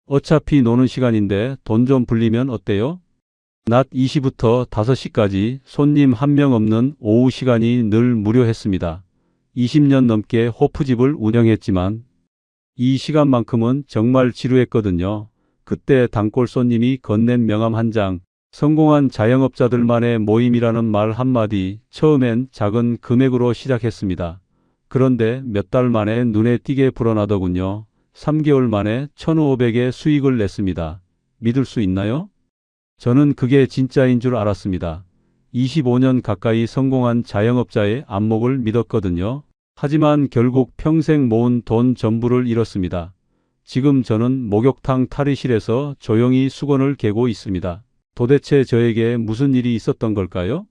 어차피 노는 시간인데 돈 좀 불리면 어때요? 낮 2시부터 5시까지 손님 한 명 없는 오후 시간이 늘 무료했습니다. 20년 넘게 호프집을 운영했지만 이 시간만큼은 정말 지루했거든요. 그때 단골 손님이 건넨 명함 한 장, 성공한 자영업자들만의 모임이라는 말 한마디, 처음엔 작은 금액으로 시작했습니다. 그런데 몇 달 만에 눈에 띄게 불어나더군요. 3개월 만에 1,500의 수익을 냈습니다. 믿을 수 있나요? 저는 그게 진짜인 줄 알았습니다. 25년 가까이 성공한 자영업자의 안목을 믿었거든요. 하지만 결국 평생 모은 돈 전부를 잃었습니다. 지금 저는 목욕탕 탈의실에서 조용히 수건을 개고 있습니다. 도대체 저에게 무슨 일이 있었던 걸까요?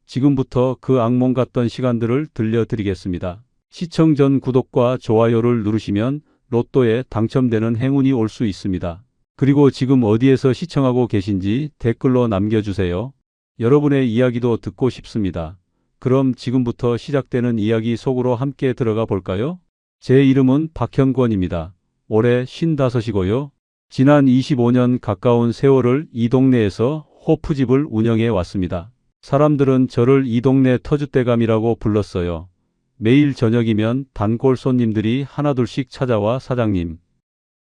지금부터 그 악몽 같던 시간들을 들려드리겠습니다. 시청 전 구독과 좋아요를 누르시면 로또에 당첨되는 행운이 올 수 있습니다. 그리고 지금 어디에서 시청하고 계신지 댓글로 남겨주세요. 여러분의 이야기도 듣고 싶습니다. 그럼 지금부터 시작되는 이야기 속으로 함께 들어가 볼까요? 제 이름은 박현권입니다. 올해 55이고요. 지난 25년 가까운 세월을 이 동네에서 호프집을 운영해 왔습니다. 사람들은 저를 이 동네 터줏대감이라고 불렀어요. 매일 저녁이면 단골 손님들이 하나둘씩 찾아와 사장님,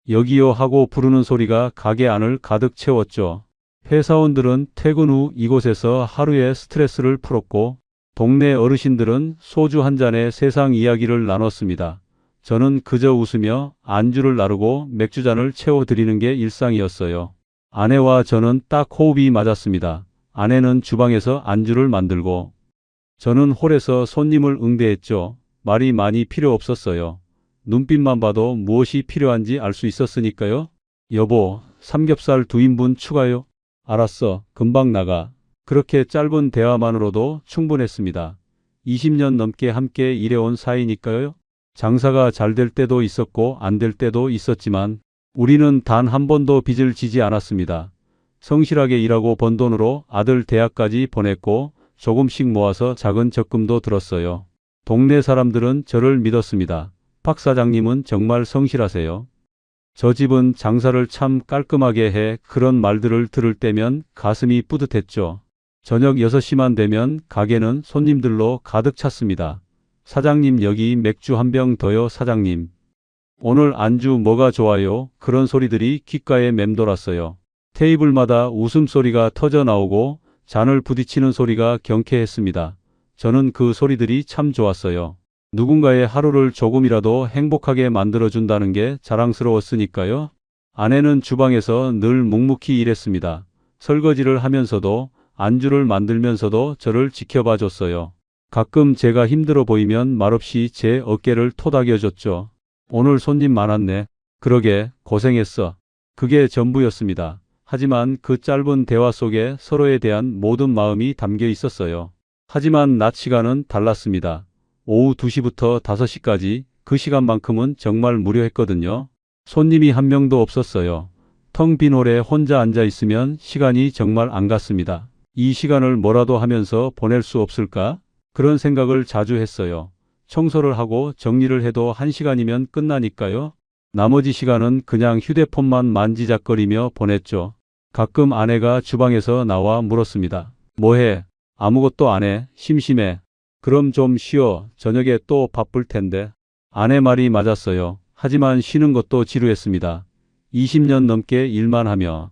여기요 하고 부르는 소리가 가게 안을 가득 채웠죠. 회사원들은 퇴근 후 이곳에서 하루의 스트레스를 풀었고 동네 어르신들은 소주 한 잔에 세상 이야기를 나눴습니다. 저는 그저 웃으며 안주를 나르고 맥주잔을 채워드리는 게 일상이었어요. 아내와 저는 딱 호흡이 맞았습니다. 아내는 주방에서 안주를 만들고 저는 홀에서 손님을 응대했죠. 말이 많이 필요 없었어요. 눈빛만 봐도 무엇이 필요한지 알 수 있었으니까요. 여보, 삼겹살 2인분 추가요? 알았어, 금방 나가. 그렇게 짧은 대화만으로도 충분했습니다. 20년 넘게 함께 일해온 사이니까요. 장사가 잘 될 때도 있었고 안 될 때도 있었지만 우리는 단 한 번도 빚을 지지 않았습니다. 성실하게 일하고 번 돈으로 아들 대학까지 보냈고 조금씩 모아서 작은 적금도 들었어요. 동네 사람들은 저를 믿었습니다. 박 사장님은 정말 성실하세요. 저 집은 장사를 참 깔끔하게 해. 그런 말들을 들을 때면 가슴이 뿌듯했죠. 저녁 6시만 되면 가게는 손님들로 가득 찼습니다. 사장님, 여기 맥주 한 병 더요. 사장님, 오늘 안주 뭐가 좋아요? 그런 소리들이 귓가에 맴돌았어요. 테이블마다 웃음소리가 터져 나오고 잔을 부딪히는 소리가 경쾌했습니다. 저는 그 소리들이 참 좋았어요. 누군가의 하루를 조금이라도 행복하게 만들어준다는 게 자랑스러웠으니까요. 아내는 주방에서 늘 묵묵히 일했습니다. 설거지를 하면서도 안주를 만들면서도 저를 지켜봐 줬어요. 가끔 제가 힘들어 보이면 말없이 제 어깨를 토닥여줬죠. 오늘 손님 많았네. 그러게, 고생했어. 그게 전부였습니다. 하지만 그 짧은 대화 속에 서로에 대한 모든 마음이 담겨 있었어요. 하지만 낮 시간은 달랐습니다. 오후 2시부터 5시까지 그 시간만큼은 정말 무료했거든요. 손님이 한 명도 없었어요. 텅 빈 홀에 혼자 앉아 있으면 시간이 정말 안 갔습니다. 이 시간을 뭐라도 하면서 보낼 수 없을까? 그런 생각을 자주 했어요. 청소를 하고 정리를 해도 1시간이면 끝나니까요. 나머지 시간은 그냥 휴대폰만 만지작거리며 보냈죠. 가끔 아내가 주방에서 나와 물었습니다. 뭐해? 아무것도 안 해. 심심해. 그럼 좀 쉬어. 저녁에 또 바쁠 텐데. 아내 말이 맞았어요. 하지만 쉬는 것도 지루했습니다. 20년 넘게 일만 하며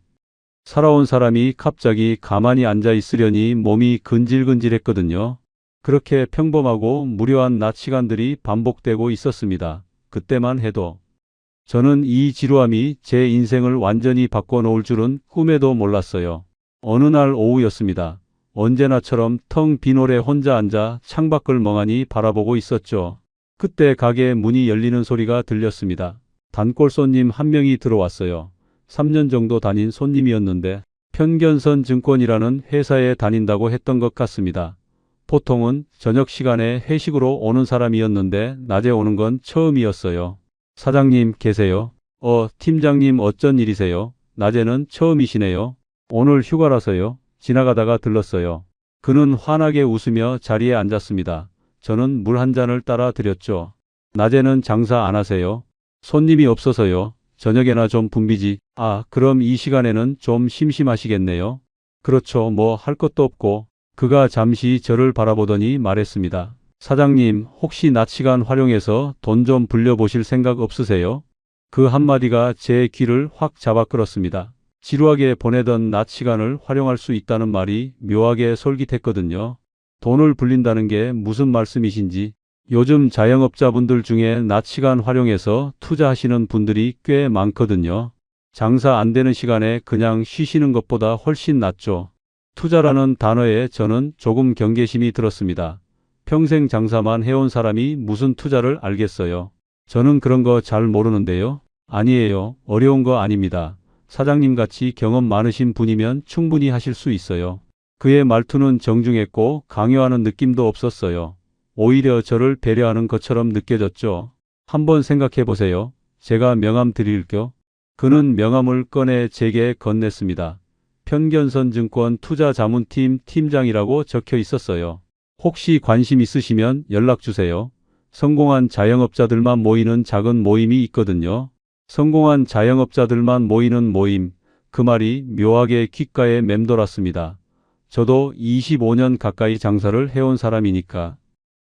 살아온 사람이 갑자기 가만히 앉아 있으려니 몸이 근질근질했거든요. 그렇게 평범하고 무료한 낮 시간들이 반복되고 있었습니다. 그때만 해도 저는 이 지루함이 제 인생을 완전히 바꿔놓을 줄은 꿈에도 몰랐어요. 어느 날 오후였습니다. 언제나처럼 텅 빈 홀에 혼자 앉아 창밖을 멍하니 바라보고 있었죠. 그때 가게 문이 열리는 소리가 들렸습니다. 단골 손님 한 명이 들어왔어요. 3년 정도 다닌 손님이었는데 편견선 증권이라는 회사에 다닌다고 했던 것 같습니다. 보통은 저녁 시간에 회식으로 오는 사람이었는데 낮에 오는 건 처음이었어요. 사장님 계세요? 팀장님 어쩐 일이세요? 낮에는 처음이시네요. 오늘 휴가라서요. 지나가다가 들렀어요. 그는 환하게 웃으며 자리에 앉았습니다. 저는 물 한 잔을 따라 드렸죠. 낮에는 장사 안 하세요? 손님이 없어서요. 저녁에나 좀 붐비지. 아, 그럼 이 시간에는 좀 심심하시겠네요. 그렇죠. 뭐 할 것도 없고. 그가 잠시 저를 바라보더니 말했습니다. 사장님, 혹시 낮 시간 활용해서 돈 좀 불려보실 생각 없으세요? 그 한마디가 제 귀를 확 잡아 끌었습니다. 지루하게 보내던 낮 시간을 활용할 수 있다는 말이 묘하게 솔깃했거든요. 돈을 불린다는 게 무슨 말씀이신지. 요즘 자영업자분들 중에 낮 시간 활용해서 투자하시는 분들이 꽤 많거든요. 장사 안 되는 시간에 그냥 쉬시는 것보다 훨씬 낫죠. 투자라는 단어에 저는 조금 경계심이 들었습니다. 평생 장사만 해온 사람이 무슨 투자를 알겠어요. 저는 그런 거 잘 모르는데요. 아니에요. 어려운 거 아닙니다. 사장님같이 경험 많으신 분이면 충분히 하실 수 있어요. 그의 말투는 정중했고 강요하는 느낌도 없었어요. 오히려 저를 배려하는 것처럼 느껴졌죠. 한번 생각해 보세요. 제가 명함 드릴게요. 그는 명함을 꺼내 제게 건넸습니다. 편견선증권 투자자문팀 팀장이라고 적혀 있었어요. 혹시 관심 있으시면 연락 주세요. 성공한 자영업자들만 모이는 작은 모임이 있거든요. 성공한 자영업자들만 모이는 모임. 그 말이 묘하게 귓가에 맴돌았습니다. 저도 25년 가까이 장사를 해온 사람이니까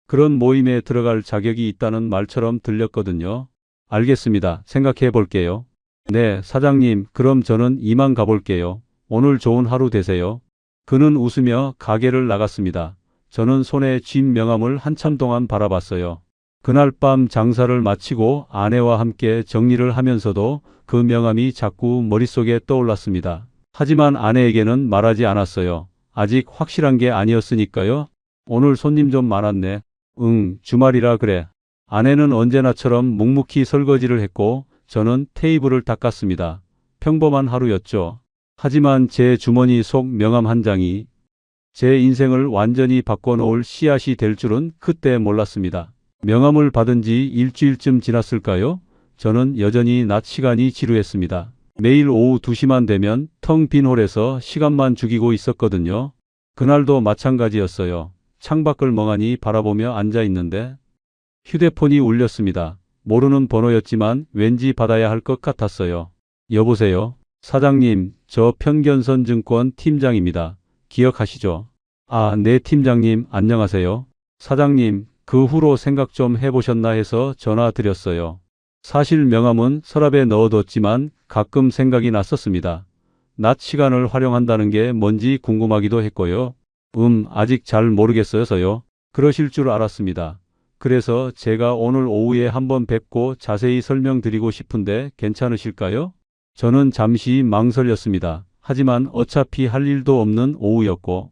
그런 모임에 들어갈 자격이 있다는 말처럼 들렸거든요. 알겠습니다. 생각해 볼게요. 네, 사장님, 그럼 저는 이만 가볼게요. 오늘 좋은 하루 되세요. 그는 웃으며 가게를 나갔습니다. 저는 손에 쥔 명함을 한참 동안 바라봤어요. 그날 밤 장사를 마치고 아내와 함께 정리를 하면서도 그 명함이 자꾸 머릿속에 떠올랐습니다. 하지만 아내에게는 말하지 않았어요. 아직 확실한 게 아니었으니까요. 오늘 손님 좀 많았네. 주말이라 그래. 아내는 언제나처럼 묵묵히 설거지를 했고 저는 테이블을 닦았습니다. 평범한 하루였죠. 하지만 제 주머니 속 명함 한 장이 제 인생을 완전히 바꿔놓을 씨앗이 될 줄은 그때 몰랐습니다. 명함을 받은 지 일주일쯤 지났을까요? 저는 여전히 낮 시간이 지루했습니다. 매일 오후 2시만 되면 텅 빈 홀에서 시간만 죽이고 있었거든요. 그날도 마찬가지였어요. 창밖을 멍하니 바라보며 앉아 있는데 휴대폰이 울렸습니다. 모르는 번호였지만 왠지 받아야 할 것 같았어요. 여보세요? 사장님, 저 편견선증권 팀장입니다. 기억하시죠? 아, 네 팀장님, 안녕하세요. 사장님, 그 후로 생각 좀 해보셨나 해서 전화 드렸어요. 사실 명함은 서랍에 넣어뒀지만 가끔 생각이 났었습니다. 낮 시간을 활용한다는 게 뭔지 궁금하기도 했고요. 아직 잘 모르겠어서요. 그러실 줄 알았습니다. 그래서 제가 오늘 오후에 한번 뵙고 자세히 설명드리고 싶은데 괜찮으실까요? 저는 잠시 망설였습니다. 하지만 어차피 할 일도 없는 오후였고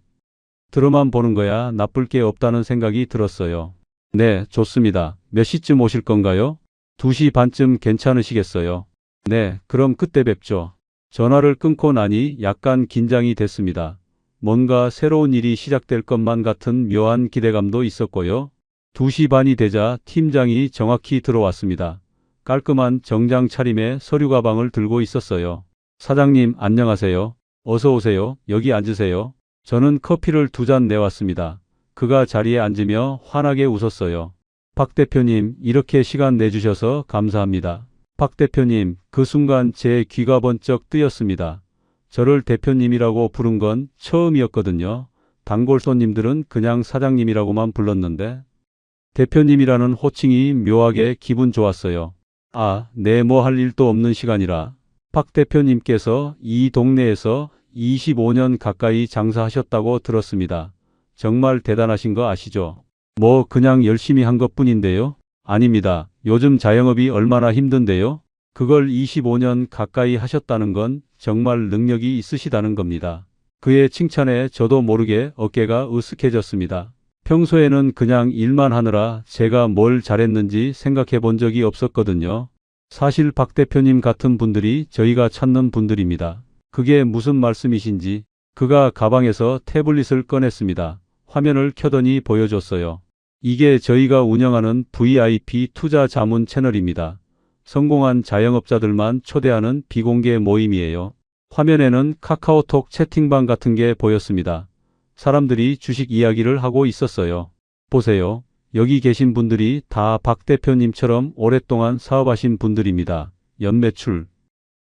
들어만 보는 거야 나쁠 게 없다는 생각이 들었어요. 네, 좋습니다. 몇 시쯤 오실 건가요? 2시 반쯤 괜찮으시겠어요? 네, 그럼 그때 뵙죠. 전화를 끊고 나니 약간 긴장이 됐습니다. 뭔가 새로운 일이 시작될 것만 같은 묘한 기대감도 있었고요. 2시 반이 되자 팀장이 정확히 들어왔습니다. 깔끔한 정장 차림에 서류 가방을 들고 있었어요. 사장님, 안녕하세요. 어서 오세요. 여기 앉으세요. 저는 커피를 2잔 내왔습니다. 그가 자리에 앉으며 환하게 웃었어요. 박 대표님, 이렇게 시간 내주셔서 감사합니다. 박 대표님, 그 순간 제 귀가 번쩍 뜨였습니다. 저를 대표님이라고 부른 건 처음이었거든요. 단골 손님들은 그냥 사장님이라고만 불렀는데 대표님이라는 호칭이 묘하게 기분 좋았어요. 아, 네, 뭐 할 일도 없는 시간이라. 박 대표님께서 이 동네에서 25년 가까이 장사하셨다고 들었습니다. 정말 대단하신 거 아시죠? 뭐 그냥 열심히 한 것뿐인데요. 아닙니다. 요즘 자영업이 얼마나 힘든데요. 그걸 25년 가까이 하셨다는 건 정말 능력이 있으시다는 겁니다. 그의 칭찬에 저도 모르게 어깨가 으쓱해졌습니다. 평소에는 그냥 일만 하느라 제가 뭘 잘했는지 생각해 본 적이 없었거든요. 사실 박 대표님 같은 분들이 저희가 찾는 분들입니다. 그게 무슨 말씀이신지 그가 가방에서 태블릿을 꺼냈습니다. 화면을 켜더니 보여줬어요. 이게 저희가 운영하는 VIP 투자 자문 채널입니다. 성공한 자영업자들만 초대하는 비공개 모임이에요. 화면에는 카카오톡 채팅방 같은 게 보였습니다. 사람들이 주식 이야기를 하고 있었어요. 보세요. 여기 계신 분들이 다 박 대표님처럼 오랫동안 사업하신 분들입니다. 연매출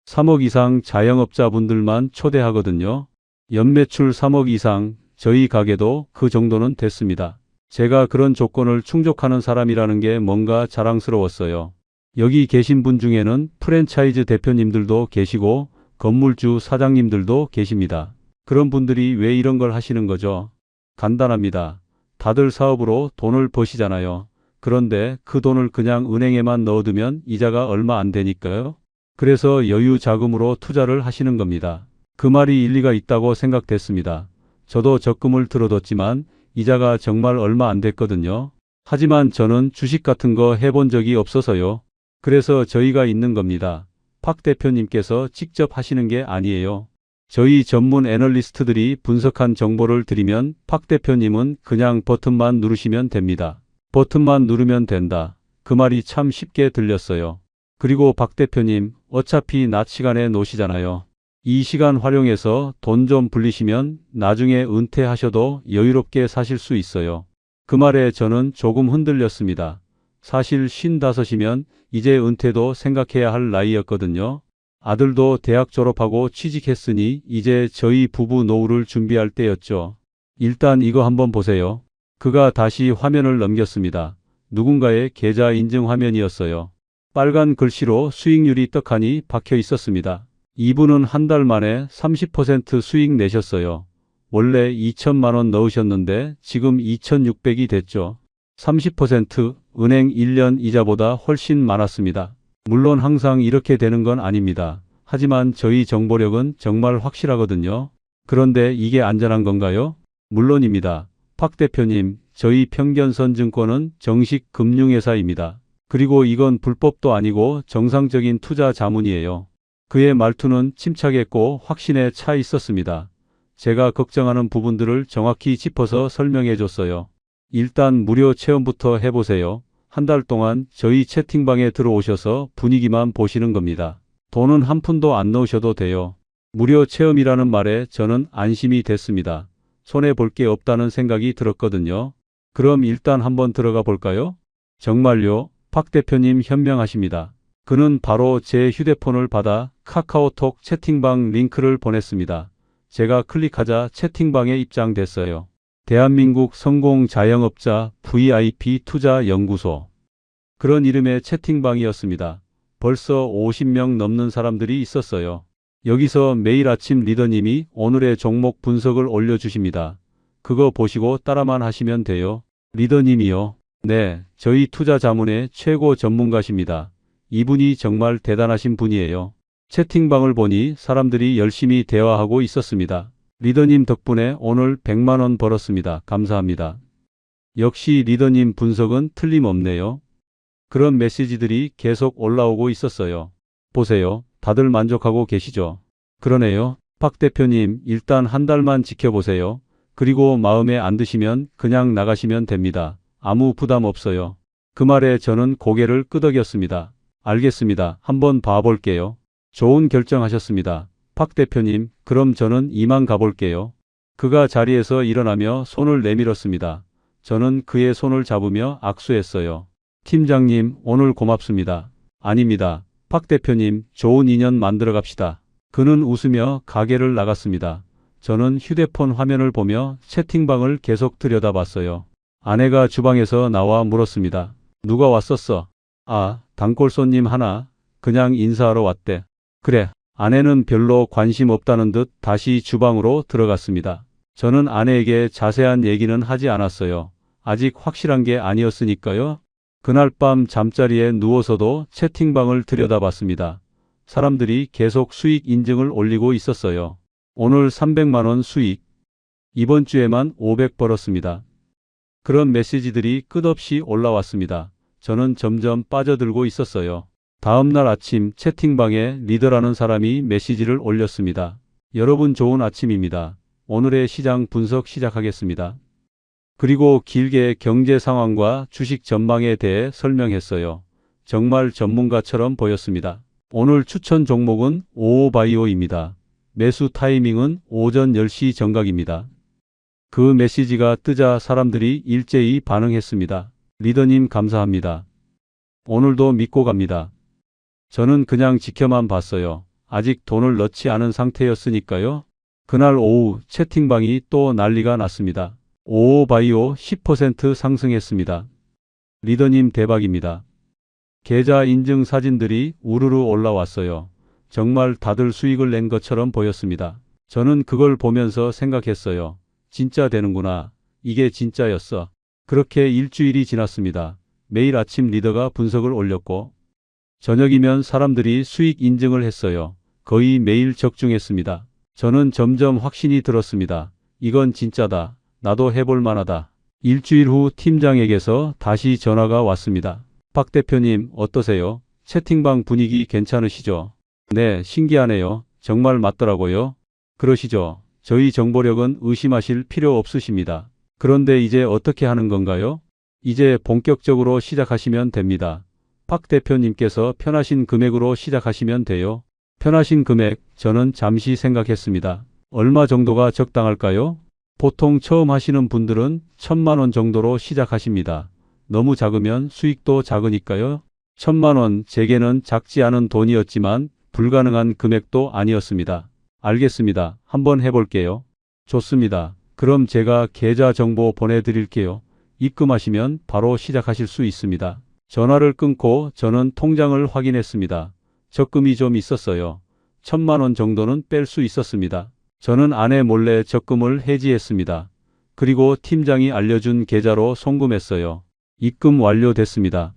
3억 이상 자영업자분들만 초대하거든요. 연매출 3억 이상, 저희 가게도 그 정도는 됐습니다. 제가 그런 조건을 충족하는 사람이라는 게 뭔가 자랑스러웠어요. 여기 계신 분 중에는 프랜차이즈 대표님들도 계시고 건물주 사장님들도 계십니다. 그런 분들이 왜 이런 걸 하시는 거죠? 간단합니다. 다들 사업으로 돈을 버시잖아요. 그런데 그 돈을 그냥 은행에만 넣어두면 이자가 얼마 안 되니까요. 그래서 여유 자금으로 투자를 하시는 겁니다. 그 말이 일리가 있다고 생각됐습니다. 저도 적금을 들어뒀지만 이자가 정말 얼마 안 됐거든요. 하지만 저는 주식 같은 거 해본 적이 없어서요. 그래서 저희가 있는 겁니다. 박 대표님께서 직접 하시는 게 아니에요. 저희 전문 애널리스트들이 분석한 정보를 드리면 박 대표님은 그냥 버튼만 누르시면 됩니다. 버튼만 누르면 된다. 그 말이 참 쉽게 들렸어요. 그리고 박 대표님, 어차피 낮 시간에 노시잖아요. 이 시간 활용해서 돈 좀 불리시면 나중에 은퇴하셔도 여유롭게 사실 수 있어요. 그 말에 저는 조금 흔들렸습니다. 사실 55이면 이제 은퇴도 생각해야 할 나이였거든요. 아들도 대학 졸업하고 취직했으니 이제 저희 부부 노후를 준비할 때였죠. 일단 이거 한번 보세요. 그가 다시 화면을 넘겼습니다. 누군가의 계좌 인증 화면이었어요. 빨간 글씨로 수익률이 떡하니 박혀 있었습니다. 이분은 한 달 만에 30% 수익 내셨어요. 원래 2천만 원 넣으셨는데 지금 2,600이 됐죠. 30% 은행 1년 이자보다 훨씬 많았습니다. 물론 항상 이렇게 되는 건 아닙니다. 하지만 저희 정보력은 정말 확실하거든요. 그런데 이게 안전한 건가요? 물론입니다. 박 대표님, 저희 평견선증권은 정식 금융회사입니다. 그리고 이건 불법도 아니고 정상적인 투자 자문이에요. 그의 말투는 침착했고 확신에 차 있었습니다. 제가 걱정하는 부분들을 정확히 짚어서 설명해 줬어요. 일단 무료 체험부터 해보세요. 한 달 동안 저희 채팅방에 들어오셔서 분위기만 보시는 겁니다. 돈은 한 푼도 안 넣으셔도 돼요. 무료 체험이라는 말에 저는 안심이 됐습니다. 손해볼 게 없다는 생각이 들었거든요. 그럼 일단 한번 들어가 볼까요? 정말요? 박 대표님 현명하십니다. 그는 바로 제 휴대폰을 받아 카카오톡 채팅방 링크를 보냈습니다. 제가 클릭하자 채팅방에 입장됐어요. 대한민국 성공 자영업자 VIP 투자 연구소. 그런 이름의 채팅방이었습니다. 벌써 50명 넘는 사람들이 있었어요. 여기서 매일 아침 리더님이 오늘의 종목 분석을 올려주십니다. 그거 보시고 따라만 하시면 돼요. 리더님이요? 네, 저희 투자 자문의 최고 전문가십니다. 이분이 정말 대단하신 분이에요. 채팅방을 보니 사람들이 열심히 대화하고 있었습니다. 리더님 덕분에 오늘 100만 원 벌었습니다. 감사합니다. 역시 리더님 분석은 틀림없네요. 그런 메시지들이 계속 올라오고 있었어요. 보세요. 다들 만족하고 계시죠? 그러네요. 박 대표님, 일단 한 달만 지켜보세요. 그리고 마음에 안 드시면 그냥 나가시면 됩니다. 아무 부담 없어요. 그 말에 저는 고개를 끄덕였습니다. 알겠습니다. 한번 봐볼게요. 좋은 결정하셨습니다. 박 대표님, 그럼 저는 이만 가볼게요. 그가 자리에서 일어나며 손을 내밀었습니다. 저는 그의 손을 잡으며 악수했어요. 팀장님, 오늘 고맙습니다. 아닙니다. 박 대표님, 좋은 인연 만들어 갑시다. 그는 웃으며 가게를 나갔습니다. 저는 휴대폰 화면을 보며 채팅방을 계속 들여다봤어요. 아내가 주방에서 나와 물었습니다. 누가 왔었어? 아, 단골 손님 하나. 그냥 인사하러 왔대. 그래. 아내는 별로 관심 없다는 듯 다시 주방으로 들어갔습니다. 저는 아내에게 자세한 얘기는 하지 않았어요. 아직 확실한 게 아니었으니까요. 그날 밤 잠자리에 누워서도 채팅방을 들여다봤습니다. 사람들이 계속 수익 인증을 올리고 있었어요. 오늘 300만 원 수익. 이번 주에만 500 벌었습니다. 그런 메시지들이 끝없이 올라왔습니다. 저는 점점 빠져들고 있었어요. 다음 날 아침 채팅방에 리더라는 사람이 메시지를 올렸습니다. 여러분 좋은 아침입니다. 오늘의 시장 분석 시작하겠습니다. 그리고 길게 경제 상황과 주식 전망에 대해 설명했어요. 정말 전문가처럼 보였습니다. 오늘 추천 종목은 오오바이오입니다. 매수 타이밍은 오전 10시 정각입니다. 그 메시지가 뜨자 사람들이 일제히 반응했습니다. 리더님 감사합니다. 오늘도 믿고 갑니다. 저는 그냥 지켜만 봤어요. 아직 돈을 넣지 않은 상태였으니까요. 그날 오후 채팅방이 또 난리가 났습니다. 오오바이오 10% 상승했습니다. 리더님 대박입니다. 계좌 인증 사진들이 우르르 올라왔어요. 정말 다들 수익을 낸 것처럼 보였습니다. 저는 그걸 보면서 생각했어요. 진짜 되는구나. 이게 진짜였어. 그렇게 일주일이 지났습니다. 매일 아침 리더가 분석을 올렸고 저녁이면 사람들이 수익 인증을 했어요. 거의 매일 적중했습니다. 저는 점점 확신이 들었습니다. 이건 진짜다. 나도 해볼 만하다. 일주일 후 팀장에게서 다시 전화가 왔습니다. 박 대표님 어떠세요? 채팅방 분위기 괜찮으시죠? 네, 신기하네요. 정말 맞더라고요. 그러시죠? 저희 정보력은 의심하실 필요 없으십니다. 그런데 이제 어떻게 하는 건가요? 이제 본격적으로 시작하시면 됩니다. 박 대표님께서 편하신 금액으로 시작하시면 돼요. 편하신 금액, 저는 잠시 생각했습니다. 얼마 정도가 적당할까요? 보통 처음 하시는 분들은 1,000만 원 정도로 시작하십니다. 너무 작으면 수익도 작으니까요. 1,000만 원, 제게는 작지 않은 돈이었지만 불가능한 금액도 아니었습니다. 알겠습니다. 한번 해볼게요. 좋습니다. 그럼 제가 계좌 정보 보내드릴게요. 입금하시면 바로 시작하실 수 있습니다. 전화를 끊고 저는 통장을 확인했습니다. 적금이 좀 있었어요. 1,000만 원 정도는 뺄 수 있었습니다. 저는 아내 몰래 적금을 해지했습니다. 그리고 팀장이 알려준 계좌로 송금했어요. 입금 완료됐습니다.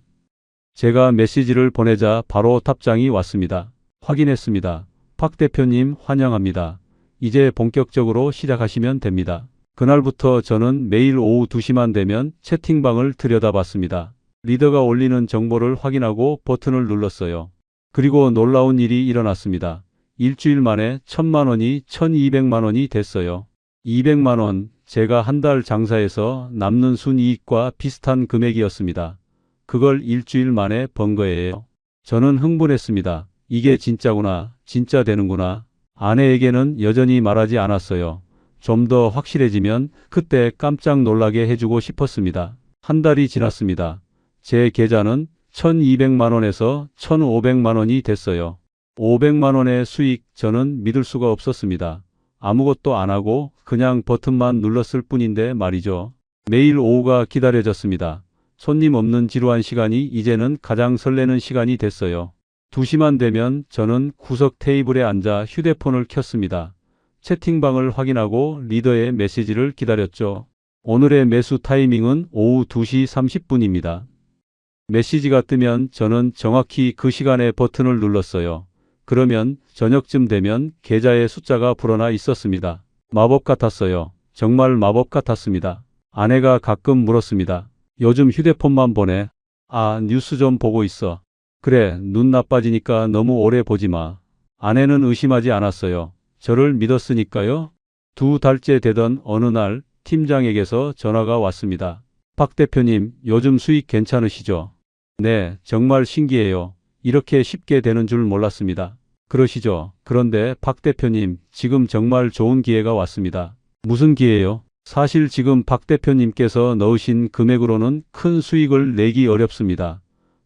제가 메시지를 보내자 바로 답장이 왔습니다. 확인했습니다. 박 대표님 환영합니다. 이제 본격적으로 시작하시면 됩니다. 그날부터 저는 매일 오후 2시만 되면 채팅방을 들여다봤습니다. 리더가 올리는 정보를 확인하고 버튼을 눌렀어요. 그리고 놀라운 일이 일어났습니다. 일주일 만에 1,000만 원이 1,200만 원이 됐어요. 200만 원, 제가 한 달 장사해서 남는 순이익과 비슷한 금액이었습니다. 그걸 일주일 만에 번 거예요. 저는 흥분했습니다. 이게 진짜구나. 진짜 되는구나. 아내에게는 여전히 말하지 않았어요. 좀 더 확실해지면 그때 깜짝 놀라게 해주고 싶었습니다. 한 달이 지났습니다. 제 계좌는 1,200만 원에서 1,500만 원이 됐어요. 500만 원의 수익, 저는 믿을 수가 없었습니다. 아무것도 안 하고 그냥 버튼만 눌렀을 뿐인데 말이죠. 매일 오후가 기다려졌습니다. 손님 없는 지루한 시간이 이제는 가장 설레는 시간이 됐어요. 2시만 되면 저는 구석 테이블에 앉아 휴대폰을 켰습니다. 채팅방을 확인하고 리더의 메시지를 기다렸죠. 오늘의 매수 타이밍은 오후 2시 30분입니다. 메시지가 뜨면 저는 정확히 그 시간에 버튼을 눌렀어요. 그러면 저녁쯤 되면 계좌의 숫자가 불어나 있었습니다. 마법 같았어요. 정말 마법 같았습니다. 아내가 가끔 물었습니다. 요즘 휴대폰만 보네. 아, 뉴스 좀 보고 있어. 그래, 눈 나빠지니까 너무 오래 보지 마. 아내는 의심하지 않았어요. 저를 믿었으니까요. 2달째 되던 어느 날 팀장에게서 전화가 왔습니다. 박 대표님, 요즘 수익 괜찮으시죠? 네, 정말 신기해요. 이렇게 쉽게 되는 줄 몰랐습니다. 그러시죠? 그런데 박 대표님, 지금 정말 좋은 기회가 왔습니다. 무슨 기회요? 사실 지금 박 대표님께서 넣으신 금액으로는 큰 수익을 내기 어렵습니다.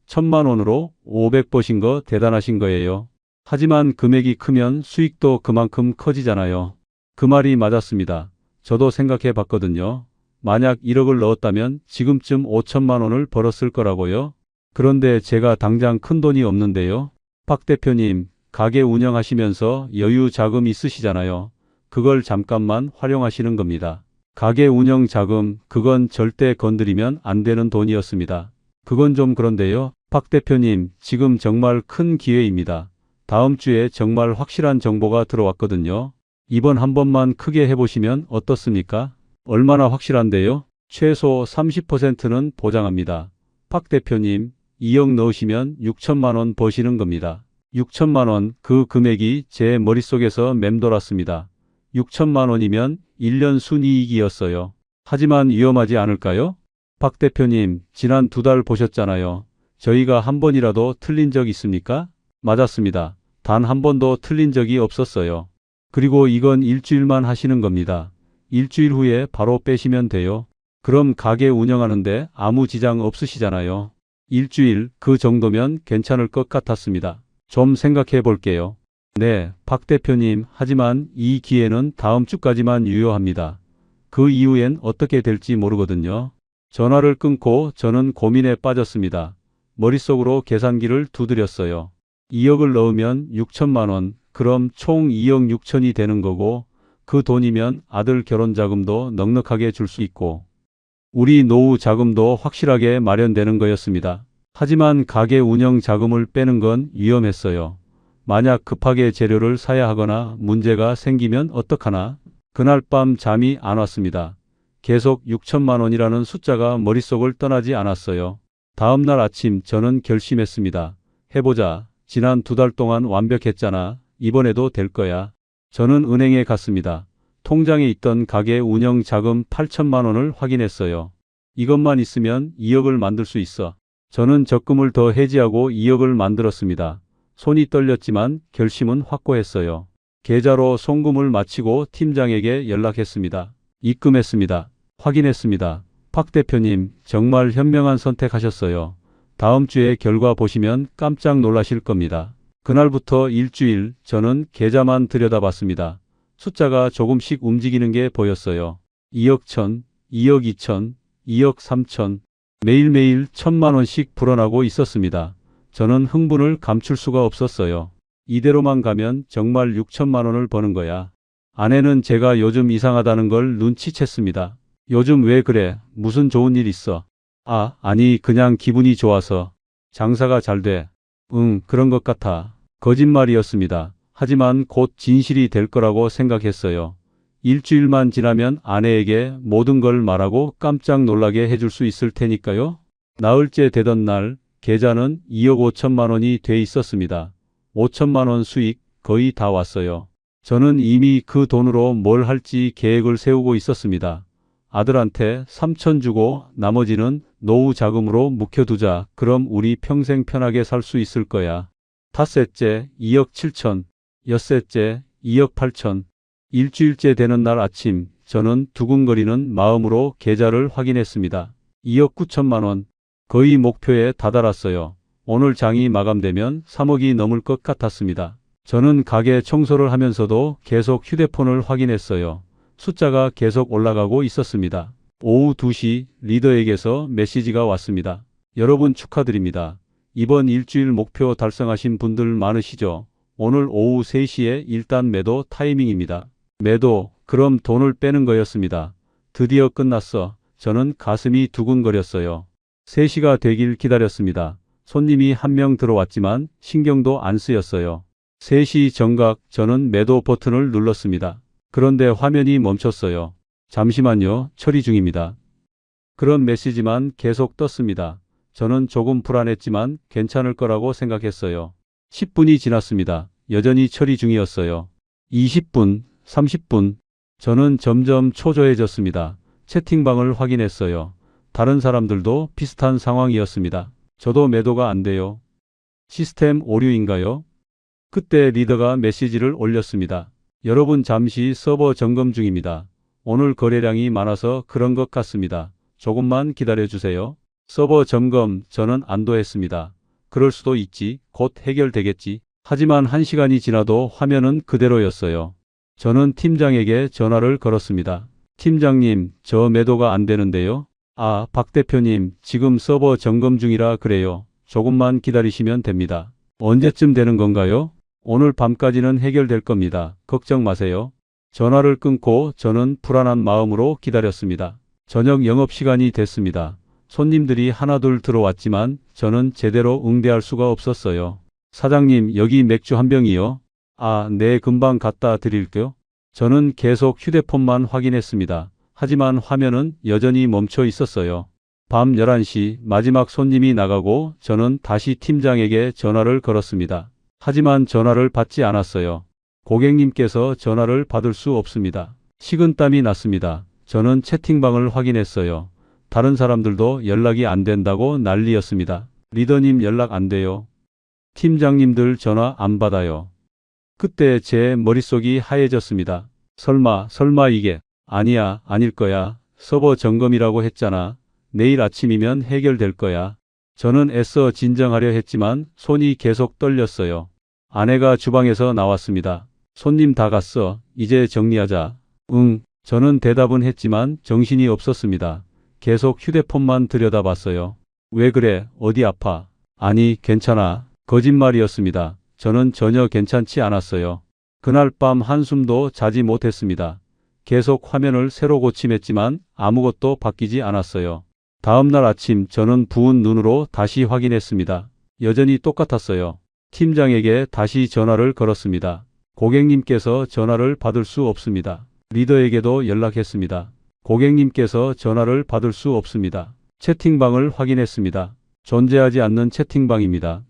1,000만 원으로 500 버신 거 대단하신 거예요. 하지만 금액이 크면 수익도 그만큼 커지잖아요. 그 말이 맞았습니다. 저도 생각해 봤거든요. 만약 1억을 넣었다면 지금쯤 5천만 원을 벌었을 거라고요. 그런데 제가 당장 큰 돈이 없는데요. 박 대표님, 가게 운영하시면서 여유 자금 있으시잖아요. 그걸 잠깐만 활용하시는 겁니다. 가게 운영 자금, 그건 절대 건드리면 안 되는 돈이었습니다. 그건 좀 그런데요. 박 대표님, 지금 정말 큰 기회입니다. 다음 주에 정말 확실한 정보가 들어왔거든요. 이번 한 번만 크게 해보시면 어떻습니까? 얼마나 확실한데요? 최소 30%는 보장합니다. 박 대표님, 2억 넣으시면 6천만 원 버시는 겁니다. 6천만 원, 그 금액이 제 머릿속에서 맴돌았습니다. 6천만 원이면 1년 순이익이었어요. 하지만 위험하지 않을까요? 박 대표님, 지난 2달 보셨잖아요. 저희가 한 번이라도 틀린 적 있습니까? 맞았습니다. 단 한 번도 틀린 적이 없었어요. 그리고 이건 일주일만 하시는 겁니다. 일주일 후에 바로 빼시면 돼요. 그럼 가게 운영하는데 아무 지장 없으시잖아요. 일주일, 그 정도면 괜찮을 것 같았습니다. 좀 생각해 볼게요. 네, 박 대표님. 하지만 이 기회는 다음 주까지만 유효합니다. 그 이후엔 어떻게 될지 모르거든요. 전화를 끊고 저는 고민에 빠졌습니다. 머릿속으로 계산기를 두드렸어요. 2억을 넣으면 6천만 원, 그럼 총 2억 6천이 되는 거고, 그 돈이면 아들 결혼 자금도 넉넉하게 줄 수 있고, 우리 노후 자금도 확실하게 마련되는 거였습니다. 하지만 가게 운영 자금을 빼는 건 위험했어요. 만약 급하게 재료를 사야 하거나 문제가 생기면 어떡하나? 그날 밤 잠이 안 왔습니다. 계속 6천만 원이라는 숫자가 머릿속을 떠나지 않았어요. 다음 날 아침 저는 결심했습니다. 해보자. 지난 2달 동안 완벽했잖아. 이번에도 될 거야. 저는 은행에 갔습니다. 통장에 있던 가게 운영 자금 8천만 원을 확인했어요. 이것만 있으면 2억을 만들 수 있어. 저는 적금을 더 해지하고 2억을 만들었습니다. 손이 떨렸지만 결심은 확고했어요. 계좌로 송금을 마치고 팀장에게 연락했습니다. 입금했습니다. 확인했습니다. 박 대표님, 정말 현명한 선택하셨어요. 다음 주에 결과 보시면 깜짝 놀라실 겁니다. 그날부터 일주일 저는 계좌만 들여다봤습니다. 숫자가 조금씩 움직이는 게 보였어요. 2억 1천, 2억 2천, 2억 3천, 매일매일 1천만 원씩 불어나고 있었습니다. 저는 흥분을 감출 수가 없었어요. 이대로만 가면 정말 6천만 원을 버는 거야. 아내는 제가 요즘 이상하다는 걸 눈치챘습니다. 요즘 왜 그래? 무슨 좋은 일 있어? 아니 그냥 기분이 좋아서. 장사가 잘 돼. 응, 그런 것 같아. 거짓말이었습니다. 하지만 곧 진실이 될 거라고 생각했어요. 일주일만 지나면 아내에게 모든 걸 말하고 깜짝 놀라게 해줄 수 있을 테니까요. 나흘째 되던 날 계좌는 2억 5천만 원이 돼 있었습니다. 5천만 원 수익 거의 다 왔어요. 저는 이미 그 돈으로 뭘 할지 계획을 세우고 있었습니다. 아들한테 3천 주고 나머지는 노후 자금으로 묵혀두자. 그럼 우리 평생 편하게 살 수 있을 거야. 닷새째 2억 7천, 엿새째 2억 8천. 일주일째 되는 날 아침 저는 두근거리는 마음으로 계좌를 확인했습니다. 2억 9천만 원. 거의 목표에 다다랐어요. 오늘 장이 마감되면 3억이 넘을 것 같았습니다. 저는 가게 청소를 하면서도 계속 휴대폰을 확인했어요. 숫자가 계속 올라가고 있었습니다. 오후 2시 리더에게서 메시지가 왔습니다. 여러분 축하드립니다. 이번 일주일 목표 달성하신 분들 많으시죠? 오늘 오후 3시에 일단 매도 타이밍입니다. 매도, 그럼 돈을 빼는 거였습니다. 드디어 끝났어. 저는 가슴이 두근거렸어요. 3시가 되길 기다렸습니다. 손님이 한 명 들어왔지만 신경도 안 쓰였어요. 3시 정각 저는 매도 버튼을 눌렀습니다. 그런데 화면이 멈췄어요. 잠시만요. 처리 중입니다. 그런 메시지만 계속 떴습니다. 저는 조금 불안했지만 괜찮을 거라고 생각했어요. 10분이 지났습니다. 여전히 처리 중이었어요. 20분, 30분. 저는 점점 초조해졌습니다. 채팅방을 확인했어요. 다른 사람들도 비슷한 상황이었습니다. 저도 매도가 안 돼요. 시스템 오류인가요? 그때 리더가 메시지를 올렸습니다. 여러분 잠시 서버 점검 중입니다. 오늘 거래량이 많아서 그런 것 같습니다. 조금만 기다려주세요. 서버 점검 저는 안도했습니다. 그럴 수도 있지. 곧 해결되겠지. 하지만 1시간이 지나도 화면은 그대로였어요. 저는 팀장에게 전화를 걸었습니다. 팀장님, 저 매도가 안 되는데요. 박 대표님, 지금 서버 점검 중이라 그래요. 조금만 기다리시면 됩니다. 언제쯤 되는 건가요? 오늘 밤까지는 해결될 겁니다. 걱정 마세요. 전화를 끊고 저는 불안한 마음으로 기다렸습니다. 저녁 영업시간이 됐습니다. 손님들이 하나둘 들어왔지만 저는 제대로 응대할 수가 없었어요. 사장님, 여기 맥주 한 병이요. 네, 금방 갖다 드릴게요. 저는 계속 휴대폰만 확인했습니다. 하지만 화면은 여전히 멈춰 있었어요. 밤 11시 마지막 손님이 나가고 저는 다시 팀장에게 전화를 걸었습니다. 하지만 전화를 받지 않았어요. 고객님께서 전화를 받을 수 없습니다. 식은땀이 났습니다. 저는 채팅방을 확인했어요. 다른 사람들도 연락이 안 된다고 난리였습니다. 리더님 연락 안 돼요. 팀장님들 전화 안 받아요. 그때 제 머릿속이 하얘졌습니다. 설마 이게 아니야, 아닐 거야. 서버 점검이라고 했잖아. 내일 아침이면 해결될 거야. 저는 애써 진정하려 했지만 손이 계속 떨렸어요. 아내가 주방에서 나왔습니다. 손님 다 갔어. 이제 정리하자. 응. 저는 대답은 했지만 정신이 없었습니다. 계속 휴대폰만 들여다봤어요. 왜 그래? 어디 아파? 아니, 괜찮아. 거짓말이었습니다. 저는 전혀 괜찮지 않았어요. 그날 밤 한숨도 자지 못했습니다. 계속 화면을 새로 고침했지만 아무것도 바뀌지 않았어요. 다음 날 아침 저는 부은 눈으로 다시 확인했습니다. 여전히 똑같았어요. 팀장에게 다시 전화를 걸었습니다. 고객님께서 전화를 받을 수 없습니다. 리더에게도 연락했습니다. 고객님께서 전화를 받을 수 없습니다. 채팅방을 확인했습니다. 존재하지 않는 채팅방입니다.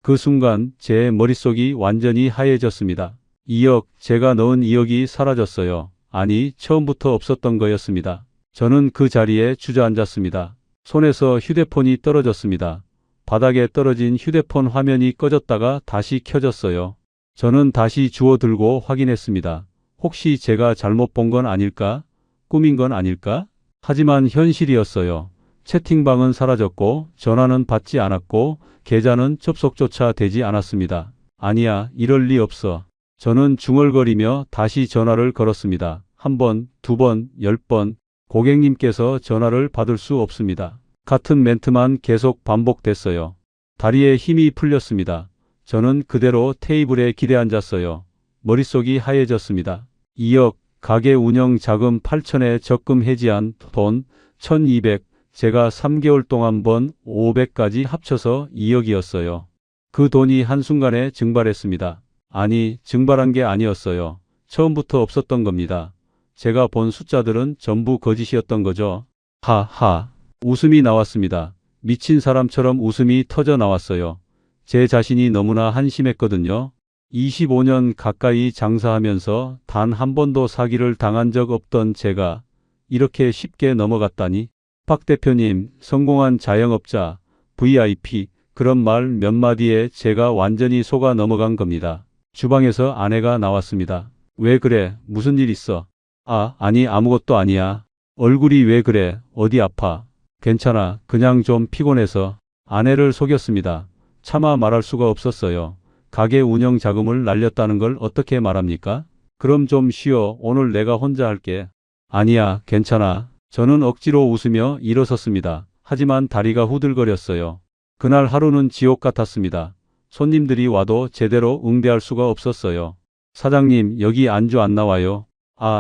그 순간 제 머릿속이 완전히 하얘졌습니다. 2억, 제가 넣은 2억이 사라졌어요. 아니, 처음부터 없었던 거였습니다. 저는 그 자리에 주저앉았습니다. 손에서 휴대폰이 떨어졌습니다. 바닥에 떨어진 휴대폰 화면이 꺼졌다가 다시 켜졌어요. 저는 다시 주워들고 확인했습니다. 혹시 제가 잘못 본 건 아닐까? 꿈인 건 아닐까? 하지만 현실이었어요. 채팅방은 사라졌고 전화는 받지 않았고 계좌는 접속조차 되지 않았습니다. 아니야, 이럴 리 없어. 저는 중얼거리며 다시 전화를 걸었습니다. 1번, 2번, 10번. 고객님께서 전화를 받을 수 없습니다. 같은 멘트만 계속 반복됐어요. 다리에 힘이 풀렸습니다. 저는 그대로 테이블에 기대앉았어요. 머릿속이 하얘졌습니다. 2억, 가게 운영 자금 8천에 적금 해지한 돈 1200, 제가 3개월 동안 번 500까지 합쳐서 2억이었어요. 그 돈이 한순간에 증발했습니다. 아니, 증발한 게 아니었어요. 처음부터 없었던 겁니다. 제가 본 숫자들은 전부 거짓이었던 거죠. 하하. 웃음이 나왔습니다. 미친 사람처럼 웃음이 터져 나왔어요. 제 자신이 너무나 한심했거든요. 25년 가까이 장사하면서 단 한 번도 사기를 당한 적 없던 제가 이렇게 쉽게 넘어갔다니. 박 대표님, 성공한 자영업자, VIP, 그런 말 몇 마디에 제가 완전히 속아 넘어간 겁니다. 주방에서 아내가 나왔습니다. 왜 그래? 무슨 일 있어? 아니 아무것도 아니야. 얼굴이 왜 그래? 어디 아파? 괜찮아. 그냥 좀 피곤해서. 아내를 속였습니다. 차마 말할 수가 없었어요. 가게 운영 자금을 날렸다는 걸 어떻게 말합니까? 그럼 좀 쉬어. 오늘 내가 혼자 할게. 아니야, 괜찮아. 저는 억지로 웃으며 일어섰습니다. 하지만 다리가 후들거렸어요. 그날 하루는 지옥 같았습니다. 손님들이 와도 제대로 응대할 수가 없었어요. 사장님, 여기 안주 안 나와요.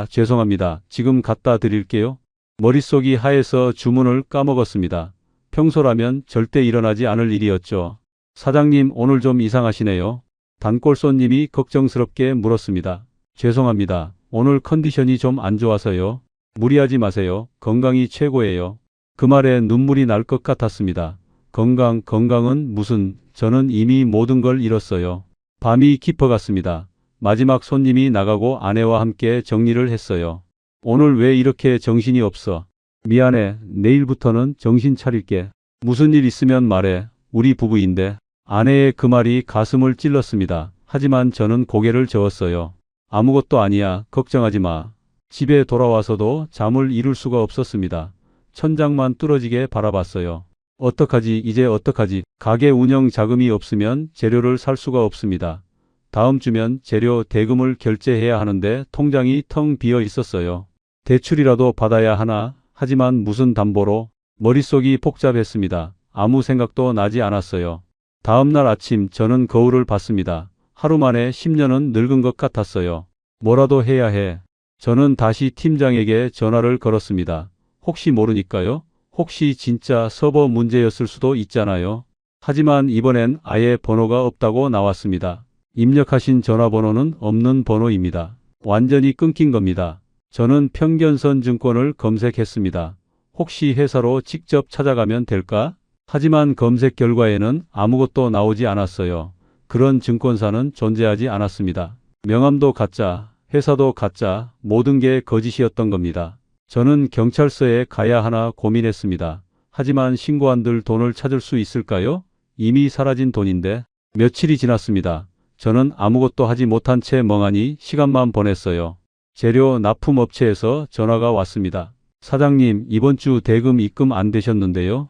죄송합니다. 지금 갖다 드릴게요. 머릿속이 하얘서 주문을 까먹었습니다. 평소라면 절대 일어나지 않을 일이었죠. 사장님, 오늘 좀 이상하시네요. 단골 손님이 걱정스럽게 물었습니다. 죄송합니다. 오늘 컨디션이 좀 안 좋아서요. 무리하지 마세요. 건강이 최고예요. 그 말에 눈물이 날 것 같았습니다. 건강은 무슨, 저는 이미 모든 걸 잃었어요. 밤이 깊어갔습니다. 마지막 손님이 나가고 아내와 함께 정리를 했어요. 오늘 왜 이렇게 정신이 없어? 미안해. 내일부터는 정신 차릴게. 무슨 일 있으면 말해. 우리 부부인데. 아내의 그 말이 가슴을 찔렀습니다. 하지만 저는 고개를 저었어요. 아무것도 아니야. 걱정하지 마. 집에 돌아와서도 잠을 이룰 수가 없었습니다. 천장만 뚫어지게 바라봤어요. 어떡하지? 이제 어떡하지? 가게 운영 자금이 없으면 재료를 살 수가 없습니다. 다음 주면 재료 대금을 결제해야 하는데 통장이 텅 비어 있었어요. 대출이라도 받아야 하나? 하지만 무슨 담보로? 머릿속이 복잡했습니다. 아무 생각도 나지 않았어요. 다음 날 아침 저는 거울을 봤습니다. 하루 만에 10년은 늙은 것 같았어요. 뭐라도 해야 해. 저는 다시 팀장에게 전화를 걸었습니다. 혹시 모르니까요. 혹시 진짜 서버 문제였을 수도 있잖아요. 하지만 이번엔 아예 번호가 없다고 나왔습니다. 입력하신 전화번호는 없는 번호입니다. 완전히 끊긴 겁니다. 저는 평견선 증권을 검색했습니다. 혹시 회사로 직접 찾아가면 될까? 하지만 검색 결과에는 아무것도 나오지 않았어요. 그런 증권사는 존재하지 않았습니다. 명함도 가짜, 회사도 가짜, 모든 게 거짓이었던 겁니다. 저는 경찰서에 가야 하나 고민했습니다. 하지만 신고한들 돈을 찾을 수 있을까요? 이미 사라진 돈인데. 며칠이 지났습니다. 저는 아무것도 하지 못한 채 멍하니 시간만 보냈어요. 재료 납품업체에서 전화가 왔습니다. 사장님, 이번 주 대금 입금 안 되셨는데요?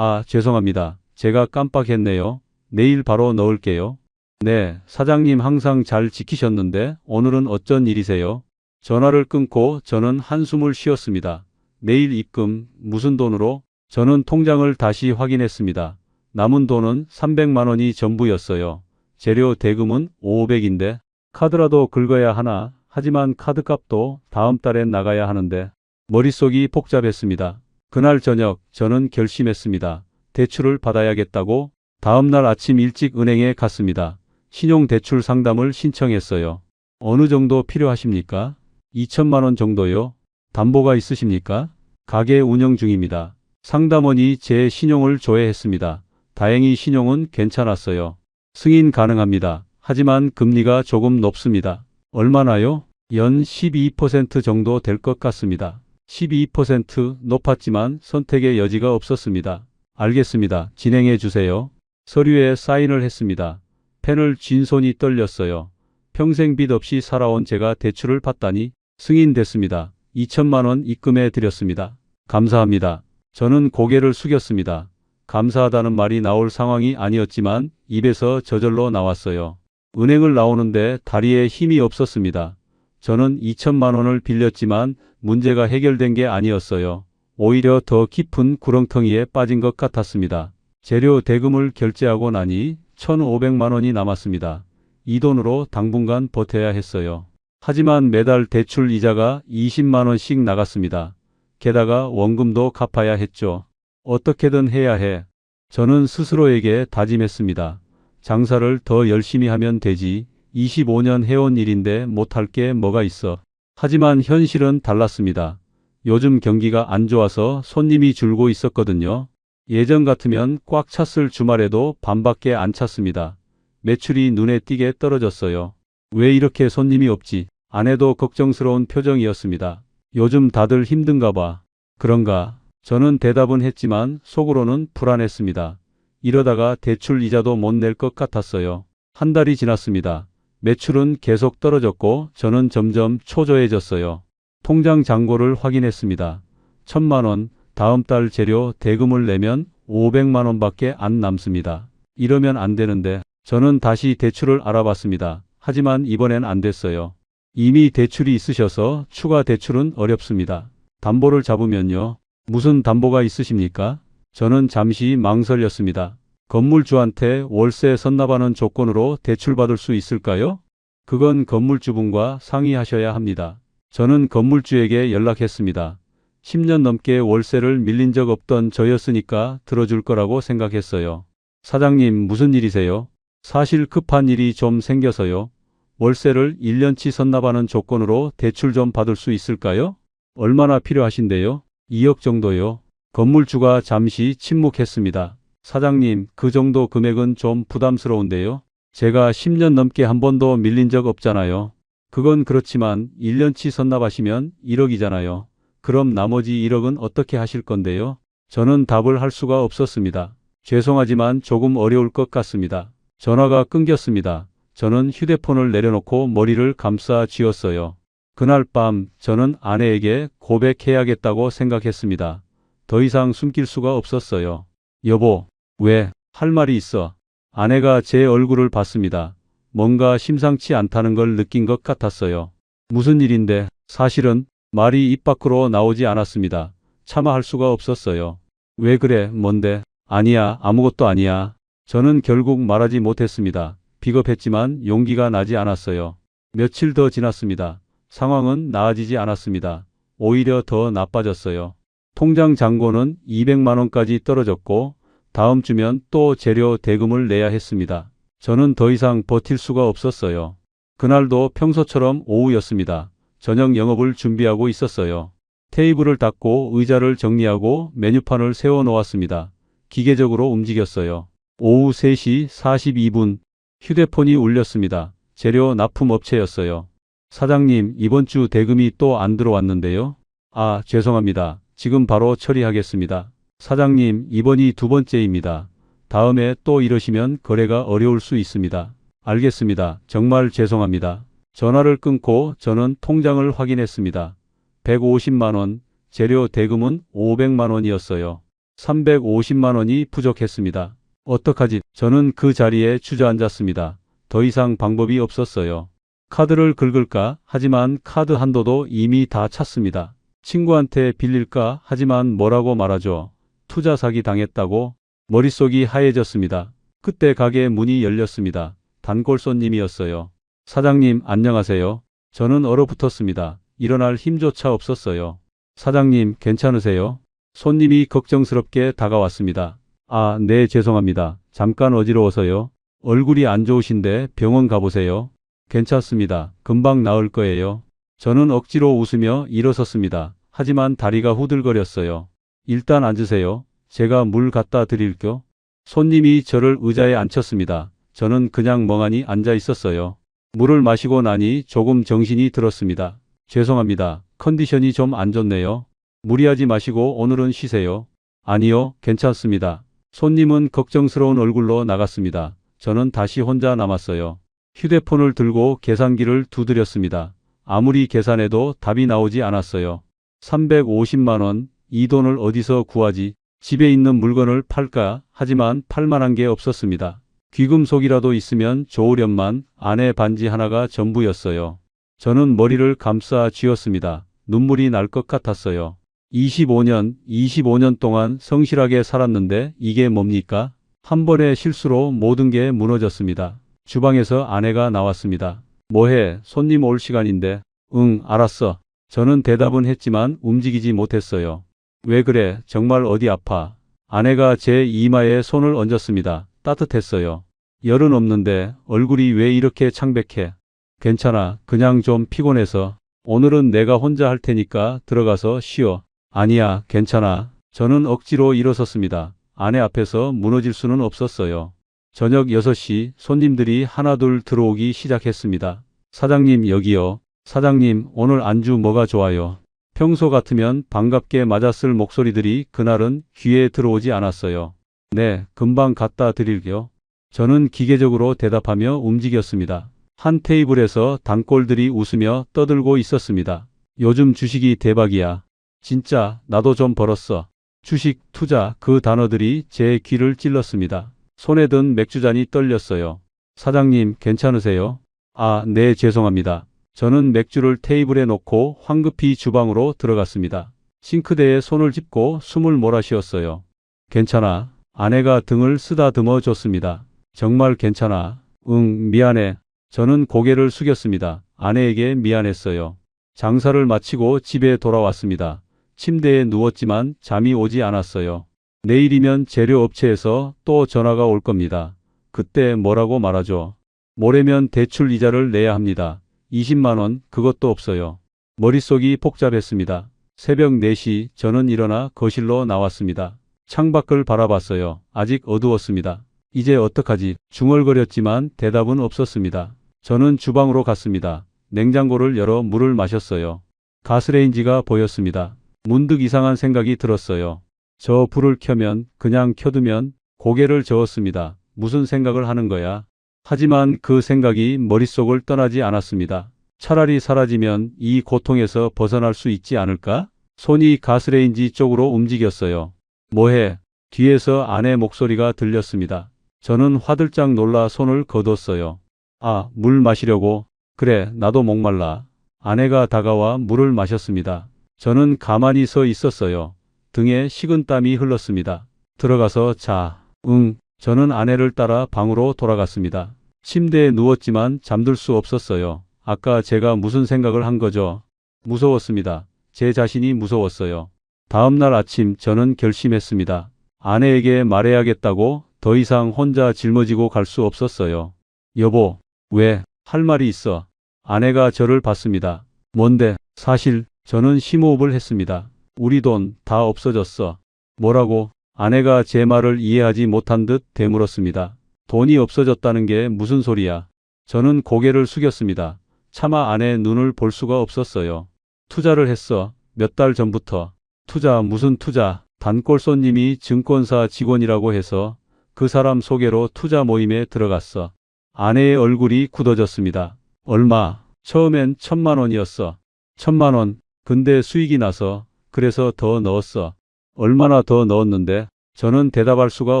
죄송합니다. 제가 깜빡했네요. 내일 바로 넣을게요. 네, 사장님 항상 잘 지키셨는데 오늘은 어쩐 일이세요? 전화를 끊고 저는 한숨을 쉬었습니다. 내일 입금, 무슨 돈으로? 저는 통장을 다시 확인했습니다. 남은 돈은 300만 원이 전부였어요. 재료 대금은 500인데 카드라도 긁어야 하나? 하지만 카드값도 다음 달엔 나가야 하는데 머릿속이 복잡했습니다. 그날 저녁 저는 결심했습니다. 대출을 받아야겠다고. 다음 날 아침 일찍 은행에 갔습니다. 신용대출 상담을 신청했어요. 어느 정도 필요하십니까? 2천만 원 정도요. 담보가 있으십니까? 가게 운영 중입니다. 상담원이 제 신용을 조회했습니다. 다행히 신용은 괜찮았어요. 승인 가능합니다. 하지만 금리가 조금 높습니다. 얼마나요? 연 12% 정도 될 것 같습니다. 12% 높았지만 선택의 여지가 없었습니다. 알겠습니다. 진행해 주세요. 서류에 사인을 했습니다. 펜을 쥔 손이 떨렸어요. 평생 빚 없이 살아온 제가 대출을 받다니 승인됐습니다. 2천만 원 입금해 드렸습니다. 감사합니다. 저는 고개를 숙였습니다. 감사하다는 말이 나올 상황이 아니었지만 입에서 저절로 나왔어요. 은행을 나오는데 다리에 힘이 없었습니다. 저는 2천만 원을 빌렸지만 문제가 해결된 게 아니었어요. 오히려 더 깊은 구렁텅이에 빠진 것 같았습니다. 재료 대금을 결제하고 나니 1,500만 원이 남았습니다. 이 돈으로 당분간 버텨야 했어요. 하지만 매달 대출 이자가 20만 원씩 나갔습니다. 게다가 원금도 갚아야 했죠. 어떻게든 해야 해. 저는 스스로에게 다짐했습니다. 장사를 더 열심히 하면 되지. 25년 해온 일인데 못할 게 뭐가 있어. 하지만 현실은 달랐습니다. 요즘 경기가 안 좋아서 손님이 줄고 있었거든요. 예전 같으면 꽉 찼을 주말에도 반밖에 안 찼습니다. 매출이 눈에 띄게 떨어졌어요. 왜 이렇게 손님이 없지? 아내도 걱정스러운 표정이었습니다. 요즘 다들 힘든가 봐. 그런가? 저는 대답은 했지만 속으로는 불안했습니다. 이러다가 대출 이자도 못 낼 것 같았어요. 한 달이 지났습니다. 매출은 계속 떨어졌고 저는 점점 초조해졌어요. 통장 잔고를 확인했습니다. 1,000만 원, 다음 달 재료 대금을 내면 500만 원밖에 안 남습니다. 이러면 안 되는데 저는 다시 대출을 알아봤습니다. 하지만 이번엔 안 됐어요. 이미 대출이 있으셔서 추가 대출은 어렵습니다. 담보를 잡으면요. 무슨 담보가 있으십니까? 저는 잠시 망설였습니다. 건물주한테 월세 선납하는 조건으로 대출받을 수 있을까요? 그건 건물주분과 상의하셔야 합니다. 저는 건물주에게 연락했습니다. 10년 넘게 월세를 밀린 적 없던 저였으니까 들어줄 거라고 생각했어요. 사장님, 무슨 일이세요? 사실 급한 일이 좀 생겨서요. 월세를 1년치 선납하는 조건으로 대출 좀 받을 수 있을까요? 얼마나 필요하신데요? 2억 정도요. 건물주가 잠시 침묵했습니다. 사장님, 그 정도 금액은 좀 부담스러운데요. 제가 10년 넘게 한 번도 밀린 적 없잖아요. 그건 그렇지만 1년치 선납하시면 1억이잖아요. 그럼 나머지 1억은 어떻게 하실 건데요? 저는 답을 할 수가 없었습니다. 죄송하지만 조금 어려울 것 같습니다. 전화가 끊겼습니다. 저는 휴대폰을 내려놓고 머리를 감싸 쥐었어요. 그날 밤 저는 아내에게 고백해야겠다고 생각했습니다. 더 이상 숨길 수가 없었어요. 여보, 왜? 할 말이 있어. 아내가 제 얼굴을 봤습니다. 뭔가 심상치 않다는 걸 느낀 것 같았어요. 무슨 일인데? 사실은 말이 입 밖으로 나오지 않았습니다. 차마 할 수가 없었어요. 왜 그래? 뭔데? 아니야, 아무것도 아니야. 저는 결국 말하지 못했습니다. 비겁했지만 용기가 나지 않았어요. 며칠 더 지났습니다. 상황은 나아지지 않았습니다. 오히려 더 나빠졌어요. 통장 잔고는 200만 원까지 떨어졌고 다음 주면 또 재료 대금을 내야 했습니다. 저는 더 이상 버틸 수가 없었어요. 그날도 평소처럼 오후였습니다. 저녁 영업을 준비하고 있었어요. 테이블을 닦고 의자를 정리하고 메뉴판을 세워 놓았습니다. 기계적으로 움직였어요. 오후 3시 42분 휴대폰이 울렸습니다. 재료 납품 업체였어요. 사장님, 이번 주 대금이 또 안 들어왔는데요. 아, 죄송합니다. 지금 바로 처리하겠습니다. 사장님, 이번이 두 번째입니다. 다음에 또 이러시면 거래가 어려울 수 있습니다. 알겠습니다. 정말 죄송합니다. 전화를 끊고 저는 통장을 확인했습니다. 150만 원, 재료 대금은 500만 원이었어요. 350만 원이 부족했습니다. 어떡하지? 저는 그 자리에 주저앉았습니다. 더 이상 방법이 없었어요. 카드를 긁을까? 하지만 카드 한도도 이미 다 찼습니다. 친구한테 빌릴까? 하지만 뭐라고 말하죠? 투자 사기 당했다고? 머릿속이 하얘졌습니다. 그때 가게 문이 열렸습니다. 단골 손님이었어요. 사장님, 안녕하세요. 저는 얼어붙었습니다. 일어날 힘조차 없었어요. 사장님, 괜찮으세요? 손님이 걱정스럽게 다가왔습니다. 아, 네, 죄송합니다. 잠깐 어지러워서요. 얼굴이 안 좋으신데 병원 가보세요. 괜찮습니다. 금방 나을 거예요. 저는 억지로 웃으며 일어섰습니다. 하지만 다리가 후들거렸어요. 일단 앉으세요. 제가 물 갖다 드릴게요. 손님이 저를 의자에 앉혔습니다. 저는 그냥 멍하니 앉아 있었어요. 물을 마시고 나니 조금 정신이 들었습니다. 죄송합니다. 컨디션이 좀 안 좋네요. 무리하지 마시고 오늘은 쉬세요. 아니요, 괜찮습니다. 손님은 걱정스러운 얼굴로 나갔습니다. 저는 다시 혼자 남았어요. 휴대폰을 들고 계산기를 두드렸습니다. 아무리 계산해도 답이 나오지 않았어요. 350만 원, 이 돈을 어디서 구하지? 집에 있는 물건을 팔까? 하지만 팔만한 게 없었습니다. 귀금속이라도 있으면 좋으련만 아내 반지 하나가 전부였어요. 저는 머리를 감싸 쥐었습니다. 눈물이 날 것 같았어요. 25년 동안 성실하게 살았는데 이게 뭡니까? 한 번의 실수로 모든 게 무너졌습니다. 주방에서 아내가 나왔습니다. 뭐해? 손님 올 시간인데. 응, 알았어. 저는 대답은 했지만 움직이지 못했어요. 왜 그래? 정말 어디 아파? 아내가 제 이마에 손을 얹었습니다. 따뜻했어요. 열은 없는데 얼굴이 왜 이렇게 창백해? 괜찮아. 그냥 좀 피곤해서. 오늘은 내가 혼자 할 테니까 들어가서 쉬어. 아니야, 괜찮아. 저는 억지로 일어섰습니다. 아내 앞에서 무너질 수는 없었어요. 저녁 6시 손님들이 하나둘 들어오기 시작했습니다. 사장님, 여기요. 사장님, 오늘 안주 뭐가 좋아요? 평소 같으면 반갑게 맞았을 목소리들이 그날은 귀에 들어오지 않았어요. 네, 금방 갖다 드릴게요. 저는 기계적으로 대답하며 움직였습니다. 한 테이블에서 단골들이 웃으며 떠들고 있었습니다. 요즘 주식이 대박이야. 진짜 나도 좀 벌었어. 주식, 투자, 그 단어들이 제 귀를 찔렀습니다. 손에 든 맥주잔이 떨렸어요. 사장님, 괜찮으세요? 아, 네, 죄송합니다. 저는 맥주를 테이블에 놓고 황급히 주방으로 들어갔습니다. 싱크대에 손을 짚고 숨을 몰아쉬었어요. 괜찮아. 아내가 등을 쓰다듬어 줬습니다. 정말 괜찮아. 응, 미안해. 저는 고개를 숙였습니다. 아내에게 미안했어요. 장사를 마치고 집에 돌아왔습니다. 침대에 누웠지만 잠이 오지 않았어요. 내일이면 재료업체에서 또 전화가 올 겁니다. 그때 뭐라고 말하죠? 모레면 대출 이자를 내야 합니다. 20만 원, 그것도 없어요. 머릿속이 복잡했습니다. 새벽 4시 저는 일어나 거실로 나왔습니다. 창밖을 바라봤어요. 아직 어두웠습니다. 이제 어떡하지? 중얼거렸지만 대답은 없었습니다. 저는 주방으로 갔습니다. 냉장고를 열어 물을 마셨어요. 가스레인지가 보였습니다. 문득 이상한 생각이 들었어요. 저 불을 켜면, 그냥 켜두면 고개를 저었습니다. 무슨 생각을 하는 거야? 하지만 그 생각이 머릿속을 떠나지 않았습니다. 차라리 사라지면 이 고통에서 벗어날 수 있지 않을까? 손이 가스레인지 쪽으로 움직였어요. 뭐해? 뒤에서 아내 목소리가 들렸습니다. 저는 화들짝 놀라 손을 거뒀어요. 아, 물 마시려고? 그래, 나도 목말라. 아내가 다가와 물을 마셨습니다. 저는 가만히 서 있었어요. 등에 식은땀이 흘렀습니다. 들어가서 자. 응. 저는 아내를 따라 방으로 돌아갔습니다. 침대에 누웠지만 잠들 수 없었어요. 아까 제가 무슨 생각을 한 거죠? 무서웠습니다. 제 자신이 무서웠어요. 다음 날 아침 저는 결심했습니다. 아내에게 말해야겠다고. 더 이상 혼자 짊어지고 갈 수 없었어요. 여보, 왜? 할 말이 있어. 아내가 저를 봤습니다. 뭔데? 사실 저는 심호흡을 했습니다. 우리 돈 다 없어졌어. 뭐라고? 아내가 제 말을 이해하지 못한 듯 되물었습니다. 돈이 없어졌다는 게 무슨 소리야? 저는 고개를 숙였습니다. 차마 아내 눈을 볼 수가 없었어요. 투자를 했어. 몇 달 전부터. 투자, 무슨 투자? 단골 손님이 증권사 직원이라고 해서 그 사람 소개로 투자 모임에 들어갔어. 아내의 얼굴이 굳어졌습니다. 얼마? 처음엔 1,000만 원이었어. 1,000만 원. 근데 수익이 나서 그래서 더 넣었어. 얼마나 더 넣었는데? 저는 대답할 수가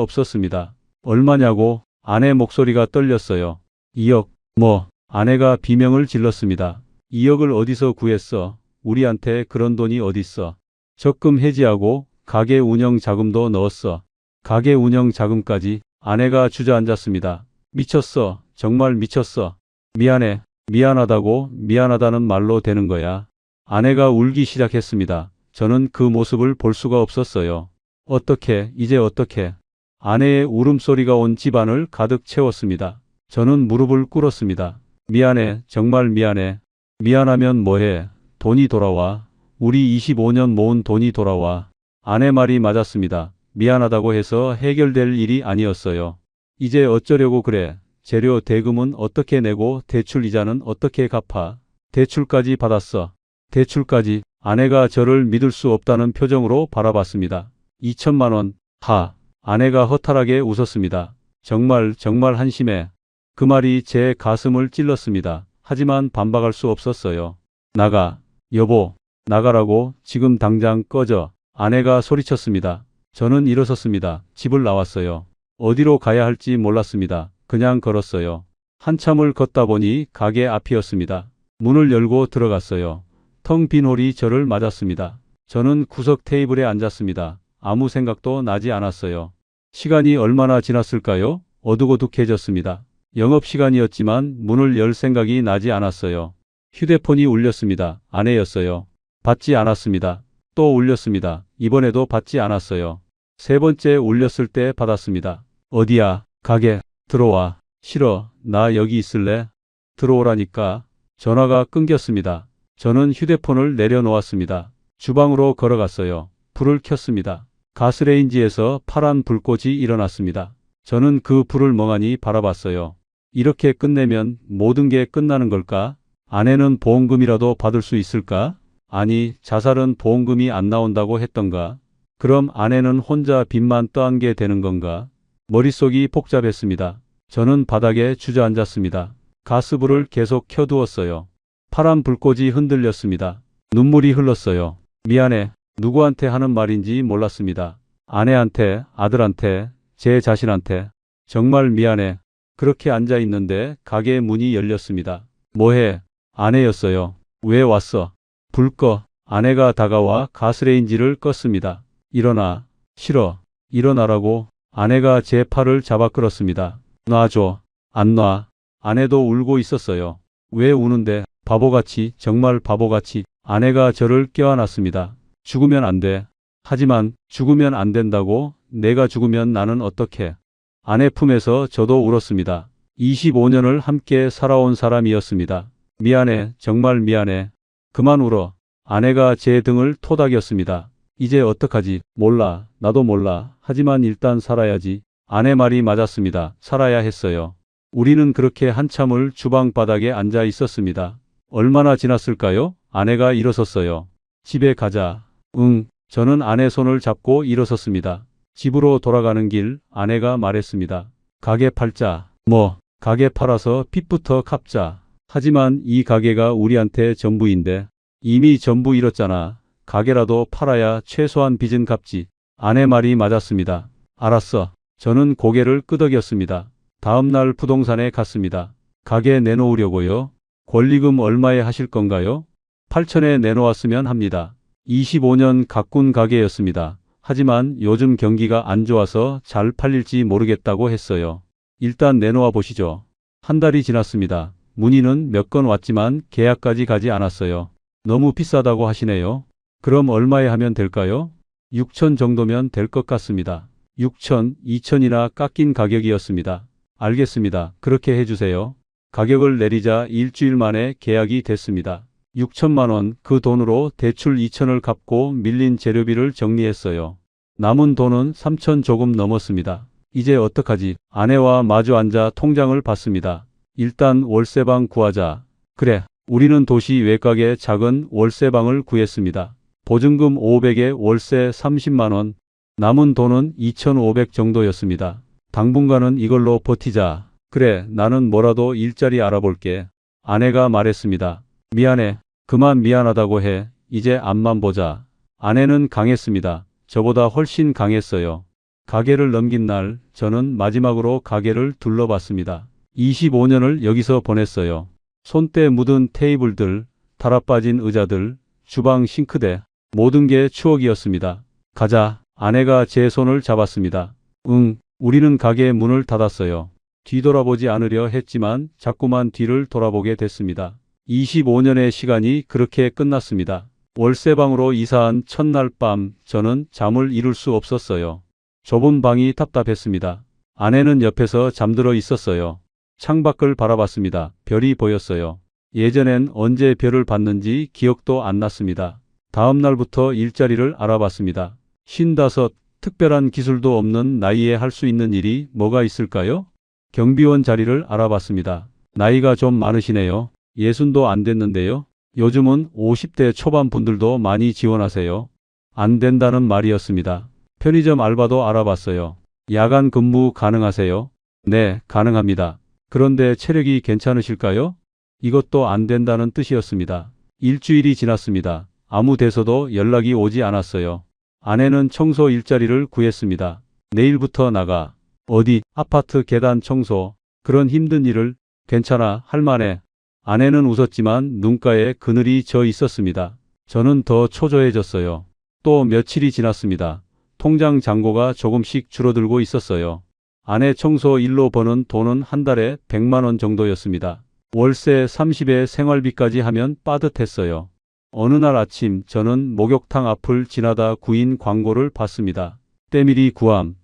없었습니다. 얼마냐고? 아내 목소리가 떨렸어요. 2억. 뭐? 아내가 비명을 질렀습니다. 2억을 어디서 구했어? 우리한테 그런 돈이 어딨어? 적금 해지하고 가게 운영 자금도 넣었어. 가게 운영 자금까지. 아내가 주저앉았습니다. 미쳤어. 정말 미쳤어. 미안해. 미안하다고 미안하다는 말로 되는 거야. 아내가 울기 시작했습니다. 저는 그 모습을 볼 수가 없었어요. 어떻게, 이제 어떻게. 아내의 울음소리가 온 집안을 가득 채웠습니다. 저는 무릎을 꿇었습니다. 미안해. 정말 미안해. 미안하면 뭐해. 돈이 돌아와. 우리 25년 모은 돈이 돌아와. 아내 말이 맞았습니다. 미안하다고 해서 해결될 일이 아니었어요. 이제 어쩌려고 그래. 재료 대금은 어떻게 내고 대출 이자는 어떻게 갚아. 대출까지 받았어. 대출까지. 아내가 저를 믿을 수 없다는 표정으로 바라봤습니다. 2천만 원. 하. 아내가 허탈하게 웃었습니다. 정말 한심해. 그 말이 제 가슴을 찔렀습니다. 하지만 반박할 수 없었어요. 나가. 여보. 나가라고. 지금 당장 꺼져. 아내가 소리쳤습니다. 저는 일어섰습니다. 집을 나왔어요. 어디로 가야 할지 몰랐습니다. 그냥 걸었어요. 한참을 걷다 보니 가게 앞이었습니다. 문을 열고 들어갔어요. 텅 빈 홀이 저를 맞았습니다. 저는 구석 테이블에 앉았습니다. 아무 생각도 나지 않았어요. 시간이 얼마나 지났을까요? 어둑어둑해졌습니다. 영업시간이었지만 문을 열 생각이 나지 않았어요. 휴대폰이 울렸습니다. 아내였어요. 받지 않았습니다. 또 울렸습니다. 이번에도 받지 않았어요. 세 번째 울렸을 때 받았습니다. 어디야? 가게. 들어와. 싫어. 나 여기 있을래. 들어오라니까. 전화가 끊겼습니다. 저는 휴대폰을 내려놓았습니다. 주방으로 걸어갔어요. 불을 켰습니다. 가스레인지에서 파란 불꽃이 일어났습니다. 저는 그 불을 멍하니 바라봤어요. 이렇게 끝내면 모든 게 끝나는 걸까? 아내는 보험금이라도 받을 수 있을까? 아니, 자살은 보험금이 안 나온다고 했던가? 그럼 아내는 혼자 빚만 떠안게 되는 건가? 머릿속이 복잡했습니다. 저는 바닥에 주저앉았습니다. 가스불을 계속 켜두었어요. 파란 불꽃이 흔들렸습니다. 눈물이 흘렀어요. 미안해. 누구한테 하는 말인지 몰랐습니다. 아내한테, 아들한테, 제 자신한테. 정말 미안해. 그렇게 앉아 있는데 가게 문이 열렸습니다. 뭐해? 아내였어요. 왜 왔어? 불 꺼. 아내가 다가와 가스레인지를 껐습니다. 일어나. 싫어. 일어나라고. 아내가 제 팔을 잡아 끌었습니다. 놔줘. 안 놔. 아내도 울고 있었어요. 왜 우는데? 바보같이, 정말 바보같이. 아내가 저를 껴안았습니다. 죽으면 안 돼. 하지만 죽으면 안 된다고? 내가 죽으면 나는 어떡해? 아내 품에서 저도 울었습니다. 25년을 함께 살아온 사람이었습니다. 미안해. 정말 미안해. 그만 울어. 아내가 제 등을 토닥였습니다. 이제 어떡하지? 몰라. 나도 몰라. 하지만 일단 살아야지. 아내 말이 맞았습니다. 살아야 했어요. 우리는 그렇게 한참을 주방 바닥에 앉아 있었습니다. 얼마나 지났을까요? 아내가 일어섰어요. 집에 가자. 응. 저는 아내 손을 잡고 일어섰습니다. 집으로 돌아가는 길 아내가 말했습니다. 가게 팔자. 뭐? 가게 팔아서 빚부터 갚자. 하지만 이 가게가 우리한테 전부인데. 이미 전부 잃었잖아. 가게라도 팔아야 최소한 빚은 갚지. 아내 말이 맞았습니다. 알았어. 저는 고개를 끄덕였습니다. 다음 날 부동산에 갔습니다. 가게 내놓으려고요? 권리금 얼마에 하실 건가요? 8천에 내놓았으면 합니다. 25년 가꾼 가게였습니다. 하지만 요즘 경기가 안 좋아서 잘 팔릴지 모르겠다고 했어요. 일단 내놓아 보시죠. 한 달이 지났습니다. 문의는 몇 건 왔지만 계약까지 가지 않았어요. 너무 비싸다고 하시네요. 그럼 얼마에 하면 될까요? 6천 정도면 될 것 같습니다. 6천, 2천이나 깎인 가격이었습니다. 알겠습니다. 그렇게 해주세요. 가격을 내리자 일주일 만에 계약이 됐습니다. 6천만 원, 그 돈으로 대출 2천을 갚고 밀린 재료비를 정리했어요. 남은 돈은 3천 조금 넘었습니다. 이제 어떡하지? 아내와 마주 앉아 통장을 봤습니다. 일단 월세방 구하자. 그래, 우리는 도시 외곽에 작은 월세방을 구했습니다. 보증금 500에 월세 30만 원, 남은 돈은 2,500 정도였습니다. 당분간은 이걸로 버티자. 그래, 나는 뭐라도 일자리 알아볼게. 아내가 말했습니다. 미안해. 그만 미안하다고 해. 이제 앞만 보자. 아내는 강했습니다. 저보다 훨씬 강했어요. 가게를 넘긴 날 저는 마지막으로 가게를 둘러봤습니다. 25년을 여기서 보냈어요. 손때 묻은 테이블들, 달아빠진 의자들, 주방 싱크대, 모든 게 추억이었습니다. 가자. 아내가 제 손을 잡았습니다. 응, 우리는 가게 문을 닫았어요. 뒤돌아보지 않으려 했지만 자꾸만 뒤를 돌아보게 됐습니다. 25년의 시간이 그렇게 끝났습니다. 월세방으로 이사한 첫날 밤 저는 잠을 이룰 수 없었어요. 좁은 방이 답답했습니다. 아내는 옆에서 잠들어 있었어요. 창밖을 바라봤습니다. 별이 보였어요. 예전엔 언제 별을 봤는지 기억도 안 났습니다. 다음 날부터 일자리를 알아봤습니다. 55, 특별한 기술도 없는 나이에 할 수 있는 일이 뭐가 있을까요? 경비원 자리를 알아봤습니다. 나이가 좀 많으시네요. 60도 안 됐는데요. 요즘은 50대 초반 분들도 많이 지원하세요. 안 된다는 말이었습니다. 편의점 알바도 알아봤어요. 야간 근무 가능하세요? 네, 가능합니다. 그런데 체력이 괜찮으실까요? 이것도 안 된다는 뜻이었습니다. 일주일이 지났습니다. 아무 데서도 연락이 오지 않았어요. 아내는 청소 일자리를 구했습니다. 내일부터 나가. 어디? 아파트 계단 청소. 그런 힘든 일을. 괜찮아, 할만해. 아내는 웃었지만 눈가에 그늘이 져 있었습니다. 저는 더 초조해졌어요. 또 며칠이 지났습니다. 통장 잔고가 조금씩 줄어들고 있었어요. 아내 청소 일로 버는 돈은 한 달에 100만 원 정도였습니다. 월세 30에 생활비까지 하면 빠듯했어요. 어느 날 아침 저는 목욕탕 앞을 지나다 구인 광고를 봤습니다. 때밀이 구함.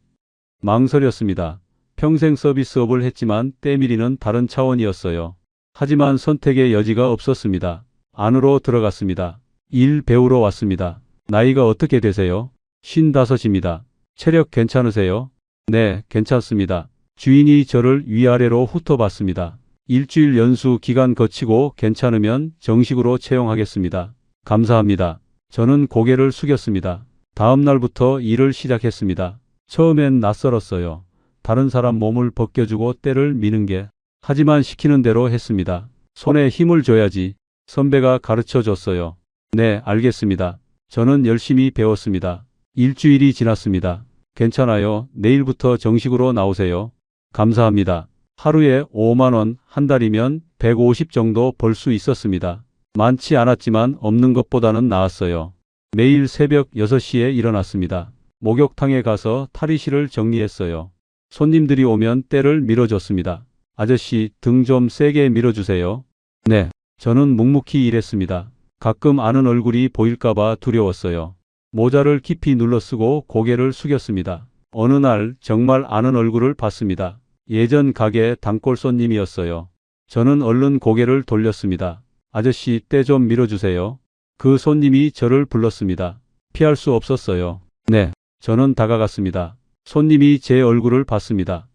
망설였습니다. 평생 서비스업을 했지만 때밀이는 다른 차원이었어요. 하지만 선택의 여지가 없었습니다. 안으로 들어갔습니다. 일 배우러 왔습니다. 나이가 어떻게 되세요? 55입니다. 체력 괜찮으세요? 네, 괜찮습니다. 주인이 저를 위아래로 훑어봤습니다. 일주일 연수 기간 거치고 괜찮으면 정식으로 채용하겠습니다. 감사합니다. 저는 고개를 숙였습니다. 다음 날부터 일을 시작했습니다. 처음엔 낯설었어요. 다른 사람 몸을 벗겨주고 때를 미는 게. 하지만 시키는 대로 했습니다. 손에 힘을 줘야지. 선배가 가르쳐 줬어요. 네, 알겠습니다. 저는 열심히 배웠습니다. 일주일이 지났습니다. 괜찮아요. 내일부터 정식으로 나오세요. 감사합니다. 하루에 5만 원, 한 달이면 150 정도 벌 수 있었습니다. 많지 않았지만 없는 것보다는 나았어요. 매일 새벽 6시에 일어났습니다. 목욕탕에 가서 탈의실을 정리했어요. 손님들이 오면 때를 밀어줬습니다. 아저씨, 등 좀 세게 밀어주세요. 네. 저는 묵묵히 일했습니다. 가끔 아는 얼굴이 보일까봐 두려웠어요. 모자를 깊이 눌러쓰고 고개를 숙였습니다. 어느 날 정말 아는 얼굴을 봤습니다. 예전 가게 단골 손님이었어요. 저는 얼른 고개를 돌렸습니다. 아저씨, 때 좀 밀어주세요. 그 손님이 저를 불렀습니다. 피할 수 없었어요. 네. 저는 다가갔습니다. 손님이 제 얼굴을 봤습니다.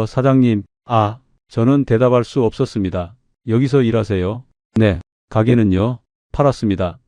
사장님. 저는 대답할 수 없었습니다. 여기서 일하세요? 네. 가게는요? 팔았습니다.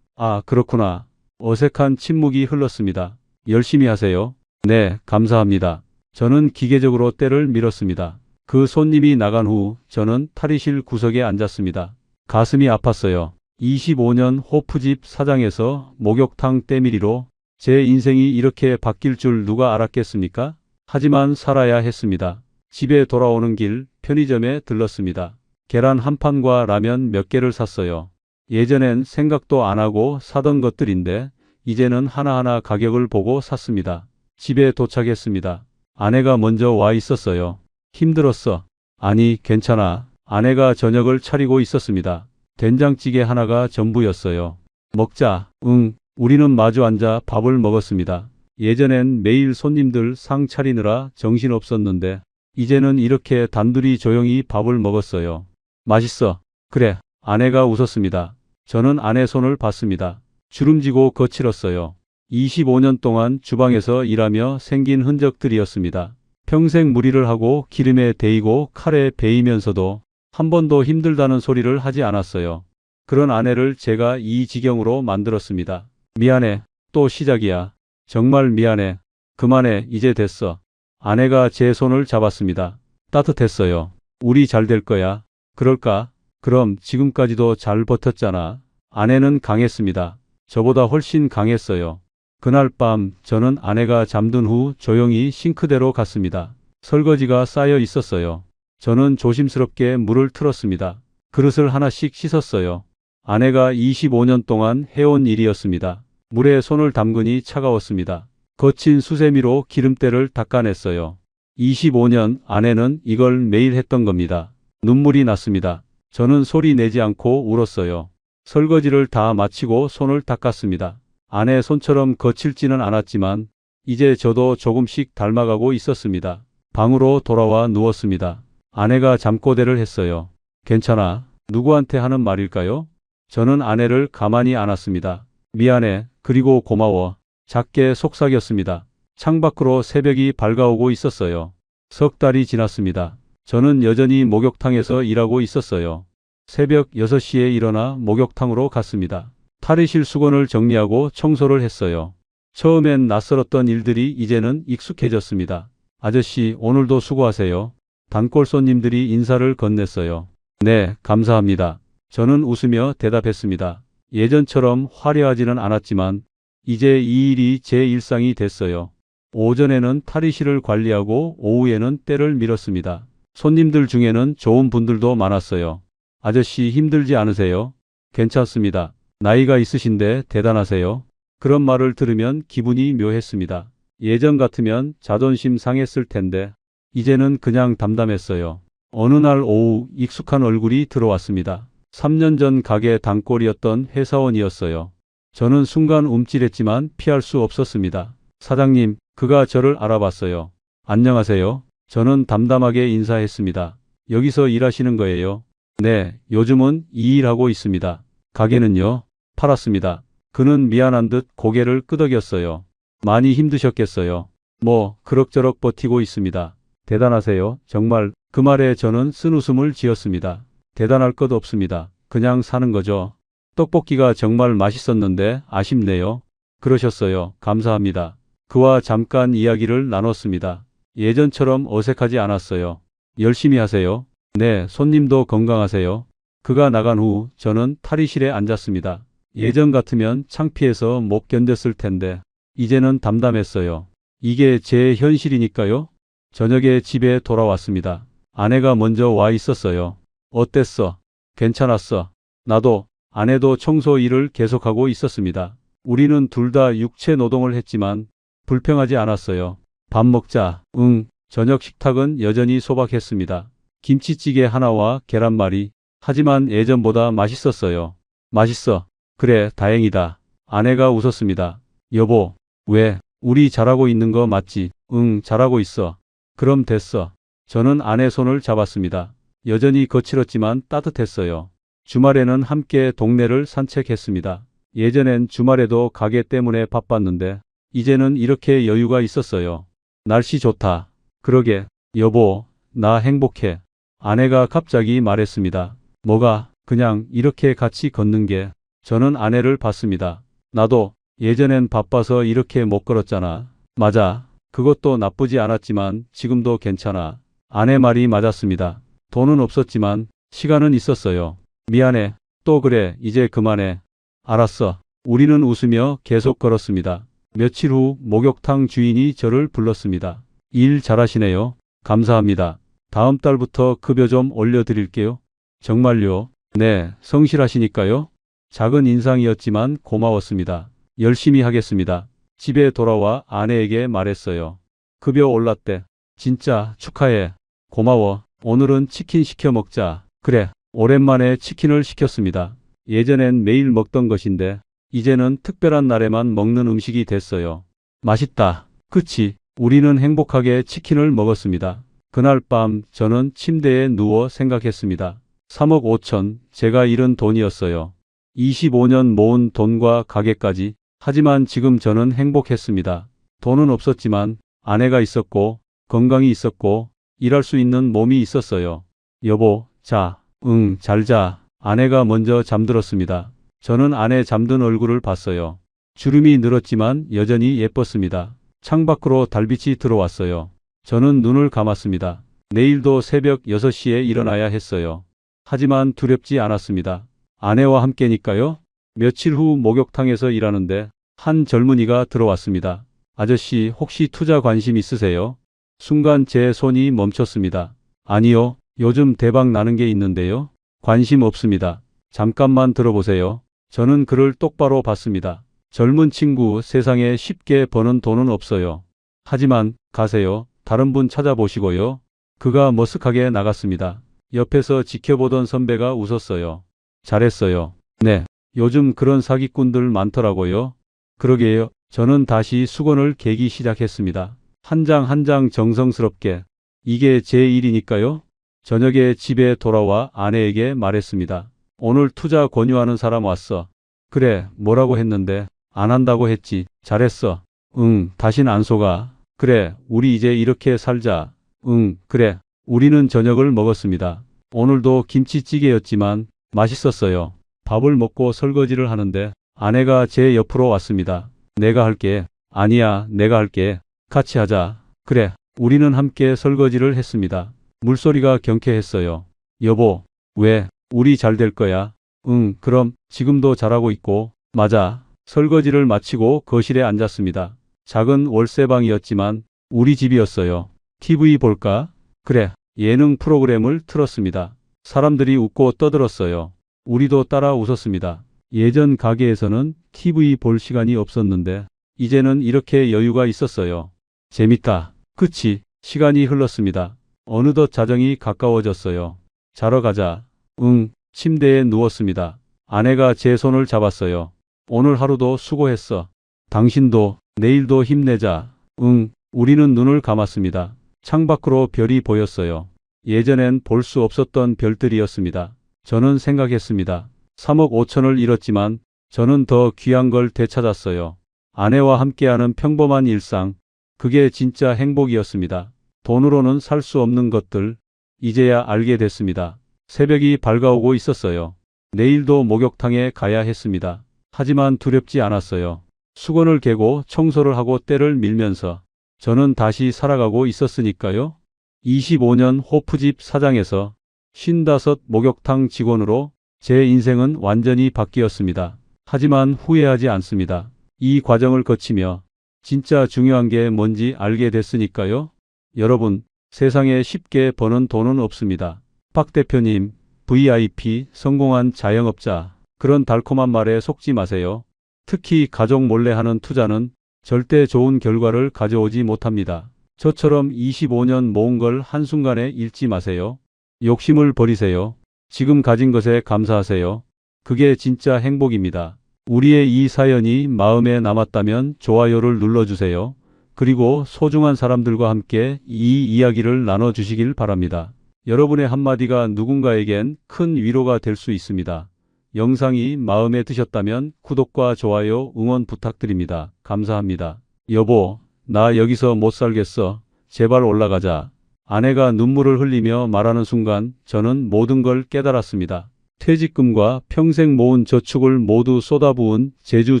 그렇구나. 어색한 침묵이 흘렀습니다. 열심히 하세요. 네, 감사합니다. 저는 기계적으로 때를 밀었습니다. 그 손님이 나간 후 저는 탈의실 구석에 앉았습니다. 가슴이 아팠어요. 25년 호프집 사장에서 목욕탕 때밀이로 제 인생이 이렇게 바뀔 줄 누가 알았겠습니까? 하지만 살아야 했습니다. 집에 돌아오는 길 편의점에 들렀습니다. 계란 한 판과 라면 몇 개를 샀어요. 예전엔 생각도 안 하고 사던 것들인데 이제는 하나하나 가격을 보고 샀습니다. 집에 도착했습니다. 아내가 먼저 와 있었어요. 힘들었어. 아니, 괜찮아. 아내가 저녁을 차리고 있었습니다. 된장찌개 하나가 전부였어요. 먹자. 응. 우리는 마주 앉아 밥을 먹었습니다. 예전엔 매일 손님들 상 차리느라 정신없었는데 이제는 이렇게 단둘이 조용히 밥을 먹었어요. 맛있어. 그래. 아내가 웃었습니다. 저는 아내 손을 봤습니다. 주름지고 거칠었어요. 25년 동안 주방에서 일하며 생긴 흔적들이었습니다. 평생 무리를 하고 기름에 데이고 칼에 베이면서도 한 번도 힘들다는 소리를 하지 않았어요. 그런 아내를 제가 이 지경으로 만들었습니다. 미안해. 또 시작이야. 정말 미안해. 그만해. 이제 됐어. 아내가 제 손을 잡았습니다. 따뜻했어요. 우리 잘 될 거야. 그럴까? 그럼 지금까지도 잘 버텼잖아. 아내는 강했습니다. 저보다 훨씬 강했어요. 그날 밤 저는 아내가 잠든 후 조용히 싱크대로 갔습니다. 설거지가 쌓여 있었어요. 저는 조심스럽게 물을 틀었습니다. 그릇을 하나씩 씻었어요. 아내가 25년 동안 해온 일이었습니다. 물에 손을 담그니 차가웠습니다. 거친 수세미로 기름때를 닦아냈어요. 25년 아내는 이걸 매일 했던 겁니다. 눈물이 났습니다. 저는 소리 내지 않고 울었어요. 설거지를 다 마치고 손을 닦았습니다. 아내 손처럼 거칠지는 않았지만 이제 저도 조금씩 닮아가고 있었습니다. 방으로 돌아와 누웠습니다. 아내가 잠꼬대를 했어요. 괜찮아? 누구한테 하는 말일까요? 저는 아내를 가만히 안았습니다. 미안해. 그리고 고마워. 작게 속삭였습니다. 창밖으로 새벽이 밝아오고 있었어요. 석 달이 지났습니다. 저는 여전히 목욕탕에서 일하고 있었어요. 새벽 6시에 일어나 목욕탕으로 갔습니다. 탈의실 수건을 정리하고 청소를 했어요. 처음엔 낯설었던 일들이 이제는 익숙해졌습니다. 아저씨, 오늘도 수고하세요. 단골 손님들이 인사를 건넸어요. 네, 감사합니다. 저는 웃으며 대답했습니다. 예전처럼 화려하지는 않았지만 이제 이 일이 제 일상이 됐어요. 오전에는 탈의실을 관리하고 오후에는 때를 밀었습니다. 손님들 중에는 좋은 분들도 많았어요. 아저씨 힘들지 않으세요? 괜찮습니다. 나이가 있으신데 대단하세요. 그런 말을 들으면 기분이 묘했습니다. 예전 같으면 자존심 상했을 텐데 이제는 그냥 담담했어요. 어느 날 오후 익숙한 얼굴이 들어왔습니다. 3년 전 가게 단골이었던 회사원이었어요. 저는 순간 움찔했지만 피할 수 없었습니다. 사장님, 그가 저를 알아봤어요. 안녕하세요. 저는 담담하게 인사했습니다. 여기서 일하시는 거예요? 네, 요즘은 이 일하고 있습니다. 가게는요? 팔았습니다. 그는 미안한 듯 고개를 끄덕였어요. 많이 힘드셨겠어요. 뭐 그럭저럭 버티고 있습니다. 대단하세요. 정말. 그 말에 저는 쓴웃음을 지었습니다. 대단할 것 없습니다. 그냥 사는 거죠. 떡볶이가 정말 맛있었는데 아쉽네요. 그러셨어요. 감사합니다. 그와 잠깐 이야기를 나눴습니다. 예전처럼 어색하지 않았어요. 열심히 하세요. 네, 손님도 건강하세요. 그가 나간 후 저는 탈의실에 앉았습니다. 예전 같으면 창피해서 못 견뎠을 텐데 이제는 담담했어요. 이게 제 현실이니까요. 저녁에 집에 돌아왔습니다. 아내가 먼저 와 있었어요. 어땠어? 괜찮았어. 나도. 아내도 청소 일을 계속하고 있었습니다. 우리는 둘 다 육체 노동을 했지만 불평하지 않았어요. 밥 먹자. 응. 저녁 식탁은 여전히 소박했습니다. 김치찌개 하나와 계란말이. 하지만 예전보다 맛있었어요. 맛있어. 그래, 다행이다. 아내가 웃었습니다. 여보, 왜? 우리 잘하고 있는 거 맞지? 응, 잘하고 있어. 그럼 됐어. 저는 아내 손을 잡았습니다. 여전히 거칠었지만 따뜻했어요. 주말에는 함께 동네를 산책했습니다. 예전엔 주말에도 가게 때문에 바빴는데 이제는 이렇게 여유가 있었어요. 날씨 좋다. 그러게. 여보, 나 행복해. 아내가 갑자기 말했습니다. 뭐가? 그냥 이렇게 같이 걷는 게. 저는 아내를 봤습니다. 나도 예전엔 바빠서 이렇게 못 걸었잖아. 맞아. 그것도 나쁘지 않았지만 지금도 괜찮아. 아내 말이 맞았습니다. 돈은 없었지만 시간은 있었어요. 미안해. 또 그래. 이제 그만해. 알았어. 우리는 웃으며 계속 걸었습니다. 며칠 후 목욕탕 주인이 저를 불렀습니다. 일 잘하시네요. 감사합니다. 다음 달부터 급여 좀 올려드릴게요. 정말요? 네, 성실하시니까요. 작은 인상이었지만 고마웠습니다. 열심히 하겠습니다. 집에 돌아와 아내에게 말했어요. 급여 올랐대. 진짜 축하해. 고마워. 오늘은 치킨 시켜 먹자. 그래. 오랜만에 치킨을 시켰습니다. 예전엔 매일 먹던 것인데 이제는 특별한 날에만 먹는 음식이 됐어요. 맛있다. 그치? 우리는 행복하게 치킨을 먹었습니다. 그날 밤 저는 침대에 누워 생각했습니다. 3억 5천, 제가 잃은 돈이었어요. 25년 모은 돈과 가게까지. 하지만 지금 저는 행복했습니다. 돈은 없었지만 아내가 있었고 건강이 있었고 일할 수 있는 몸이 있었어요. 여보, 자. 응, 잘 자. 아내가 먼저 잠들었습니다. 저는 아내 잠든 얼굴을 봤어요. 주름이 늘었지만 여전히 예뻤습니다. 창밖으로 달빛이 들어왔어요. 저는 눈을 감았습니다. 내일도 새벽 6시에 일어나야 했어요. 하지만 두렵지 않았습니다. 아내와 함께니까요. 며칠 후 목욕탕에서 일하는데 한 젊은이가 들어왔습니다. 아저씨, 혹시 투자 관심 있으세요? 순간 제 손이 멈췄습니다. 아니요. 요즘 대박 나는 게 있는데요. 관심 없습니다. 잠깐만 들어보세요. 저는 그를 똑바로 봤습니다. 젊은 친구, 세상에 쉽게 버는 돈은 없어요. 하지만 가세요. 다른 분 찾아보시고요. 그가 머쓱하게 나갔습니다. 옆에서 지켜보던 선배가 웃었어요. 잘했어요. 네. 요즘 그런 사기꾼들 많더라고요. 그러게요. 저는 다시 수건을 개기 시작했습니다. 한 장 한 장 정성스럽게. 이게 제 일이니까요. 저녁에 집에 돌아와 아내에게 말했습니다. 오늘 투자 권유하는 사람 왔어. 그래, 뭐라고 했는데? 안 한다고 했지. 잘했어. 응, 다신 안 속아. 그래, 우리 이제 이렇게 살자. 응, 그래. 우리는 저녁을 먹었습니다. 오늘도 김치찌개였지만 맛있었어요. 밥을 먹고 설거지를 하는데 아내가 제 옆으로 왔습니다. 내가 할게. 아니야, 내가 할게. 같이 하자. 그래. 우리는 함께 설거지를 했습니다. 물소리가 경쾌했어요. 여보, 왜? 우리 잘 될 거야. 응, 그럼 지금도 잘하고 있고. 맞아. 설거지를 마치고 거실에 앉았습니다. 작은 월세방이었지만 우리 집이었어요. TV 볼까? 그래. 예능 프로그램을 틀었습니다. 사람들이 웃고 떠들었어요. 우리도 따라 웃었습니다. 예전 가게에서는 TV 볼 시간이 없었는데 이제는 이렇게 여유가 있었어요. 재밌다. 그치? 시간이 흘렀습니다. 어느덧 자정이 가까워졌어요. 자러 가자. 응. 침대에 누웠습니다. 아내가 제 손을 잡았어요. 오늘 하루도 수고했어. 당신도 내일도 힘내자. 응. 우리는 눈을 감았습니다. 창밖으로 별이 보였어요. 예전엔 볼 수 없었던 별들이었습니다. 저는 생각했습니다. 3억 5천을 잃었지만 저는 더 귀한 걸 되찾았어요. 아내와 함께하는 평범한 일상. 그게 진짜 행복이었습니다. 돈으로는 살 수 없는 것들. 이제야 알게 됐습니다. 새벽이 밝아오고 있었어요. 내일도 목욕탕에 가야 했습니다. 하지만 두렵지 않았어요. 수건을 개고 청소를 하고 때를 밀면서 저는 다시 살아가고 있었으니까요. 25년 호프집 사장에서 55 목욕탕 직원으로 제 인생은 완전히 바뀌었습니다. 하지만 후회하지 않습니다. 이 과정을 거치며 진짜 중요한 게 뭔지 알게 됐으니까요. 여러분, 세상에 쉽게 버는 돈은 없습니다. 박 대표님, VIP, 성공한 자영업자, 그런 달콤한 말에 속지 마세요. 특히 가족 몰래 하는 투자는 절대 좋은 결과를 가져오지 못합니다. 저처럼 25년 모은 걸 한순간에 잃지 마세요. 욕심을 버리세요. 지금 가진 것에 감사하세요. 그게 진짜 행복입니다. 우리의 이 사연이 마음에 남았다면 좋아요를 눌러주세요. 그리고 소중한 사람들과 함께 이 이야기를 나눠주시길 바랍니다. 여러분의 한마디가 누군가에겐 큰 위로가 될 수 있습니다. 영상이 마음에 드셨다면 구독과 좋아요 응원 부탁드립니다. 감사합니다. 여보, 나 여기서 못 살겠어. 제발 올라가자. 아내가 눈물을 흘리며 말하는 순간 저는 모든 걸 깨달았습니다. 퇴직금과 평생 모은 저축을 모두 쏟아부은 제주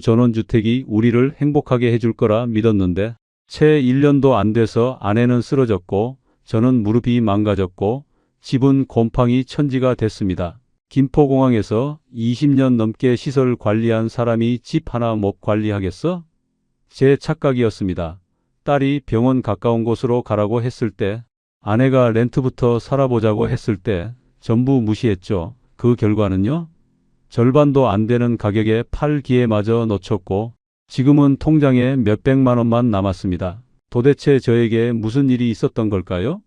전원주택이 우리를 행복하게 해줄 거라 믿었는데 채 1년도 안 돼서 아내는 쓰러졌고 저는 무릎이 망가졌고 집은 곰팡이 천지가 됐습니다. 김포공항에서 20년 넘게 시설 관리한 사람이 집 하나 못 관리하겠어? 제 착각이었습니다. 딸이 병원 가까운 곳으로 가라고 했을 때, 아내가 렌트부터 살아보자고 했을 때 전부 무시했죠. 그 결과는요? 절반도 안 되는 가격에 팔 기회마저 놓쳤고 지금은 통장에 몇백만 원만 남았습니다. 도대체 저에게 무슨 일이 있었던 걸까요?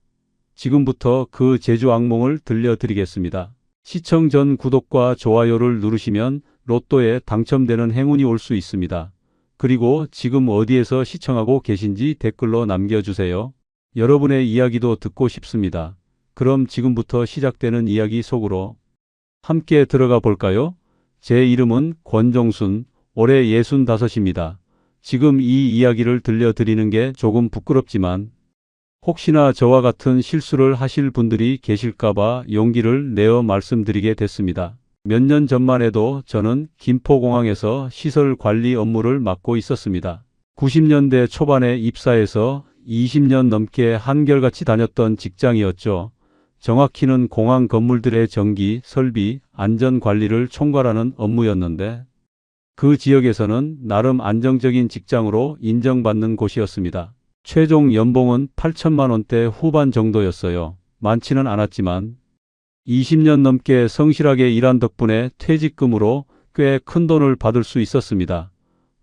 지금부터 그 제주 악몽을 들려드리겠습니다. 시청 전 구독과 좋아요를 누르시면 로또에 당첨되는 행운이 올 수 있습니다. 그리고 지금 어디에서 시청하고 계신지 댓글로 남겨주세요. 여러분의 이야기도 듣고 싶습니다. 그럼 지금부터 시작되는 이야기 속으로 함께 들어가 볼까요? 제 이름은 권종순, 올해 65입니다. 지금 이 이야기를 들려드리는 게 조금 부끄럽지만 혹시나 저와 같은 실수를 하실 분들이 계실까봐 용기를 내어 말씀드리게 됐습니다. 몇 년 전만 해도 저는 김포공항에서 시설 관리 업무를 맡고 있었습니다. 90년대 초반에 입사해서 20년 넘게 한결같이 다녔던 직장이었죠. 정확히는 공항 건물들의 정기, 설비, 안전 관리를 총괄하는 업무였는데 그 지역에서는 나름 안정적인 직장으로 인정받는 곳이었습니다. 최종 연봉은 8천만 원대 후반 정도였어요. 많지는 않았지만 20년 넘게 성실하게 일한 덕분에 퇴직금으로 꽤 큰 돈을 받을 수 있었습니다.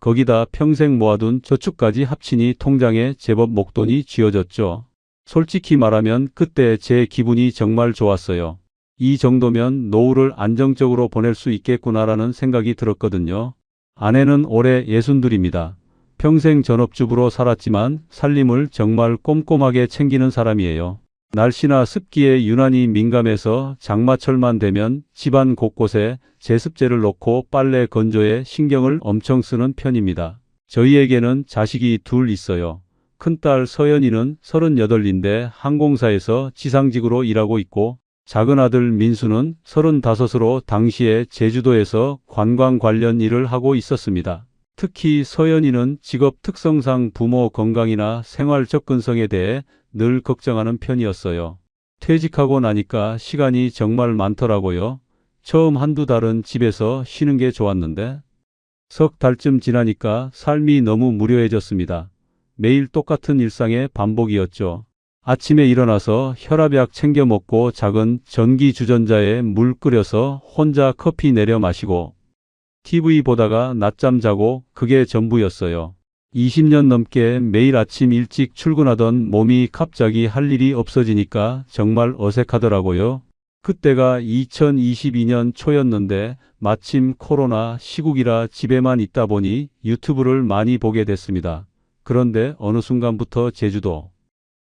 거기다 평생 모아둔 저축까지 합치니 통장에 제법 목돈이 쥐어졌죠. 솔직히 말하면 그때 제 기분이 정말 좋았어요. 이 정도면 노후를 안정적으로 보낼 수 있겠구나라는 생각이 들었거든요. 아내는 올해 62입니다. 평생 전업주부로 살았지만 살림을 정말 꼼꼼하게 챙기는 사람이에요. 날씨나 습기에 유난히 민감해서 장마철만 되면 집안 곳곳에 제습제를 놓고 빨래 건조에 신경을 엄청 쓰는 편입니다. 저희에게는 자식이 둘 있어요. 큰딸 서연이는 38인데 항공사에서 지상직으로 일하고 있고, 작은 아들 민수는 35으로 당시에 제주도에서 관광 관련 일을 하고 있었습니다. 특히 서연이는 직업 특성상 부모 건강이나 생활 접근성에 대해 늘 걱정하는 편이었어요. 퇴직하고 나니까 시간이 정말 많더라고요. 처음 한두 달은 집에서 쉬는 게 좋았는데 석 달쯤 지나니까 삶이 너무 무료해졌습니다. 매일 똑같은 일상의 반복이었죠. 아침에 일어나서 혈압약 챙겨 먹고 작은 전기 주전자에 물 끓여서 혼자 커피 내려 마시고 TV 보다가 낮잠 자고 그게 전부였어요. 20년 넘게 매일 아침 일찍 출근하던 몸이 갑자기 할 일이 없어지니까 정말 어색하더라고요. 그때가 2022년 초였는데 마침 코로나 시국이라 집에만 있다 보니 유튜브를 많이 보게 됐습니다. 그런데 어느 순간부터 제주도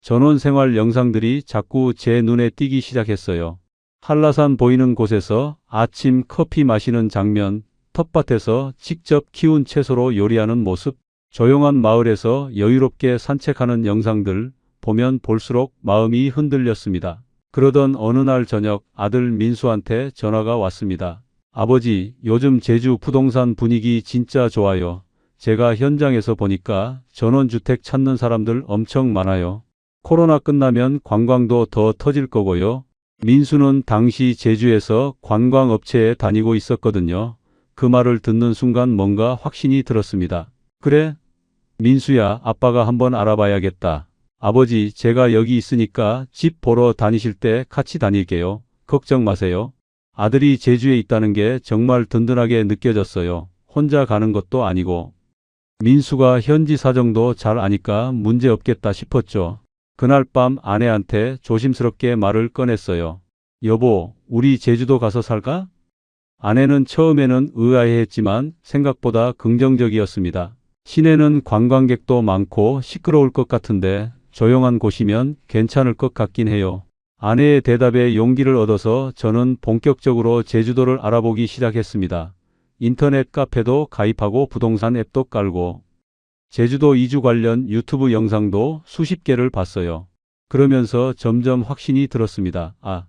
전원생활 영상들이 자꾸 제 눈에 띄기 시작했어요. 한라산 보이는 곳에서 아침 커피 마시는 장면, 텃밭에서 직접 키운 채소로 요리하는 모습, 조용한 마을에서 여유롭게 산책하는 영상들 보면 볼수록 마음이 흔들렸습니다. 그러던 어느 날 저녁 아들 민수한테 전화가 왔습니다. 아버지, 요즘 제주 부동산 분위기 진짜 좋아요. 제가 현장에서 보니까 전원주택 찾는 사람들 엄청 많아요. 코로나 끝나면 관광도 더 터질 거고요. 민수는 당시 제주에서 관광업체에 다니고 있었거든요. 그 말을 듣는 순간 뭔가 확신이 들었습니다. 그래? 민수야, 아빠가 한번 알아봐야겠다. 아버지, 제가 여기 있으니까 집 보러 다니실 때 같이 다닐게요. 걱정 마세요. 아들이 제주에 있다는 게 정말 든든하게 느껴졌어요. 혼자 가는 것도 아니고. 민수가 현지 사정도 잘 아니까 문제 없겠다 싶었죠. 그날 밤 아내한테 조심스럽게 말을 꺼냈어요. 여보, 우리 제주도 가서 살까? 아내는 처음에는 의아해했지만 생각보다 긍정적이었습니다. 시내는 관광객도 많고 시끄러울 것 같은데 조용한 곳이면 괜찮을 것 같긴 해요. 아내의 대답에 용기를 얻어서 저는 본격적으로 제주도를 알아보기 시작했습니다. 인터넷 카페도 가입하고 부동산 앱도 깔고 제주도 이주 관련 유튜브 영상도 수십 개를 봤어요. 그러면서 점점 확신이 들었습니다. 아,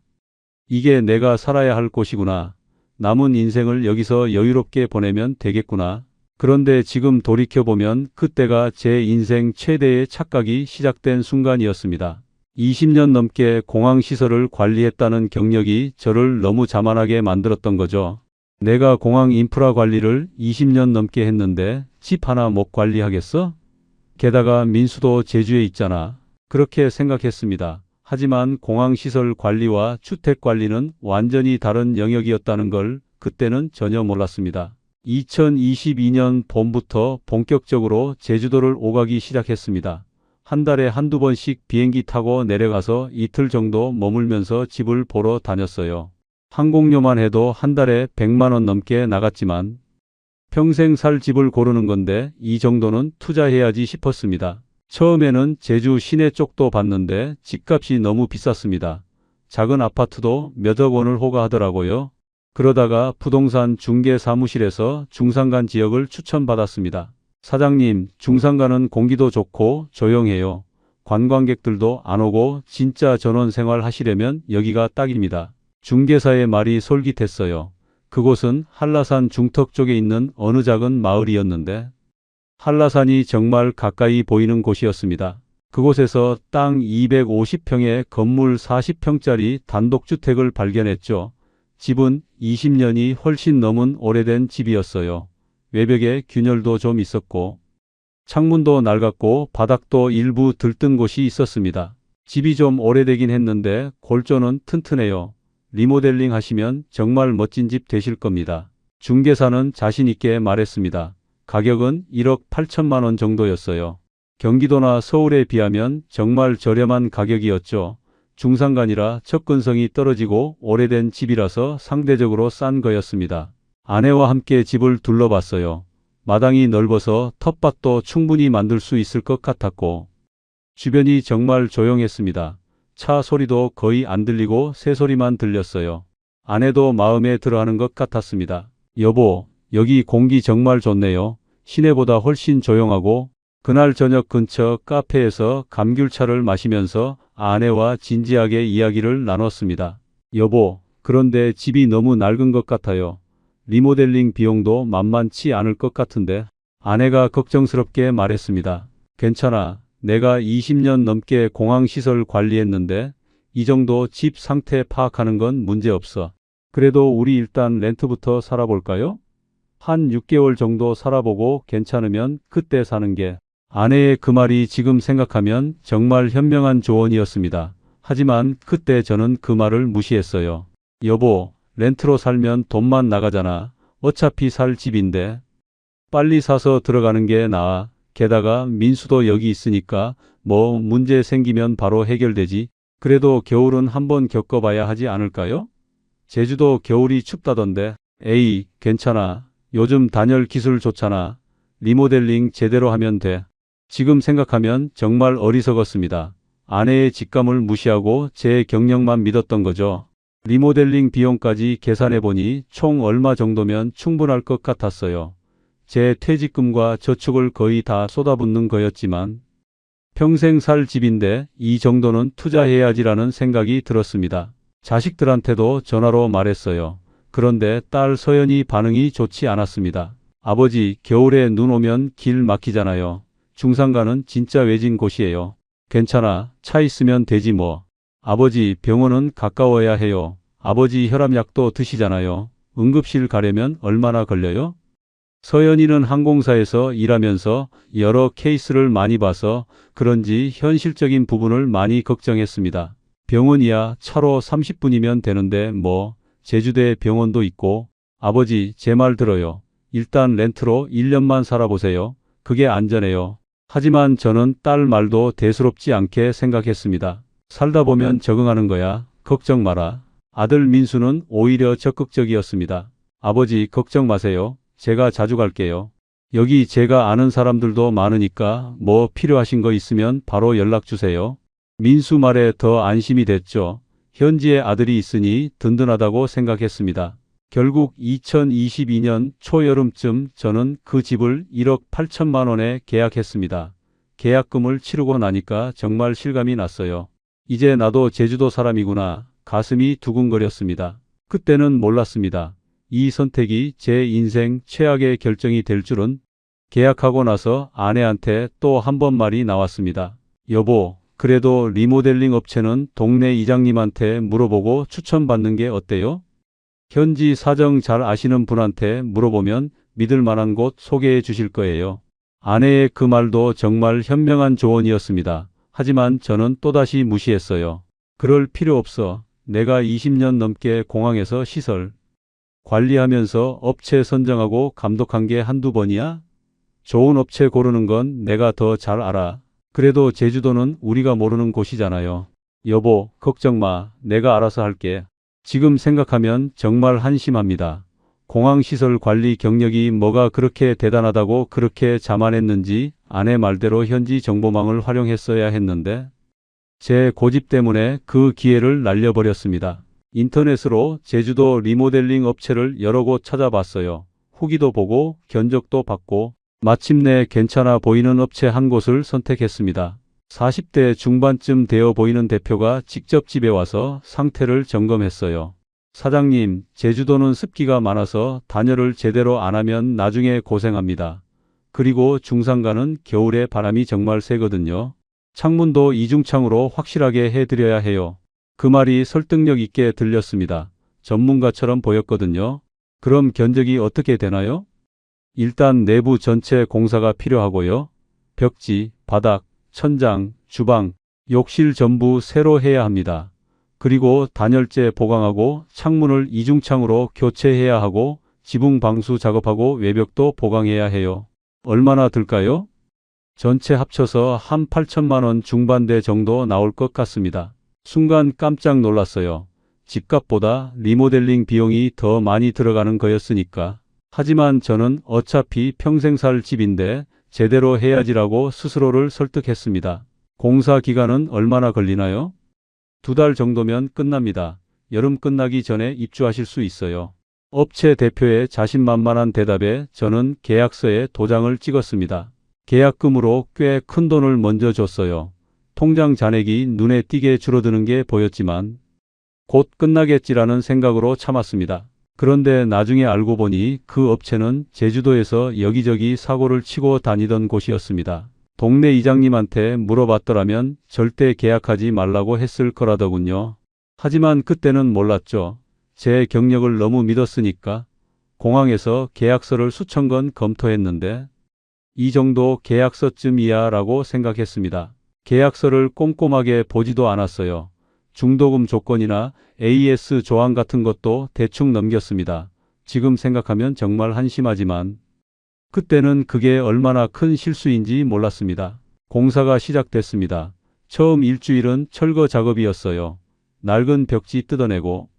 이게 내가 살아야 할 곳이구나. 남은 인생을 여기서 여유롭게 보내면 되겠구나. 그런데 지금 돌이켜보면 그때가 제 인생 최대의 착각이 시작된 순간이었습니다. 20년 넘게 공항시설을 관리했다는 경력이 저를 너무 자만하게 만들었던 거죠. 내가 공항 인프라 관리를 20년 넘게 했는데 집 하나 못 관리하겠어? 게다가 민수도 제주에 있잖아. 그렇게 생각했습니다. 하지만 공항시설 관리와 주택 관리는 완전히 다른 영역이었다는 걸 그때는 전혀 몰랐습니다. 2022년 봄부터 본격적으로 제주도를 오가기 시작했습니다. 한 달에 한두 번씩 비행기 타고 내려가서 이틀 정도 머물면서 집을 보러 다녔어요. 항공료만 해도 한 달에 100만 원 넘게 나갔지만 평생 살 집을 고르는 건데 이 정도는 투자해야지 싶었습니다. 처음에는 제주 시내 쪽도 봤는데 집값이 너무 비쌌습니다. 작은 아파트도 몇억 원을 호가하더라고요. 그러다가 부동산 중개 사무실에서 중산간 지역을 추천받았습니다. 사장님, 중산간은 공기도 좋고 조용해요. 관광객들도 안 오고 진짜 전원생활 하시려면 여기가 딱입니다. 중개사의 말이 솔깃했어요. 그곳은 한라산 중턱 쪽에 있는 어느 작은 마을이었는데 한라산이 정말 가까이 보이는 곳이었습니다. 그곳에서 땅 250평에 건물 40평짜리 단독주택을 발견했죠. 집은 20년이 훨씬 넘은 오래된 집이었어요. 외벽에 균열도 좀 있었고 창문도 낡았고 바닥도 일부 들뜬 곳이 있었습니다. 집이 좀 오래되긴 했는데 골조는 튼튼해요. 리모델링 하시면 정말 멋진 집 되실 겁니다. 중개사는 자신 있게 말했습니다. 가격은 1억 8천만 원 정도였어요. 경기도나 서울에 비하면 정말 저렴한 가격이었죠. 중산간이라 접근성이 떨어지고 오래된 집이라서 상대적으로 싼 거였습니다. 아내와 함께 집을 둘러봤어요. 마당이 넓어서 텃밭도 충분히 만들 수 있을 것 같았고 주변이 정말 조용했습니다. 차 소리도 거의 안 들리고 새 소리만 들렸어요. 아내도 마음에 들어하는 것 같았습니다. 여보, 여기 공기 정말 좋네요. 시내보다 훨씬 조용하고. 그날 저녁 근처 카페에서 감귤차를 마시면서 아내와 진지하게 이야기를 나눴습니다. 여보, 그런데 집이 너무 낡은 것 같아요. 리모델링 비용도 만만치 않을 것 같은데. 아내가 걱정스럽게 말했습니다. 괜찮아. 내가 20년 넘게 공항시설 관리했는데 이 정도 집 상태 파악하는 건 문제없어. 그래도 우리 일단 렌트부터 살아볼까요? 한 6개월 정도 살아보고 괜찮으면 그때 사는 게. 아내의 그 말이 지금 생각하면 정말 현명한 조언이었습니다. 하지만 그때 저는 그 말을 무시했어요. 여보, 렌트로 살면 돈만 나가잖아. 어차피 살 집인데. 빨리 사서 들어가는 게 나아. 게다가 민수도 여기 있으니까 뭐 문제 생기면 바로 해결되지. 그래도 겨울은 한번 겪어봐야 하지 않을까요? 제주도 겨울이 춥다던데. 에이, 괜찮아. 요즘 단열 기술 좋잖아. 리모델링 제대로 하면 돼. 지금 생각하면 정말 어리석었습니다. 아내의 직감을 무시하고 제 경력만 믿었던 거죠. 리모델링 비용까지 계산해보니 총 얼마 정도면 충분할 것 같았어요. 제 퇴직금과 저축을 거의 다 쏟아붓는 거였지만 평생 살 집인데 이 정도는 투자해야지라는 생각이 들었습니다. 자식들한테도 전화로 말했어요. 그런데 딸 서연이 반응이 좋지 않았습니다. 아버지, 겨울에 눈 오면 길 막히잖아요. 중산가는 진짜 외진 곳이에요. 괜찮아. 차 있으면 되지 뭐. 아버지, 병원은 가까워야 해요. 아버지 혈압약도 드시잖아요. 응급실 가려면 얼마나 걸려요? 서연이는 항공사에서 일하면서 여러 케이스를 많이 봐서 그런지 현실적인 부분을 많이 걱정했습니다. 병원이야 차로 30분이면 되는데 뭐 제주도에 병원도 있고. 아버지, 제 말 들어요. 일단 렌트로 1년만 살아보세요. 그게 안전해요. 하지만 저는 딸 말도 대수롭지 않게 생각했습니다. 살다 보면 적응하는 거야. 걱정 마라. 아들 민수는 오히려 적극적이었습니다. 아버지, 걱정 마세요. 제가 자주 갈게요. 여기 제가 아는 사람들도 많으니까 뭐 필요하신 거 있으면 바로 연락 주세요. 민수 말에 더 안심이 됐죠. 현지에 아들이 있으니 든든하다고 생각했습니다. 결국 2022년 초여름쯤 저는 그 집을 1억 8천만 원에 계약했습니다. 계약금을 치르고 나니까 정말 실감이 났어요. 이제 나도 제주도 사람이구나. 가슴이 두근거렸습니다. 그때는 몰랐습니다. 이 선택이 제 인생 최악의 결정이 될 줄은. 계약하고 나서 아내한테 또 한 번 말이 나왔습니다. 여보, 그래도 리모델링 업체는 동네 이장님한테 물어보고 추천받는 게 어때요? 현지 사정 잘 아시는 분한테 물어보면 믿을 만한 곳 소개해 주실 거예요. 아내의 그 말도 정말 현명한 조언이었습니다. 하지만 저는 또다시 무시했어요. 그럴 필요 없어. 내가 20년 넘게 공항에서 시설 관리하면서 업체 선정하고 감독한 게 한두 번이야? 좋은 업체 고르는 건 내가 더 잘 알아. 그래도 제주도는 우리가 모르는 곳이잖아요. 여보, 걱정 마. 내가 알아서 할게. 지금 생각하면 정말 한심합니다. 공항시설 관리 경력이 뭐가 그렇게 대단하다고 그렇게 자만했는지 아내 말대로 현지 정보망을 활용했어야 했는데 제 고집 때문에 그 기회를 날려버렸습니다. 인터넷으로 제주도 리모델링 업체를 여러 곳 찾아봤어요. 후기도 보고 견적도 받고 마침내 괜찮아 보이는 업체 한 곳을 선택했습니다. 40대 중반쯤 되어 보이는 대표가 직접 집에 와서 상태를 점검했어요. 사장님, 제주도는 습기가 많아서 단열을 제대로 안 하면 나중에 고생합니다. 그리고 중산가는 겨울에 바람이 정말 세거든요. 창문도 이중창으로 확실하게 해드려야 해요. 그 말이 설득력 있게 들렸습니다. 전문가처럼 보였거든요. 그럼 견적이 어떻게 되나요? 일단 내부 전체 공사가 필요하고요. 벽지, 바닥, 천장, 주방, 욕실 전부 새로 해야 합니다. 그리고 단열재 보강하고 창문을 이중창으로 교체해야 하고 지붕 방수 작업하고 외벽도 보강해야 해요. 얼마나 들까요? 전체 합쳐서 한 8천만 원 중반대 정도 나올 것 같습니다. 순간 깜짝 놀랐어요. 집값보다 리모델링 비용이 더 많이 들어가는 거였으니까. 하지만 저는 어차피 평생 살 집인데 제대로 해야지라고 스스로를 설득했습니다. 공사 기간은 얼마나 걸리나요? 2달 정도면 끝납니다. 여름 끝나기 전에 입주하실 수 있어요. 업체 대표의 자신만만한 대답에 저는 계약서에 도장을 찍었습니다. 계약금으로 꽤 큰 돈을 먼저 줬어요. 통장 잔액이 눈에 띄게 줄어드는 게 보였지만 곧 끝나겠지라는 생각으로 참았습니다. 그런데 나중에 알고 보니 그 업체는 제주도에서 여기저기 사고를 치고 다니던 곳이었습니다. 동네 이장님한테 물어봤더라면 절대 계약하지 말라고 했을 거라더군요. 하지만 그때는 몰랐죠. 제 경력을 너무 믿었으니까. 공항에서 계약서를 수천 건 검토했는데 이 정도 계약서쯤이야 라고 생각했습니다. 계약서를 꼼꼼하게 보지도 않았어요. 중도금 조건이나 AS 조항 같은 것도 대충 넘겼습니다. 지금 생각하면 정말 한심하지만 그때는 그게 얼마나 큰 실수인지 몰랐습니다. 공사가 시작됐습니다. 처음 일주일은 철거 작업이었어요. 낡은 벽지 뜯어내고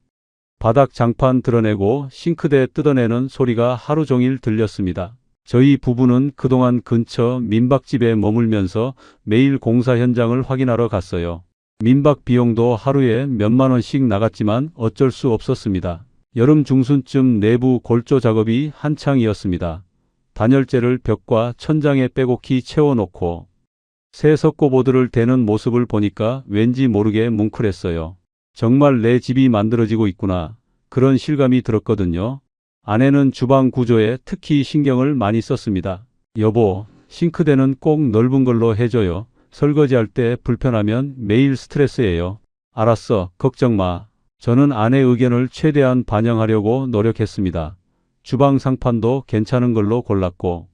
바닥 장판 드러내고 싱크대 뜯어내는 소리가 하루 종일 들렸습니다. 저희 부부는 그동안 근처 민박집에 머물면서 매일 공사 현장을 확인하러 갔어요. 민박 비용도 하루에 몇만 원씩 나갔지만 어쩔 수 없었습니다. 여름 중순쯤 내부 골조 작업이 한창이었습니다. 단열재를 벽과 천장에 빼곡히 채워놓고 새 석고보드를 대는 모습을 보니까 왠지 모르게 뭉클했어요. 정말 내 집이 만들어지고 있구나. 그런 실감이 들었거든요. 아내는 주방 구조에 특히 신경을 많이 썼습니다. 여보, 싱크대는 꼭 넓은 걸로 해줘요. 설거지할 때 불편하면 매일 스트레스예요. 알았어, 걱정 마. 저는 아내 의견을 최대한 반영하려고 노력했습니다. 주방 상판도 괜찮은 걸로 골랐고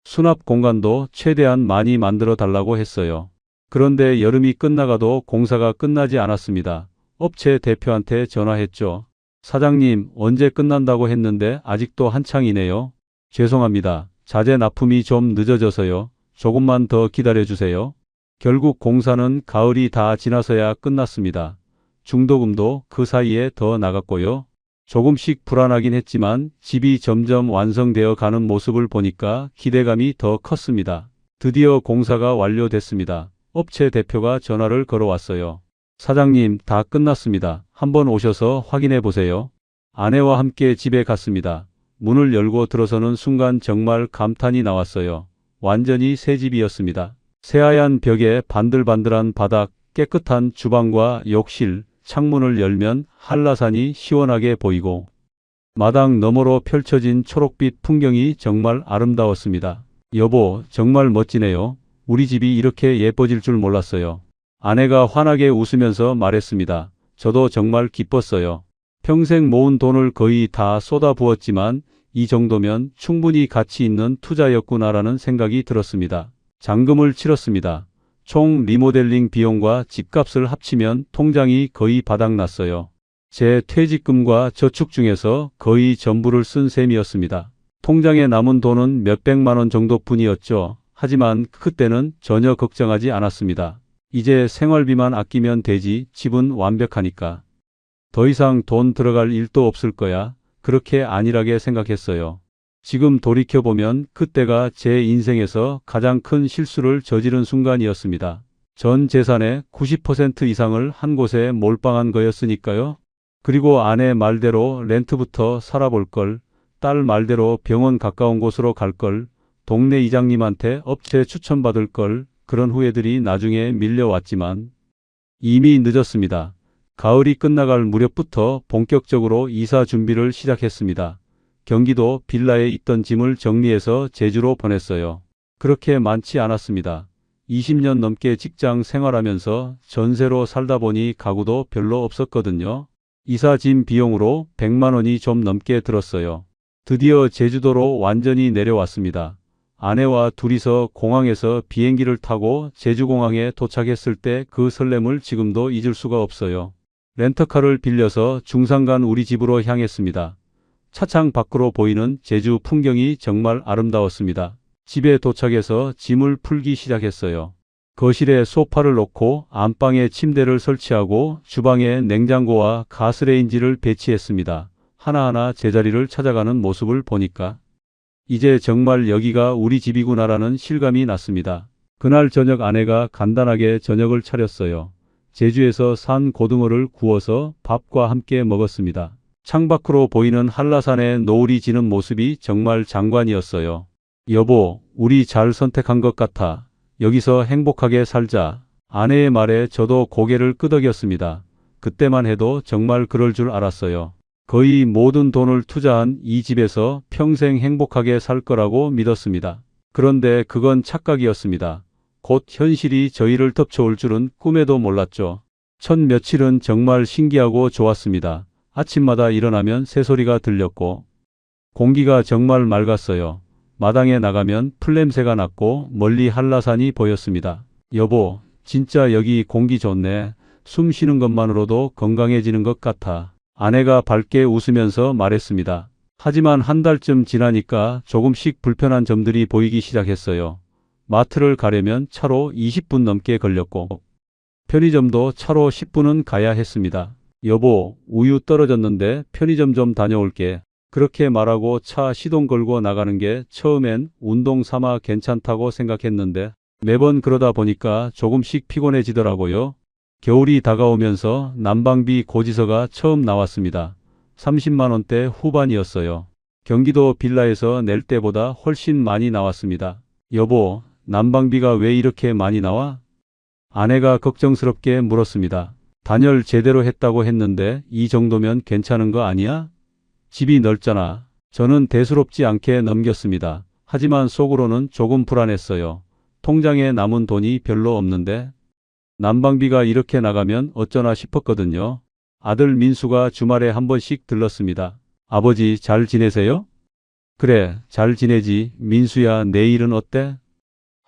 수납 공간도 최대한 많이 만들어 달라고 했어요. 그런데 여름이 끝나가도 공사가 끝나지 않았습니다. 업체 대표한테 전화했죠. 사장님, 언제 끝난다고 했는데 아직도 한창이네요. 죄송합니다. 자재 납품이 좀 늦어져서요. 조금만 더 기다려주세요. 결국 공사는 가을이 다 지나서야 끝났습니다. 중도금도 그 사이에 더 나갔고요. 조금씩 불안하긴 했지만 집이 점점 완성되어 가는 모습을 보니까 기대감이 더 컸습니다. 드디어 공사가 완료됐습니다. 업체 대표가 전화를 걸어왔어요. 사장님, 다 끝났습니다. 한번 오셔서 확인해 보세요. 아내와 함께 집에 갔습니다. 문을 열고 들어서는 순간 정말 감탄이 나왔어요. 완전히 새 집이었습니다. 새하얀 벽에 반들반들한 바닥, 깨끗한 주방과 욕실, 창문을 열면 한라산이 시원하게 보이고 마당 너머로 펼쳐진 초록빛 풍경이 정말 아름다웠습니다. 여보, 정말 멋지네요. 우리 집이 이렇게 예뻐질 줄 몰랐어요. 아내가 환하게 웃으면서 말했습니다. 저도 정말 기뻤어요. 평생 모은 돈을 거의 다 쏟아부었지만 이 정도면 충분히 가치 있는 투자였구나라는 생각이 들었습니다. 잔금을 치렀습니다. 총 리모델링 비용과 집값을 합치면 통장이 거의 바닥났어요. 제 퇴직금과 저축 중에서 거의 전부를 쓴 셈이었습니다. 통장에 남은 돈은 몇백만 원 정도뿐이었죠. 하지만 그때는 전혀 걱정하지 않았습니다. 이제 생활비만 아끼면 되지, 집은 완벽하니까. 더 이상 돈 들어갈 일도 없을 거야. 그렇게 안일하게 생각했어요. 지금 돌이켜보면 그때가 제 인생에서 가장 큰 실수를 저지른 순간이었습니다. 전 재산의 90% 이상을 한 곳에 몰빵한 거였으니까요. 그리고 아내 말대로 렌트부터 살아볼 걸, 딸 말대로 병원 가까운 곳으로 갈 걸, 동네 이장님한테 업체 추천받을 걸, 그런 후회들이 나중에 밀려왔지만 이미 늦었습니다. 가을이 끝나갈 무렵부터 본격적으로 이사 준비를 시작했습니다. 경기도 빌라에 있던 짐을 정리해서 제주로 보냈어요. 그렇게 많지 않았습니다. 20년 넘게 직장 생활하면서 전세로 살다 보니 가구도 별로 없었거든요. 이사 짐 비용으로 100만 원이 좀 넘게 들었어요. 드디어 제주도로 완전히 내려왔습니다. 아내와 둘이서 공항에서 비행기를 타고 제주공항에 도착했을 때 그 설렘을 지금도 잊을 수가 없어요. 렌터카를 빌려서 중산간 우리 집으로 향했습니다. 차창 밖으로 보이는 제주 풍경이 정말 아름다웠습니다. 집에 도착해서 짐을 풀기 시작했어요. 거실에 소파를 놓고 안방에 침대를 설치하고 주방에 냉장고와 가스레인지를 배치했습니다. 하나하나 제자리를 찾아가는 모습을 보니까 이제 정말 여기가 우리 집이구나라는 실감이 났습니다. 그날 저녁 아내가 간단하게 저녁을 차렸어요. 제주에서 산 고등어를 구워서 밥과 함께 먹었습니다. 창밖으로 보이는 한라산의 노을이 지는 모습이 정말 장관이었어요. 여보, 우리 잘 선택한 것 같아. 여기서 행복하게 살자. 아내의 말에 저도 고개를 끄덕였습니다. 그때만 해도 정말 그럴 줄 알았어요. 거의 모든 돈을 투자한 이 집에서 평생 행복하게 살 거라고 믿었습니다. 그런데 그건 착각이었습니다. 곧 현실이 저희를 덮쳐올 줄은 꿈에도 몰랐죠. 첫 며칠은 정말 신기하고 좋았습니다. 아침마다 일어나면 새소리가 들렸고 공기가 정말 맑았어요. 마당에 나가면 풀냄새가 났고 멀리 한라산이 보였습니다. 여보, 진짜 여기 공기 좋네. 숨 쉬는 것만으로도 건강해지는 것 같아. 아내가 밝게 웃으면서 말했습니다. 하지만 한 달쯤 지나니까 조금씩 불편한 점들이 보이기 시작했어요. 마트를 가려면 차로 20분 넘게 걸렸고 편의점도 차로 10분은 가야 했습니다. 여보, 우유 떨어졌는데 편의점 좀 다녀올게. 그렇게 말하고 차 시동 걸고 나가는 게 처음엔 운동 삼아 괜찮다고 생각했는데 매번 그러다 보니까 조금씩 피곤해지더라고요. 겨울이 다가오면서 난방비 고지서가 처음 나왔습니다. 30만 원대 후반이었어요. 경기도 빌라에서 낼 때보다 훨씬 많이 나왔습니다. 여보, 난방비가 왜 이렇게 많이 나와? 아내가 걱정스럽게 물었습니다. 단열 제대로 했다고 했는데 이 정도면 괜찮은 거 아니야? 집이 넓잖아. 저는 대수롭지 않게 넘겼습니다. 하지만 속으로는 조금 불안했어요. 통장에 남은 돈이 별로 없는데 난방비가 이렇게 나가면 어쩌나 싶었거든요. 아들 민수가 주말에 한 번씩 들렀습니다. 아버지 잘 지내세요? 그래, 잘 지내지. 민수야, 내일은 어때?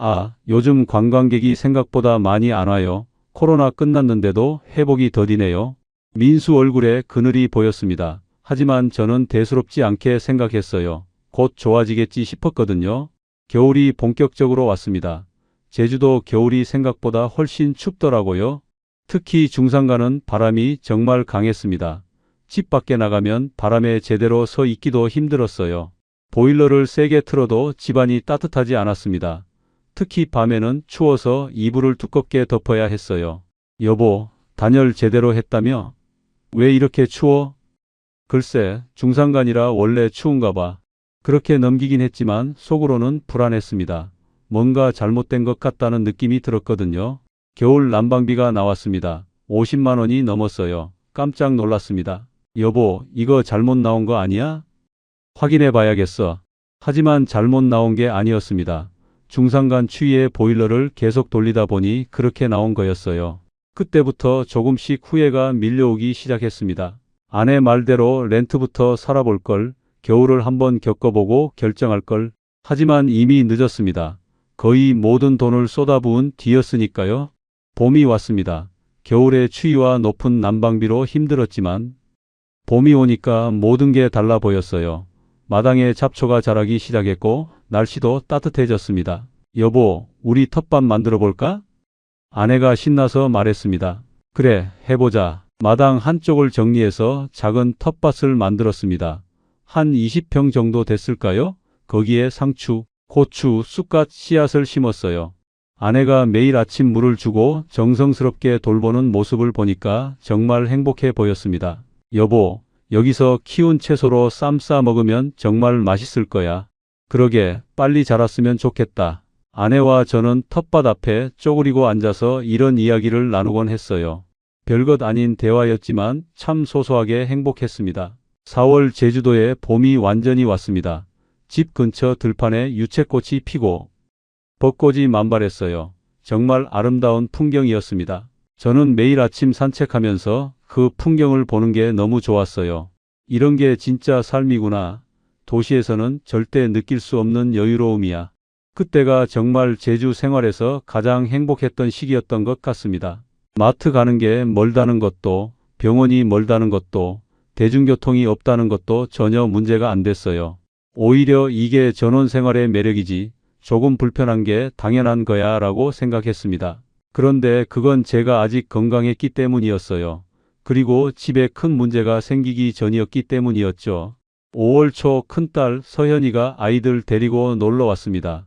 아, 요즘 관광객이 생각보다 많이 안 와요. 코로나 끝났는데도 회복이 더디네요. 민수 얼굴에 그늘이 보였습니다. 하지만 저는 대수롭지 않게 생각했어요. 곧 좋아지겠지 싶었거든요. 겨울이 본격적으로 왔습니다. 제주도 겨울이 생각보다 훨씬 춥더라고요. 특히 중산간은 바람이 정말 강했습니다. 집 밖에 나가면 바람에 제대로 서 있기도 힘들었어요. 보일러를 세게 틀어도 집안이 따뜻하지 않았습니다. 특히 밤에는 추워서 이불을 두껍게 덮어야 했어요. 여보, 단열 제대로 했다며? 왜 이렇게 추워? 글쎄, 중산간이라 원래 추운가 봐. 그렇게 넘기긴 했지만 속으로는 불안했습니다. 뭔가 잘못된 것 같다는 느낌이 들었거든요. 겨울 난방비가 나왔습니다. 50만 원이 넘었어요. 깜짝 놀랐습니다. 여보, 이거 잘못 나온 거 아니야? 확인해 봐야겠어. 하지만 잘못 나온 게 아니었습니다. 중산간 추위에 보일러를 계속 돌리다 보니 그렇게 나온 거였어요. 그때부터 조금씩 후회가 밀려오기 시작했습니다. 아내 말대로 렌트부터 살아볼 걸, 겨울을 한번 겪어보고 결정할 걸. 하지만 이미 늦었습니다. 거의 모든 돈을 쏟아부은 뒤였으니까요. 봄이 왔습니다. 겨울의 추위와 높은 난방비로 힘들었지만 봄이 오니까 모든 게 달라 보였어요. 마당에 잡초가 자라기 시작했고 날씨도 따뜻해졌습니다. 여보, 우리 텃밭 만들어 볼까? 아내가 신나서 말했습니다. 그래, 해보자. 마당 한쪽을 정리해서 작은 텃밭을 만들었습니다. 한 20평 정도 됐을까요? 거기에 상추, 고추, 쑥갓 씨앗을 심었어요. 아내가 매일 아침 물을 주고 정성스럽게 돌보는 모습을 보니까 정말 행복해 보였습니다. 여보, 여기서 키운 채소로 쌈 싸 먹으면 정말 맛있을 거야. 그러게, 빨리 자랐으면 좋겠다. 아내와 저는 텃밭 앞에 쪼그리고 앉아서 이런 이야기를 나누곤 했어요. 별것 아닌 대화였지만 참 소소하게 행복했습니다. 4월 제주도에 봄이 완전히 왔습니다. 집 근처 들판에 유채꽃이 피고 벚꽃이 만발했어요. 정말 아름다운 풍경이었습니다. 저는 매일 아침 산책하면서 그 풍경을 보는 게 너무 좋았어요. 이런 게 진짜 삶이구나. 도시에서는 절대 느낄 수 없는 여유로움이야. 그때가 정말 제주 생활에서 가장 행복했던 시기였던 것 같습니다. 마트 가는 게 멀다는 것도, 병원이 멀다는 것도 대중교통이 없다는 것도 전혀 문제가 안 됐어요. 오히려 이게 전원생활의 매력이지 조금 불편한 게 당연한 거야 라고 생각했습니다. 그런데 그건 제가 아직 건강했기 때문이었어요. 그리고 집에 큰 문제가 생기기 전이었기 때문이었죠. 5월 초 큰딸 서현이가 아이들 데리고 놀러 왔습니다.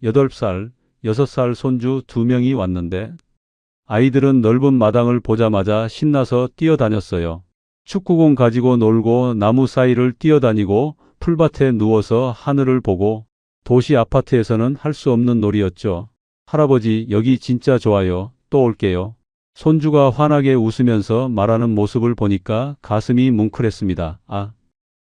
8살, 6살 손주 2명이 왔는데 아이들은 넓은 마당을 보자마자 신나서 뛰어다녔어요. 축구공 가지고 놀고 나무 사이를 뛰어다니고 풀밭에 누워서 하늘을 보고 도시 아파트에서는 할 수 없는 놀이였죠. 할아버지 여기 진짜 좋아요. 또 올게요. 손주가 환하게 웃으면서 말하는 모습을 보니까 가슴이 뭉클했습니다. 아,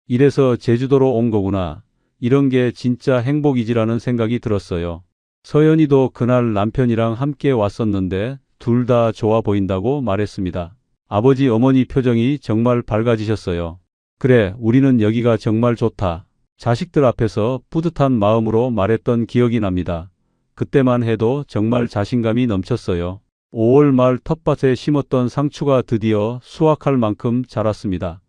이래서 제주도로 온 거구나. 이런 게 진짜 행복이지라는 생각이 들었어요. 서연이도 그날 남편이랑 함께 왔었는데 둘 다 좋아 보인다고 말했습니다. 아버지 어머니 표정이 정말 밝아지셨어요. 그래, 우리는 여기가 정말 좋다. 자식들 앞에서 뿌듯한 마음으로 말했던 기억이 납니다. 그때만 해도 정말 자신감이 넘쳤어요. 5월 말 텃밭에 심었던 상추가 드디어 수확할 만큼 자랐습니다.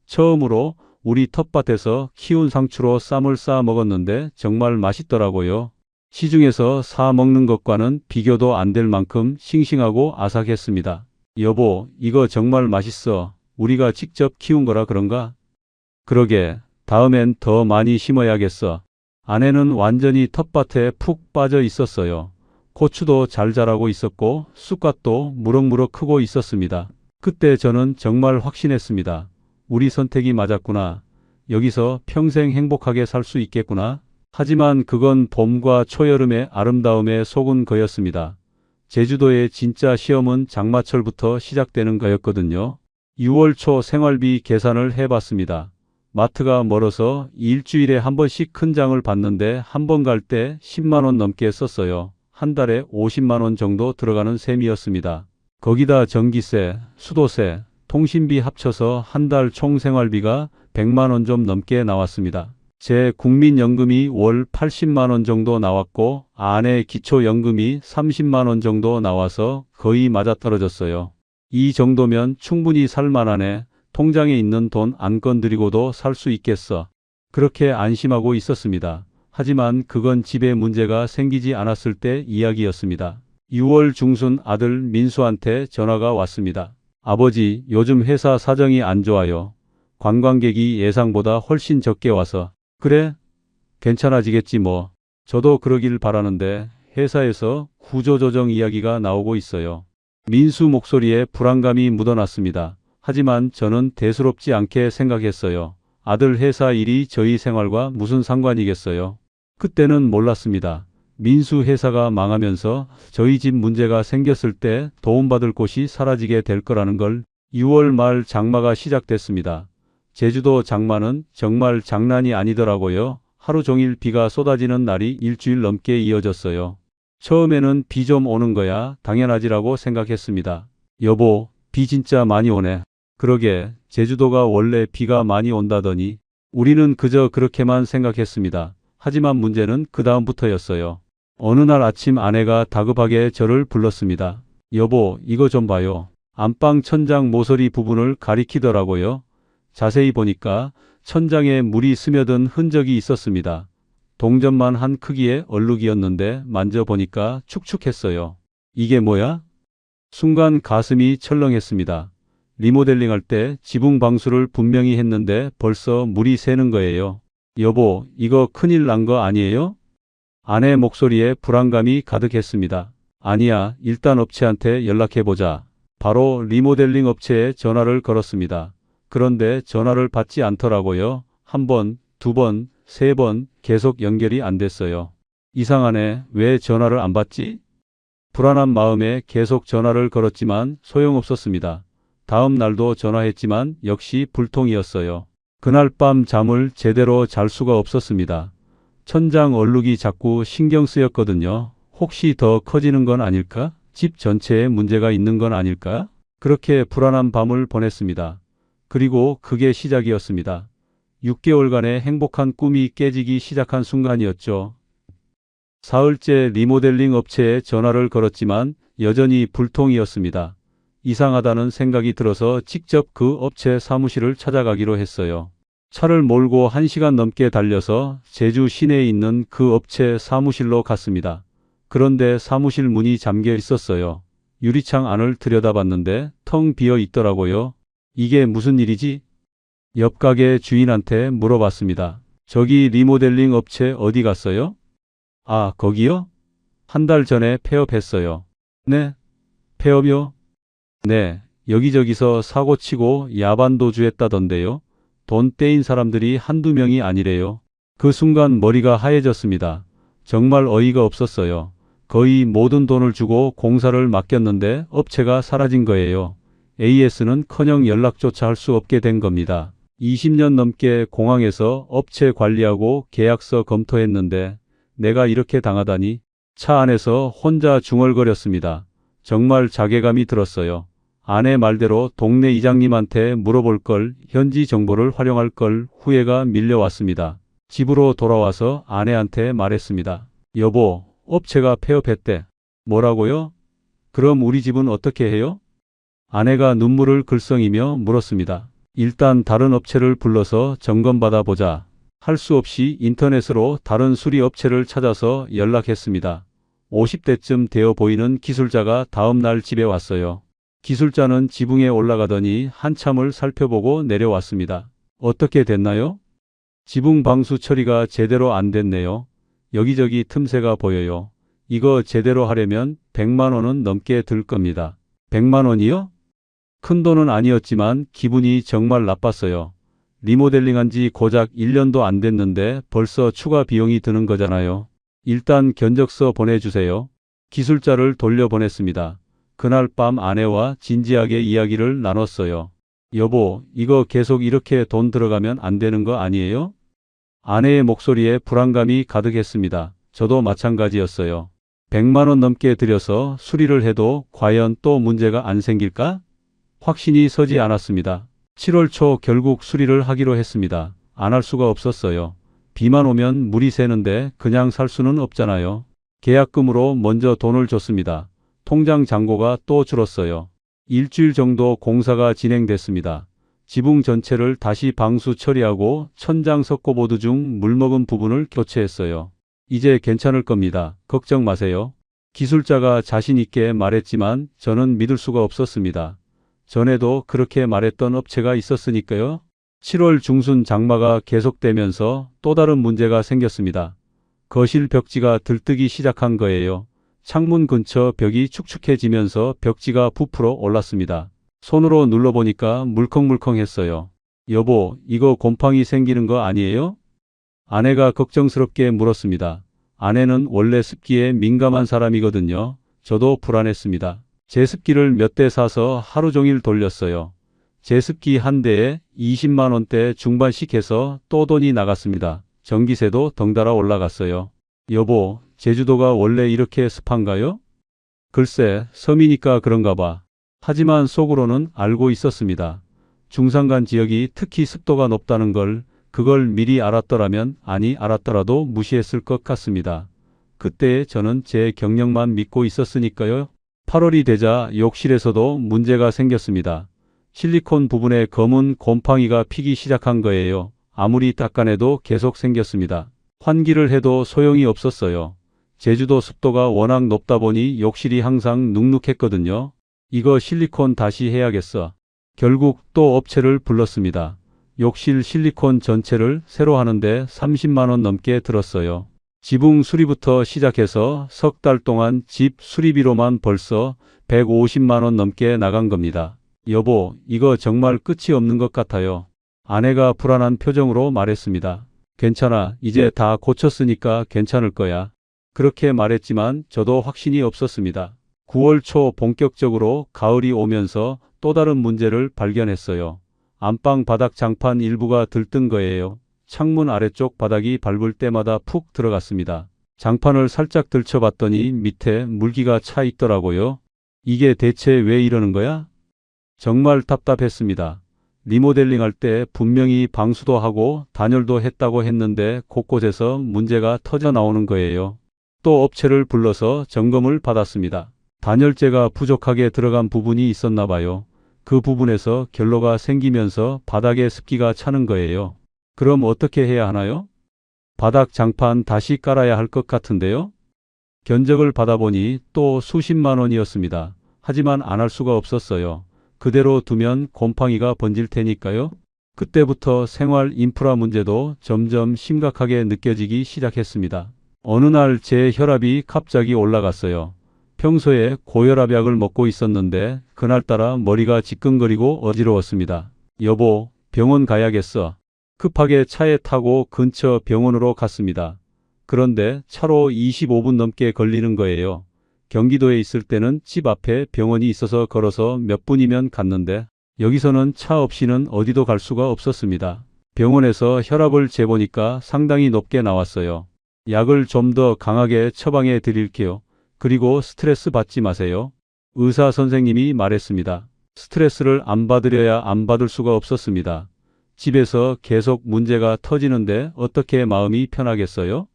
처음으로 우리 텃밭에서 키운 상추로 쌈을 싸 먹었는데 정말 맛있더라고요. 시중에서 사 먹는 것과는 비교도 안 될 만큼 싱싱하고 아삭했습니다. 여보, 이거 정말 맛있어. 우리가 직접 키운 거라 그런가? 그러게, 다음엔 더 많이 심어야겠어. 아내는 완전히 텃밭에 푹 빠져 있었어요. 고추도 잘 자라고 있었고 쑥갓도 무럭무럭 크고 있었습니다. 그때 저는 정말 확신했습니다. 우리 선택이 맞았구나. 여기서 평생 행복하게 살 수 있겠구나. 하지만 그건 봄과 초여름의 아름다움에 속은 거였습니다. 제주도의 진짜 시험은 장마철부터 시작되는 거였거든요. 6월 초 생활비 계산을 해봤습니다. 마트가 멀어서 일주일에 한 번씩 큰 장을 봤는데 한 번 갈 때 10만 원 넘게 썼어요. 한 달에 50만 원 정도 들어가는 셈이었습니다. 거기다 전기세, 수도세, 통신비 합쳐서 한 달 총 생활비가 100만 원 좀 넘게 나왔습니다. 제 국민연금이 월 80만 원 정도 나왔고 아내 기초연금이 30만 원 정도 나와서 거의 맞아떨어졌어요. 이 정도면 충분히 살만하네. 통장에 있는 돈 안 건드리고도 살 수 있겠어. 그렇게 안심하고 있었습니다. 하지만 그건 집에 문제가 생기지 않았을 때 이야기였습니다. 6월 중순 아들 민수한테 전화가 왔습니다. 아버지, 요즘 회사 사정이 안 좋아요. 관광객이 예상보다 훨씬 적게 와서. 그래? 괜찮아지겠지 뭐. 저도 그러길 바라는데 회사에서 구조조정 이야기가 나오고 있어요. 민수 목소리에 불안감이 묻어났습니다. 하지만 저는 대수롭지 않게 생각했어요. 아들 회사 일이 저희 생활과 무슨 상관이겠어요? 그때는 몰랐습니다. 민수 회사가 망하면서 저희 집 문제가 생겼을 때 도움받을 곳이 사라지게 될 거라는 걸. 6월 말 장마가 시작됐습니다. 제주도 장마는 정말 장난이 아니더라고요. 하루 종일 비가 쏟아지는 날이 일주일 넘게 이어졌어요. 처음에는 비 좀 오는 거야 당연하지라고 생각했습니다. 여보, 비 진짜 많이 오네. 그러게, 제주도가 원래 비가 많이 온다더니. 우리는 그저 그렇게만 생각했습니다. 하지만 문제는 그 다음부터였어요. 어느 날 아침 아내가 다급하게 저를 불렀습니다. 여보, 이거 좀 봐요. 안방 천장 모서리 부분을 가리키더라고요. 자세히 보니까 천장에 물이 스며든 흔적이 있었습니다. 동전만 한 크기의 얼룩이었는데 만져보니까 축축했어요. 이게 뭐야? 순간 가슴이 철렁했습니다. 리모델링할 때 지붕 방수를 분명히 했는데 벌써 물이 새는 거예요. 여보, 이거 큰일 난 거 아니에요? 아내 목소리에 불안감이 가득했습니다. 아니야, 일단 업체한테 연락해보자. 바로 리모델링 업체에 전화를 걸었습니다. 그런데 전화를 받지 않더라고요. 한 번, 두 번, 세 번 계속 연결이 안 됐어요. 이상하네. 왜 전화를 안 받지? 불안한 마음에 계속 전화를 걸었지만 소용없었습니다. 다음 날도 전화했지만 역시 불통이었어요. 그날 밤 잠을 제대로 잘 수가 없었습니다. 천장 얼룩이 자꾸 신경 쓰였거든요. 혹시 더 커지는 건 아닐까? 집 전체에 문제가 있는 건 아닐까? 그렇게 불안한 밤을 보냈습니다. 그리고 그게 시작이었습니다. 6개월간의 행복한 꿈이 깨지기 시작한 순간이었죠. 사흘째 리모델링 업체에 전화를 걸었지만 여전히 불통이었습니다. 이상하다는 생각이 들어서 직접 그 업체 사무실을 찾아가기로 했어요. 차를 몰고 1시간 넘게 달려서 제주 시내에 있는 그 업체 사무실로 갔습니다. 그런데 사무실 문이 잠겨 있었어요. 유리창 안을 들여다봤는데 텅 비어 있더라고요. 이게 무슨 일이지? 옆 가게 주인한테 물어봤습니다. 저기 리모델링 업체 어디 갔어요? 아, 거기요? 한 달 전에 폐업했어요. 네? 폐업이요? 네, 여기저기서 사고치고 야반도주했다던데요. 돈 떼인 사람들이 한두 명이 아니래요. 그 순간 머리가 하얘졌습니다. 정말 어이가 없었어요. 거의 모든 돈을 주고 공사를 맡겼는데 업체가 사라진 거예요. AS는커녕 연락조차 할 수 없게 된 겁니다. 20년 넘게 공항에서 업체 관리하고 계약서 검토했는데 내가 이렇게 당하다니. 차 안에서 혼자 중얼거렸습니다. 정말 자괴감이 들었어요. 아내 말대로 동네 이장님한테 물어볼 걸, 현지 정보를 활용할 걸 후회가 밀려왔습니다. 집으로 돌아와서 아내한테 말했습니다. 여보, 업체가 폐업했대. 뭐라고요? 그럼 우리 집은 어떻게 해요? 아내가 눈물을 글썽이며 물었습니다. 일단 다른 업체를 불러서 점검받아 보자. 할 수 없이 인터넷으로 다른 수리 업체를 찾아서 연락했습니다. 50대쯤 되어 보이는 기술자가 다음 날 집에 왔어요. 기술자는 지붕에 올라가더니 한참을 살펴보고 내려왔습니다. 어떻게 됐나요? 지붕 방수 처리가 제대로 안 됐네요. 여기저기 틈새가 보여요. 이거 제대로 하려면 100만 원은 넘게 들 겁니다. 100만 원이요? 큰 돈은 아니었지만 기분이 정말 나빴어요. 리모델링한 지 고작 1년도 안 됐는데 벌써 추가 비용이 드는 거잖아요. 일단 견적서 보내주세요. 기술자를 돌려보냈습니다. 그날 밤 아내와 진지하게 이야기를 나눴어요. 여보, 이거 계속 이렇게 돈 들어가면 안 되는 거 아니에요? 아내의 목소리에 불안감이 가득했습니다. 저도 마찬가지였어요. 100만 원 넘게 들여서 수리를 해도 과연 또 문제가 안 생길까? 확신이 서지 않았습니다. 7월 초 결국 수리를 하기로 했습니다. 안 할 수가 없었어요. 비만 오면 물이 새는데 그냥 살 수는 없잖아요. 계약금으로 먼저 돈을 줬습니다. 통장 잔고가 또 줄었어요. 일주일 정도 공사가 진행됐습니다. 지붕 전체를 다시 방수 처리하고 천장 석고보드 중 물먹은 부분을 교체했어요. 이제 괜찮을 겁니다. 걱정 마세요. 기술자가 자신 있게 말했지만 저는 믿을 수가 없었습니다. 전에도 그렇게 말했던 업체가 있었으니까요. 7월 중순 장마가 계속되면서 또 다른 문제가 생겼습니다. 거실 벽지가 들뜨기 시작한 거예요. 창문 근처 벽이 축축해지면서 벽지가 부풀어 올랐습니다. 손으로 눌러보니까 물컹물컹했어요. 여보, 이거 곰팡이 생기는 거 아니에요? 아내가 걱정스럽게 물었습니다. 아내는 원래 습기에 민감한 사람이거든요. 저도 불안했습니다. 제습기를 몇 대 사서 하루 종일 돌렸어요. 제습기 한 대에 20만 원대 중반씩 해서 또 돈이 나갔습니다. 전기세도 덩달아 올라갔어요. 여보, 제주도가 원래 이렇게 습한가요? 글쎄, 섬이니까 그런가 봐. 하지만 속으로는 알고 있었습니다. 중산간 지역이 특히 습도가 높다는 걸, 그걸 미리 알았더라면, 아니 알았더라도 무시했을 것 같습니다. 그때 저는 제 경력만 믿고 있었으니까요. 8월이 되자 욕실에서도 문제가 생겼습니다. 실리콘 부분에 검은 곰팡이가 피기 시작한 거예요. 아무리 닦아내도 계속 생겼습니다. 환기를 해도 소용이 없었어요. 제주도 습도가 워낙 높다 보니 욕실이 항상 눅눅했거든요. 이거 실리콘 다시 해야겠어. 결국 또 업체를 불렀습니다. 욕실 실리콘 전체를 새로 하는데 30만 원 넘게 들었어요. 지붕 수리부터 시작해서 석 달 동안 집 수리비로만 벌써 150만 원 넘게 나간 겁니다. 여보, 이거 정말 끝이 없는 것 같아요. 아내가 불안한 표정으로 말했습니다. 괜찮아. 이제 다 고쳤으니까 괜찮을 거야. 그렇게 말했지만 저도 확신이 없었습니다. 9월 초 본격적으로 가을이 오면서 또 다른 문제를 발견했어요. 안방 바닥 장판 일부가 들뜬 거예요. 창문 아래쪽 바닥이 밟을 때마다 푹 들어갔습니다. 장판을 살짝 들춰봤더니 밑에 물기가 차 있더라고요. 이게 대체 왜 이러는 거야? 정말 답답했습니다. 리모델링 할 때 분명히 방수도 하고 단열도 했다고 했는데 곳곳에서 문제가 터져 나오는 거예요. 또 업체를 불러서 점검을 받았습니다. 단열재가 부족하게 들어간 부분이 있었나 봐요. 그 부분에서 결로가 생기면서 바닥에 습기가 차는 거예요. 그럼 어떻게 해야 하나요? 바닥 장판 다시 깔아야 할 것 같은데요? 견적을 받아보니 또 수십만 원이었습니다. 하지만 안 할 수가 없었어요. 그대로 두면 곰팡이가 번질 테니까요. 그때부터 생활 인프라 문제도 점점 심각하게 느껴지기 시작했습니다. 어느 날 제 혈압이 갑자기 올라갔어요. 평소에 고혈압약을 먹고 있었는데 그날따라 머리가 지끈거리고 어지러웠습니다. 여보, 병원 가야겠어. 급하게 차에 타고 근처 병원으로 갔습니다. 그런데 차로 25분 넘게 걸리는 거예요. 경기도에 있을 때는 집 앞에 병원이 있어서 걸어서 몇 분이면 갔는데 여기서는 차 없이는 어디도 갈 수가 없었습니다. 병원에서 혈압을 재보니까 상당히 높게 나왔어요. 약을 좀 더 강하게 처방해 드릴게요. 그리고 스트레스 받지 마세요. 의사 선생님이 말했습니다. 스트레스를 안 받으려야 안 받을 수가 없었습니다. 집에서 계속 문제가 터지는데 어떻게 마음이 편하겠어요?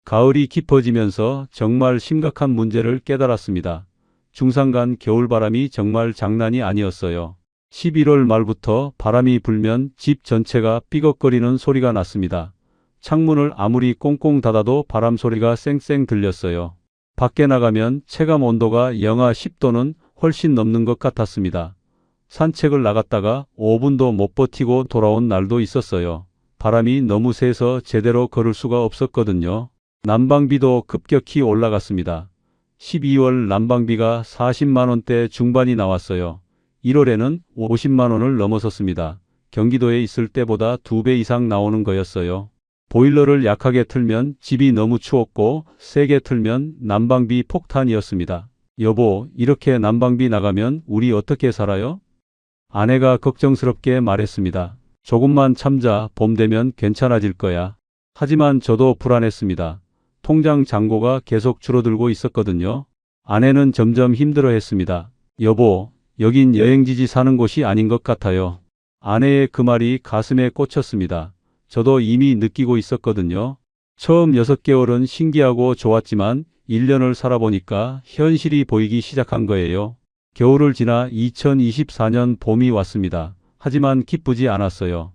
가을이 깊어지면서 정말 심각한 문제를 깨달았습니다. 중산간 겨울바람이 정말 장난이 아니었어요. 11월 말부터 바람이 불면 집 전체가 삐걱거리는 소리가 났습니다. 창문을 아무리 꽁꽁 닫아도 바람 소리가 쌩쌩 들렸어요. 밖에 나가면 체감 온도가 영하 10도는 훨씬 넘는 것 같았습니다. 산책을 나갔다가 5분도 못 버티고 돌아온 날도 있었어요. 바람이 너무 세서 제대로 걸을 수가 없었거든요. 난방비도 급격히 올라갔습니다. 12월 난방비가 40만 원대 중반이 나왔어요. 1월에는 50만 원을 넘어섰습니다. 경기도에 있을 때보다 2배 이상 나오는 거였어요. 보일러를 약하게 틀면 집이 너무 추웠고 세게 틀면 난방비 폭탄이었습니다. 여보, 이렇게 난방비 나가면 우리 어떻게 살아요? 아내가 걱정스럽게 말했습니다. 조금만 참자, 봄 되면 괜찮아질 거야. 하지만 저도 불안했습니다. 통장 잔고가 계속 줄어들고 있었거든요. 아내는 점점 힘들어했습니다. 여보, 여긴 여행지지 사는 곳이 아닌 것 같아요. 아내의 그 말이 가슴에 꽂혔습니다. 저도 이미 느끼고 있었거든요. 처음 6개월은 신기하고 좋았지만 1년을 살아보니까 현실이 보이기 시작한 거예요. 겨울을 지나 2024년 봄이 왔습니다. 하지만 기쁘지 않았어요.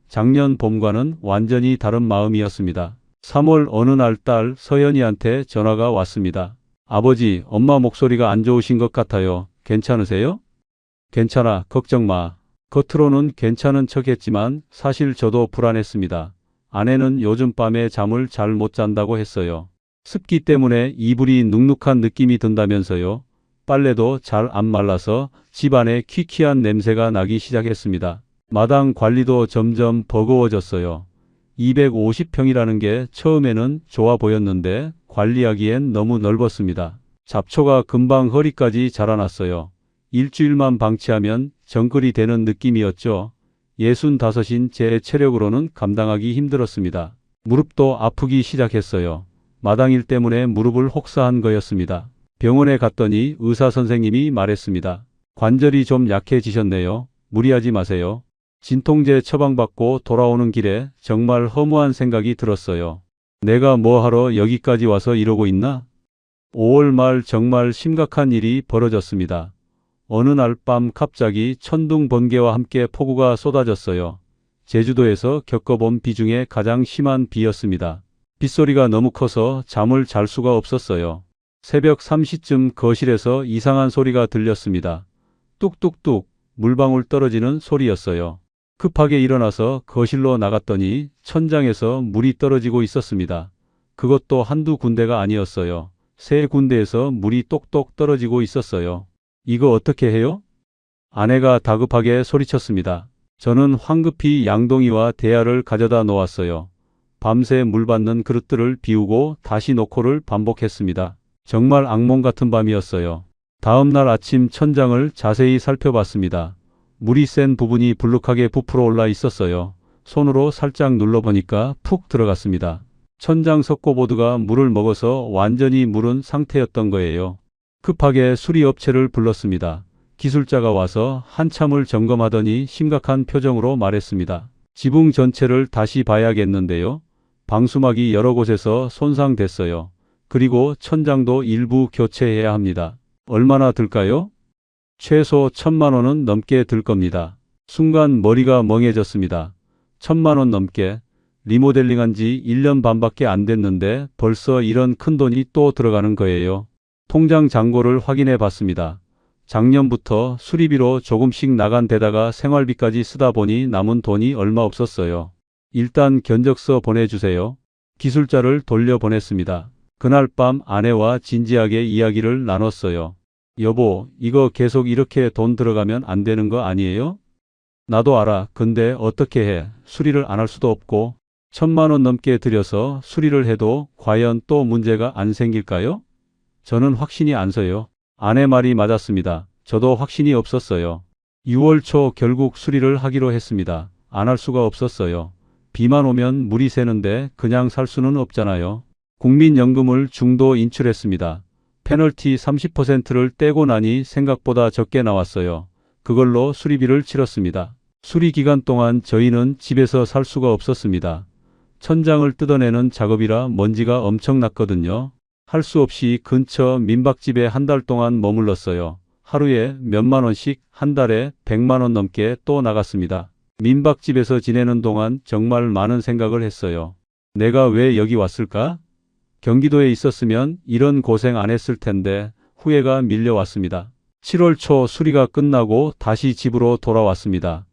작년 봄과는 완전히 다른 마음이었습니다. 3월 어느 날 딸 서연이한테 전화가 왔습니다. 아버지, 엄마 목소리가 안 좋으신 것 같아요. 괜찮으세요? 괜찮아, 걱정 마. 겉으로는 괜찮은 척했지만 사실 저도 불안했습니다. 아내는 요즘 밤에 잠을 잘 못 잔다고 했어요. 습기 때문에 이불이 눅눅한 느낌이 든다면서요. 빨래도 잘 안 말라서 집안에 퀴퀴한 냄새가 나기 시작했습니다. 마당 관리도 점점 버거워졌어요. 250평이라는 게 처음에는 좋아 보였는데 관리하기엔 너무 넓었습니다. 잡초가 금방 허리까지 자라났어요. 일주일만 방치하면 정글이 되는 느낌이었죠. 65인 제 체력으로는 감당하기 힘들었습니다. 무릎도 아프기 시작했어요. 마당일 때문에 무릎을 혹사한 거였습니다. 병원에 갔더니 의사 선생님이 말했습니다. 관절이 좀 약해지셨네요. 무리하지 마세요. 진통제 처방받고 돌아오는 길에 정말 허무한 생각이 들었어요. 내가 뭐하러 여기까지 와서 이러고 있나? 5월 말 정말 심각한 일이 벌어졌습니다. 어느 날 밤 갑자기 천둥 번개와 함께 폭우가 쏟아졌어요. 제주도에서 겪어본 비 중에 가장 심한 비였습니다. 빗소리가 너무 커서 잠을 잘 수가 없었어요. 새벽 3시쯤 거실에서 이상한 소리가 들렸습니다. 뚝뚝뚝 물방울 떨어지는 소리였어요. 급하게 일어나서 거실로 나갔더니 천장에서 물이 떨어지고 있었습니다. 그것도 한두 군데가 아니었어요. 3군데에서 물이 똑똑 떨어지고 있었어요. 이거 어떻게 해요? 아내가 다급하게 소리쳤습니다. 저는 황급히 양동이와 대야를 가져다 놓았어요. 밤새 물 받는 그릇들을 비우고 다시 놓고를 반복했습니다. 정말 악몽 같은 밤이었어요. 다음 날 아침 천장을 자세히 살펴봤습니다. 물이 센 부분이 불룩하게 부풀어 올라 있었어요. 손으로 살짝 눌러보니까 푹 들어갔습니다. 천장 석고보드가 물을 먹어서 완전히 무른 상태였던 거예요. 급하게 수리업체를 불렀습니다. 기술자가 와서 한참을 점검하더니 심각한 표정으로 말했습니다. 지붕 전체를 다시 봐야겠는데요. 방수막이 여러 곳에서 손상됐어요. 그리고 천장도 일부 교체해야 합니다. 얼마나 들까요? 최소 1,000만 원은 넘게 들 겁니다. 순간 머리가 멍해졌습니다. 1,000만 원 넘게. 리모델링한 지 1년 반밖에 안 됐는데 벌써 이런 큰 돈이 또 들어가는 거예요. 통장 잔고를 확인해 봤습니다. 작년부터 수리비로 조금씩 나간 데다가 생활비까지 쓰다 보니 남은 돈이 얼마 없었어요. 일단 견적서 보내주세요. 기술자를 돌려보냈습니다. 그날 밤 아내와 진지하게 이야기를 나눴어요. 여보, 이거 계속 이렇게 돈 들어가면 안 되는 거 아니에요? 나도 알아. 근데 어떻게 해? 수리를 안 할 수도 없고 1,000만 원 넘게 들여서 수리를 해도 과연 또 문제가 안 생길까요? 저는 확신이 안 서요. 아내 말이 맞았습니다. 저도 확신이 없었어요. 6월 초 결국 수리를 하기로 했습니다. 안 할 수가 없었어요. 비만 오면 물이 새는데 그냥 살 수는 없잖아요. 국민연금을 중도 인출했습니다. 페널티 30%를 떼고 나니 생각보다 적게 나왔어요. 그걸로 수리비를 치렀습니다. 수리 기간 동안 저희는 집에서 살 수가 없었습니다. 천장을 뜯어내는 작업이라 먼지가 엄청났거든요. 할 수 없이 근처 민박집에 한 달 동안 머물렀어요. 하루에 몇만 원씩, 한 달에 100만 원 넘게 또 나갔습니다. 민박집에서 지내는 동안 정말 많은 생각을 했어요. 내가 왜 여기 왔을까? 경기도에 있었으면 이런 고생 안 했을 텐데 후회가 밀려왔습니다. 7월 초 수리가 끝나고 다시 집으로 돌아왔습니다.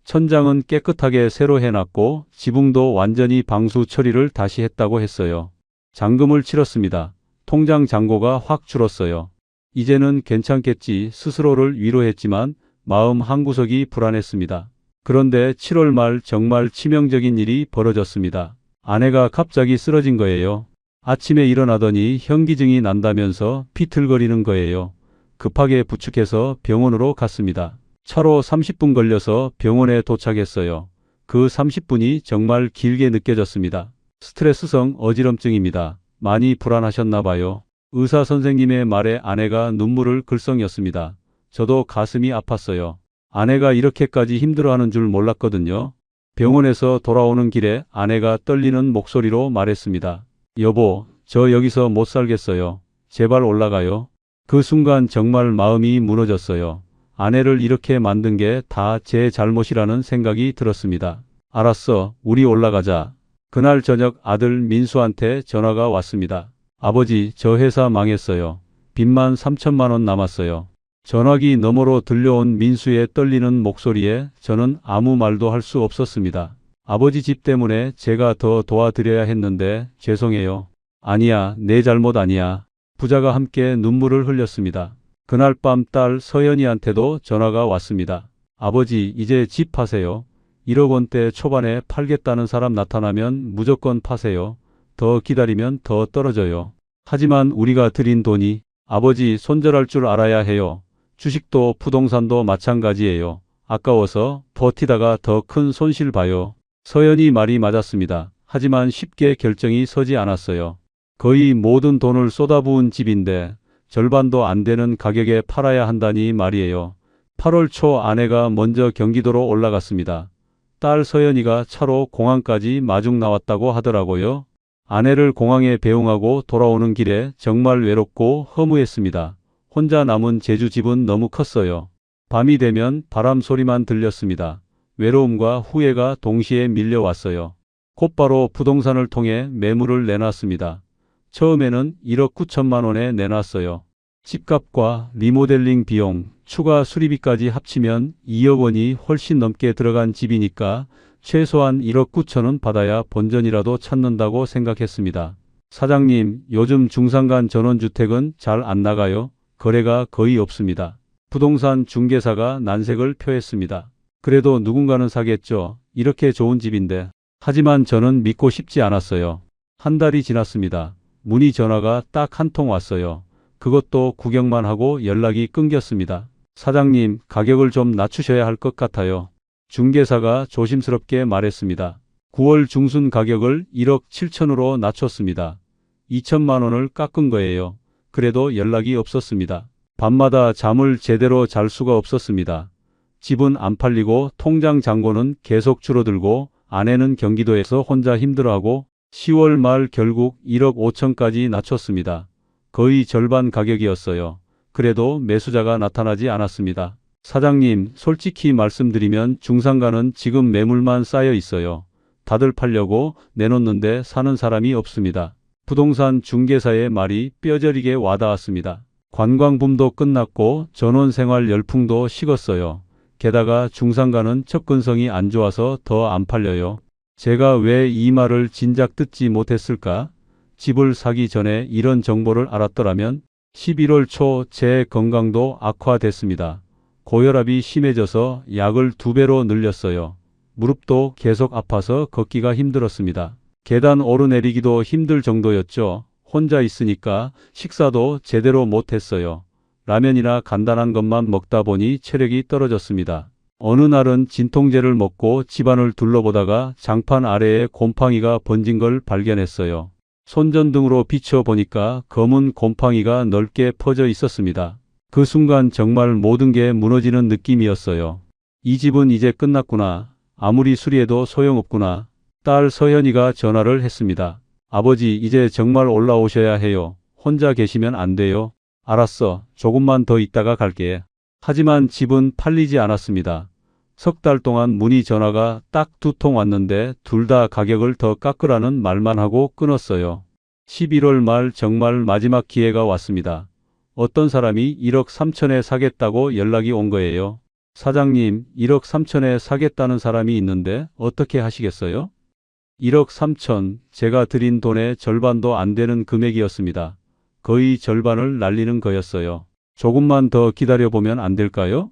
천장은 깨끗하게 새로 해놨고 지붕도 완전히 방수 처리를 다시 했다고 했어요. 잔금을 치렀습니다. 통장 잔고가 확 줄었어요. 이제는 괜찮겠지 스스로를 위로했지만 마음 한구석이 불안했습니다. 그런데 7월 말 정말 치명적인 일이 벌어졌습니다. 아내가 갑자기 쓰러진 거예요. 아침에 일어나더니 현기증이 난다면서 비틀거리는 거예요. 급하게 부축해서 병원으로 갔습니다. 차로 30분 걸려서 병원에 도착했어요. 그 30분이 정말 길게 느껴졌습니다. 스트레스성 어지럼증입니다. 많이 불안하셨나 봐요. 의사 선생님의 말에 아내가 눈물을 글썽였습니다. 저도 가슴이 아팠어요. 아내가 이렇게까지 힘들어하는 줄 몰랐거든요. 병원에서 돌아오는 길에 아내가 떨리는 목소리로 말했습니다. 여보, 저 여기서 못 살겠어요. 제발 올라가요. 그 순간 정말 마음이 무너졌어요. 아내를 이렇게 만든 게 다 제 잘못이라는 생각이 들었습니다. 알았어, 우리 올라가자. 그날 저녁 아들 민수한테 전화가 왔습니다. 아버지, 저 회사 망했어요. 빚만 3,000만 원 남았어요. 전화기 너머로 들려온 민수의 떨리는 목소리에 저는 아무 말도 할 수 없었습니다. 아버지 집 때문에 제가 더 도와드려야 했는데 죄송해요. 아니야, 내 잘못 아니야. 부자가 함께 눈물을 흘렸습니다. 그날 밤 딸 서연이한테도 전화가 왔습니다. 아버지, 이제 집 파세요. 1억 원대 초반에 팔겠다는 사람 나타나면 무조건 파세요. 더 기다리면 더 떨어져요. 하지만 우리가 드린 돈이 아버지 손절할 줄 알아야 해요. 주식도 부동산도 마찬가지예요. 아까워서 버티다가 더 큰 손실 봐요. 서연이 말이 맞았습니다. 하지만 쉽게 결정이 서지 않았어요. 거의 모든 돈을 쏟아부은 집인데 절반도 안 되는 가격에 팔아야 한다니 말이에요. 8월 초 아내가 먼저 경기도로 올라갔습니다. 딸 서연이가 차로 공항까지 마중 나왔다고 하더라고요. 아내를 공항에 배웅하고 돌아오는 길에 정말 외롭고 허무했습니다. 혼자 남은 제주 집은 너무 컸어요. 밤이 되면 바람 소리만 들렸습니다. 외로움과 후회가 동시에 밀려왔어요. 곧바로 부동산을 통해 매물을 내놨습니다. 처음에는 1억 9천만 원에 내놨어요. 집값과 리모델링 비용, 추가 수리비까지 합치면 2억 원이 훨씬 넘게 들어간 집이니까 최소한 1억 9천은 받아야 본전이라도 찾는다고 생각했습니다. 사장님, 요즘 중산간 전원주택은 잘 안 나가요? 거래가 거의 없습니다. 부동산 중개사가 난색을 표했습니다. 그래도 누군가는 사겠죠. 이렇게 좋은 집인데. 하지만 저는 믿고 싶지 않았어요. 한 달이 지났습니다. 문의 전화가 딱 한 통 왔어요. 그것도 구경만 하고 연락이 끊겼습니다. 사장님, 가격을 좀 낮추셔야 할 것 같아요. 중개사가 조심스럽게 말했습니다. 9월 중순 가격을 1억 7천으로 낮췄습니다. 2천만 원을 깎은 거예요. 그래도 연락이 없었습니다. 밤마다 잠을 제대로 잘 수가 없었습니다. 집은 안 팔리고 통장 잔고는 계속 줄어들고 아내는 경기도에서 혼자 힘들어하고 10월 말 결국 1억 5천까지 낮췄습니다. 거의 절반 가격이었어요. 그래도 매수자가 나타나지 않았습니다. 사장님, 솔직히 말씀드리면 중상가는 지금 매물만 쌓여 있어요. 다들 팔려고 내놓는데 사는 사람이 없습니다. 부동산 중개사의 말이 뼈저리게 와닿았습니다. 관광붐도 끝났고 전원생활 열풍도 식었어요. 게다가 중상가는 접근성이 안 좋아서 더 안 팔려요. 제가 왜 이 말을 진작 듣지 못했을까? 집을 사기 전에 이런 정보를 알았더라면. 11월 초 제 건강도 악화됐습니다. 고혈압이 심해져서 약을 2배로 늘렸어요. 무릎도 계속 아파서 걷기가 힘들었습니다. 계단 오르내리기도 힘들 정도였죠. 혼자 있으니까 식사도 제대로 못했어요. 라면이나 간단한 것만 먹다 보니 체력이 떨어졌습니다. 어느 날은 진통제를 먹고 집안을 둘러보다가 장판 아래에 곰팡이가 번진 걸 발견했어요. 손전등으로 비춰보니까 검은 곰팡이가 넓게 퍼져 있었습니다. 그 순간 정말 모든 게 무너지는 느낌이었어요. 이 집은 이제 끝났구나. 아무리 수리해도 소용없구나. 딸 서현이가 전화를 했습니다. 아버지, 이제 정말 올라오셔야 해요. 혼자 계시면 안 돼요. 알았어. 조금만 더 있다가 갈게. 하지만 집은 팔리지 않았습니다. 3달 동안 문의 전화가 딱 2통 왔는데 둘 다 가격을 더 깎으라는 말만 하고 끊었어요. 11월 말 정말 마지막 기회가 왔습니다. 어떤 사람이 1억 3천에 사겠다고 연락이 온 거예요. 사장님, 1억 3천에 사겠다는 사람이 있는데 어떻게 하시겠어요? 1억 3천, 제가 드린 돈의 절반도 안 되는 금액이었습니다. 거의 절반을 날리는 거였어요. 조금만 더 기다려보면 안 될까요?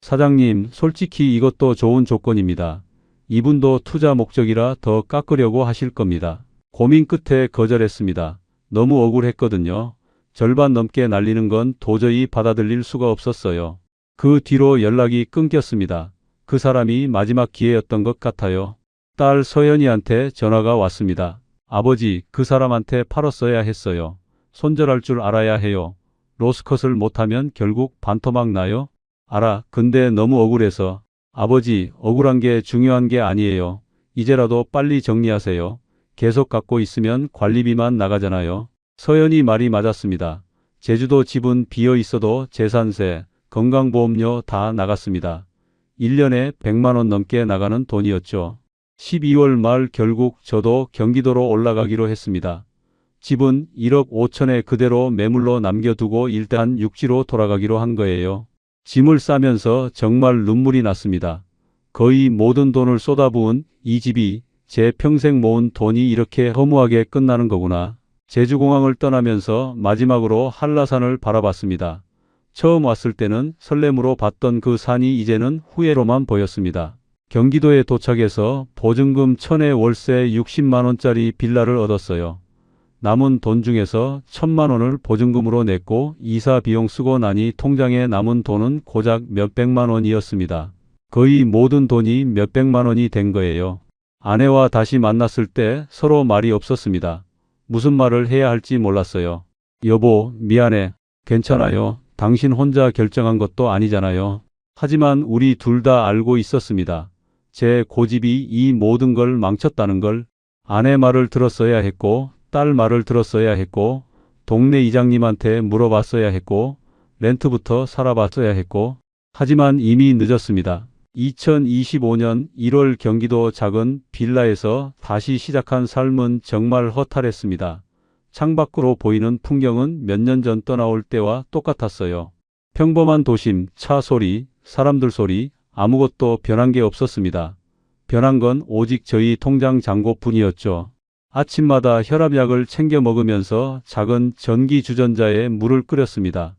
사장님, 솔직히 이것도 좋은 조건입니다. 이분도 투자 목적이라 더 깎으려고 하실 겁니다. 고민 끝에 거절했습니다. 너무 억울했거든요. 절반 넘게 날리는 건 도저히 받아들일 수가 없었어요. 그 뒤로 연락이 끊겼습니다. 그 사람이 마지막 기회였던 것 같아요. 딸 서연이한테 전화가 왔습니다. 아버지, 그 사람한테 팔았어야 했어요. 손절할 줄 알아야 해요. 로스컷을 못하면 결국 반토막 나요. 알아. 근데 너무 억울해서. 아버지, 억울한 게 중요한 게 아니에요. 이제라도 빨리 정리하세요. 계속 갖고 있으면 관리비만 나가잖아요. 서연이 말이 맞았습니다. 제주도 집은 비어 있어도 재산세, 건강보험료 다 나갔습니다. 1년에 100만 원 넘게 나가는 돈이었죠. 12월 말 결국 저도 경기도로 올라가기로 했습니다. 집은 1억 5천에 그대로 매물로 남겨두고 일단 육지로 돌아가기로 한 거예요. 짐을 싸면서 정말 눈물이 났습니다. 거의 모든 돈을 쏟아부은 이 집이 제 평생 모은 돈이 이렇게 허무하게 끝나는 거구나. 제주공항을 떠나면서 마지막으로 한라산을 바라봤습니다. 처음 왔을 때는 설렘으로 봤던 그 산이 이제는 후회로만 보였습니다. 경기도에 도착해서 보증금 1,000에 월세 60만 원짜리 빌라를 얻었어요. 남은 돈 중에서 1,000만 원을 보증금으로 냈고 이사 비용 쓰고 나니 통장에 남은 돈은 고작 몇백만 원이었습니다. 거의 모든 돈이 몇백만 원이 된 거예요. 아내와 다시 만났을 때 서로 말이 없었습니다. 무슨 말을 해야 할지 몰랐어요. 여보, 미안해. 괜찮아요. 당신 혼자 결정한 것도 아니잖아요. 하지만 우리 둘 다 알고 있었습니다. 제 고집이 이 모든 걸 망쳤다는 걸. 아내 말을 들었어야 했고 딸 말을 들었어야 했고 동네 이장님한테 물어봤어야 했고 렌트부터 살아봤어야 했고 하지만 이미 늦었습니다. 2025년 1월 경기도 작은 빌라에서 다시 시작한 삶은 정말 허탈했습니다. 창밖으로 보이는 풍경은 몇 년 전 떠나올 때와 똑같았어요. 평범한 도심, 차 소리, 사람들 소리, 아무것도 변한 게 없었습니다. 변한 건 오직 저희 통장 잔고뿐이었죠. 아침마다 혈압약을 챙겨 먹으면서 작은 전기 주전자에 물을 끓였습니다.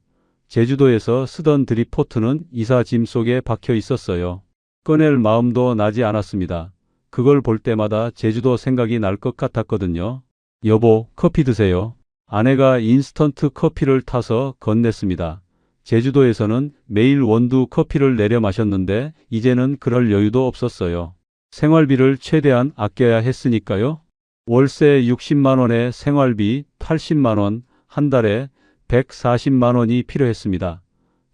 제주도에서 쓰던 드립포트는 이사 짐 속에 박혀 있었어요. 꺼낼 마음도 나지 않았습니다. 그걸 볼 때마다 제주도 생각이 날 것 같았거든요. 여보, 커피 드세요. 아내가 인스턴트 커피를 타서 건넸습니다. 제주도에서는 매일 원두 커피를 내려 마셨는데 이제는 그럴 여유도 없었어요. 생활비를 최대한 아껴야 했으니까요. 월세 60만 원에 생활비 80만 원, 한 달에 140만 원이 필요했습니다.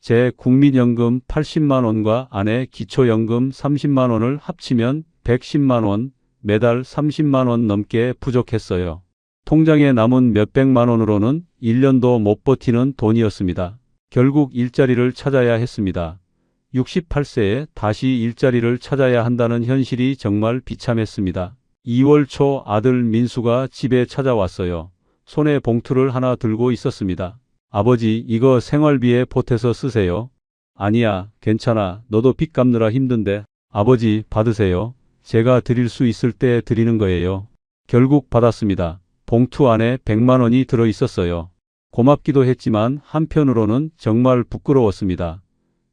제 국민연금 80만 원과 아내 기초연금 30만 원을 합치면 110만 원, 매달 30만 원 넘게 부족했어요. 통장에 남은 몇백만 원으로는 1년도 못 버티는 돈이었습니다. 결국 일자리를 찾아야 했습니다. 68세에 다시 일자리를 찾아야 한다는 현실이 정말 비참했습니다. 2월 초 아들 민수가 집에 찾아왔어요. 손에 봉투를 하나 들고 있었습니다. 아버지, 이거 생활비에 보태서 쓰세요. 아니야, 괜찮아. 너도 빚 갚느라 힘든데. 아버지, 받으세요. 제가 드릴 수 있을 때 드리는 거예요. 결국 받았습니다. 봉투 안에 100만 원이 들어 있었어요. 고맙기도 했지만 한편으로는 정말 부끄러웠습니다.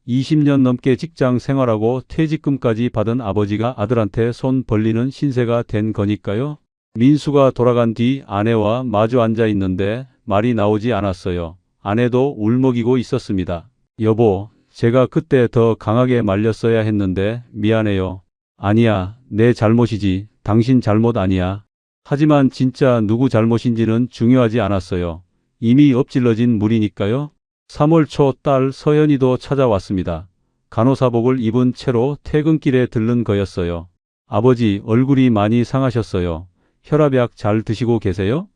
20년 넘게 직장 생활하고 퇴직금까지 받은 아버지가 아들한테 손 벌리는 신세가 된 거니까요. 민수가 돌아간 뒤 아내와 마주 앉아 있는데 말이 나오지 않았어요. 아내도 울먹이고 있었습니다. 여보, 제가 그때 더 강하게 말렸어야 했는데 미안해요. 아니야, 내 잘못이지. 당신 잘못 아니야. 하지만 진짜 누구 잘못인지는 중요하지 않았어요. 이미 엎질러진 물이니까요. 3월 초 딸 서연이도 찾아왔습니다. 간호사복을 입은 채로 퇴근길에 들른 거였어요. 아버지, 얼굴이 많이 상하셨어요. 혈압약 잘 드시고 계세요?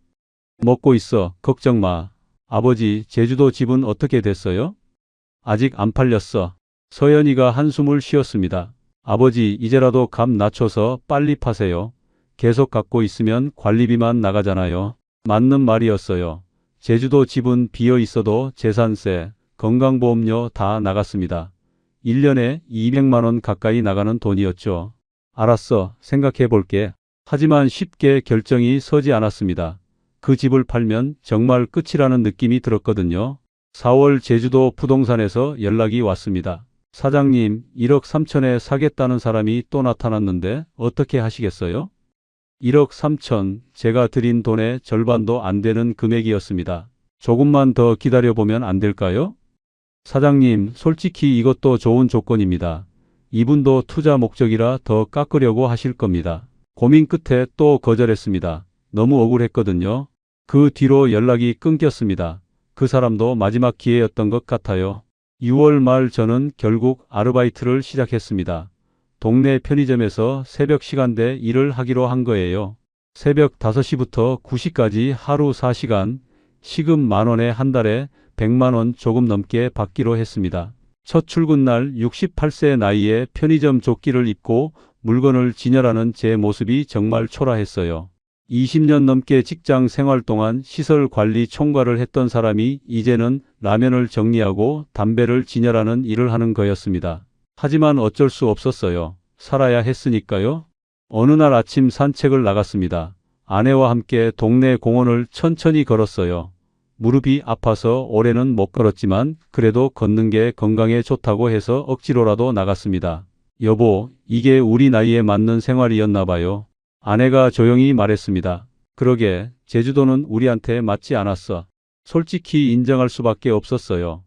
먹고 있어. 걱정 마. 아버지, 제주도 집은 어떻게 됐어요? 아직 안 팔렸어. 서연이가 한숨을 쉬었습니다. 아버지, 이제라도 값 낮춰서 빨리 파세요. 계속 갖고 있으면 관리비만 나가잖아요. 맞는 말이었어요. 제주도 집은 비어 있어도 재산세, 건강보험료 다 나갔습니다. 1년에 200만 원 가까이 나가는 돈이었죠. 알았어, 생각해 볼게. 하지만 쉽게 결정이 서지 않았습니다. 그 집을 팔면 정말 끝이라는 느낌이 들었거든요. 4월 제주도 부동산에서 연락이 왔습니다. 사장님, 1억 3천에 사겠다는 사람이 또 나타났는데 어떻게 하시겠어요? 1억 3천, 제가 드린 돈의 절반도 안 되는 금액이었습니다. 조금만 더 기다려보면 안 될까요? 사장님, 솔직히 이것도 좋은 조건입니다. 이분도 투자 목적이라 더 깎으려고 하실 겁니다. 고민 끝에 또 거절했습니다. 너무 억울했거든요. 그 뒤로 연락이 끊겼습니다. 그 사람도 마지막 기회였던 것 같아요. 6월 말 저는 결국 아르바이트를 시작했습니다. 동네 편의점에서 새벽 시간대 일을 하기로 한 거예요. 새벽 5시부터 9시까지 하루 4시간, 시급 10,000원에 한 달에 100만 원 조금 넘게 받기로 했습니다. 첫 출근 날 68세 나이에 편의점 조끼를 입고 물건을 진열하는 제 모습이 정말 초라했어요. 20년 넘게 직장 생활 동안 시설 관리 총괄을 했던 사람이 이제는 라면을 정리하고 담배를 진열하는 일을 하는 거였습니다. 하지만 어쩔 수 없었어요. 살아야 했으니까요. 어느 날 아침 산책을 나갔습니다. 아내와 함께 동네 공원을 천천히 걸었어요. 무릎이 아파서 올해는 못 걸었지만 그래도 걷는 게 건강에 좋다고 해서 억지로라도 나갔습니다. 여보, 이게 우리 나이에 맞는 생활이었나 봐요. 아내가 조용히 말했습니다. 그러게, 제주도는 우리한테 맞지 않았어. 솔직히 인정할 수밖에 없었어요.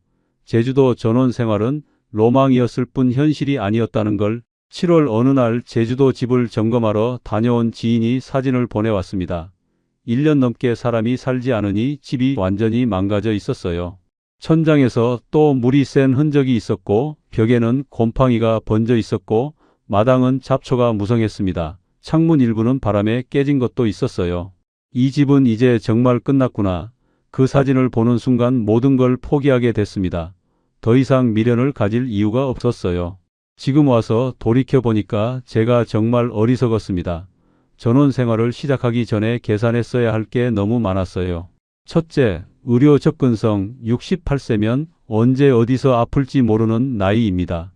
제주도 전원 생활은 로망이었을 뿐 현실이 아니었다는 걸. 7월 어느 날 제주도 집을 점검하러 다녀온 지인이 사진을 보내왔습니다. 1년 넘게 사람이 살지 않으니 집이 완전히 망가져 있었어요. 천장에서 또 물이 샌 흔적이 있었고 벽에는 곰팡이가 번져 있었고 마당은 잡초가 무성했습니다. 창문 일부는 바람에 깨진 것도 있었어요. 이 집은 이제 정말 끝났구나. 그 사진을 보는 순간 모든 걸 포기하게 됐습니다. 더 이상 미련을 가질 이유가 없었어요. 지금 와서 돌이켜보니까 제가 정말 어리석었습니다. 전원 생활을 시작하기 전에 계산했어야 할 게 너무 많았어요. 첫째, 의료 접근성. 68세면 언제 어디서 아플지 모르는 나이입니다.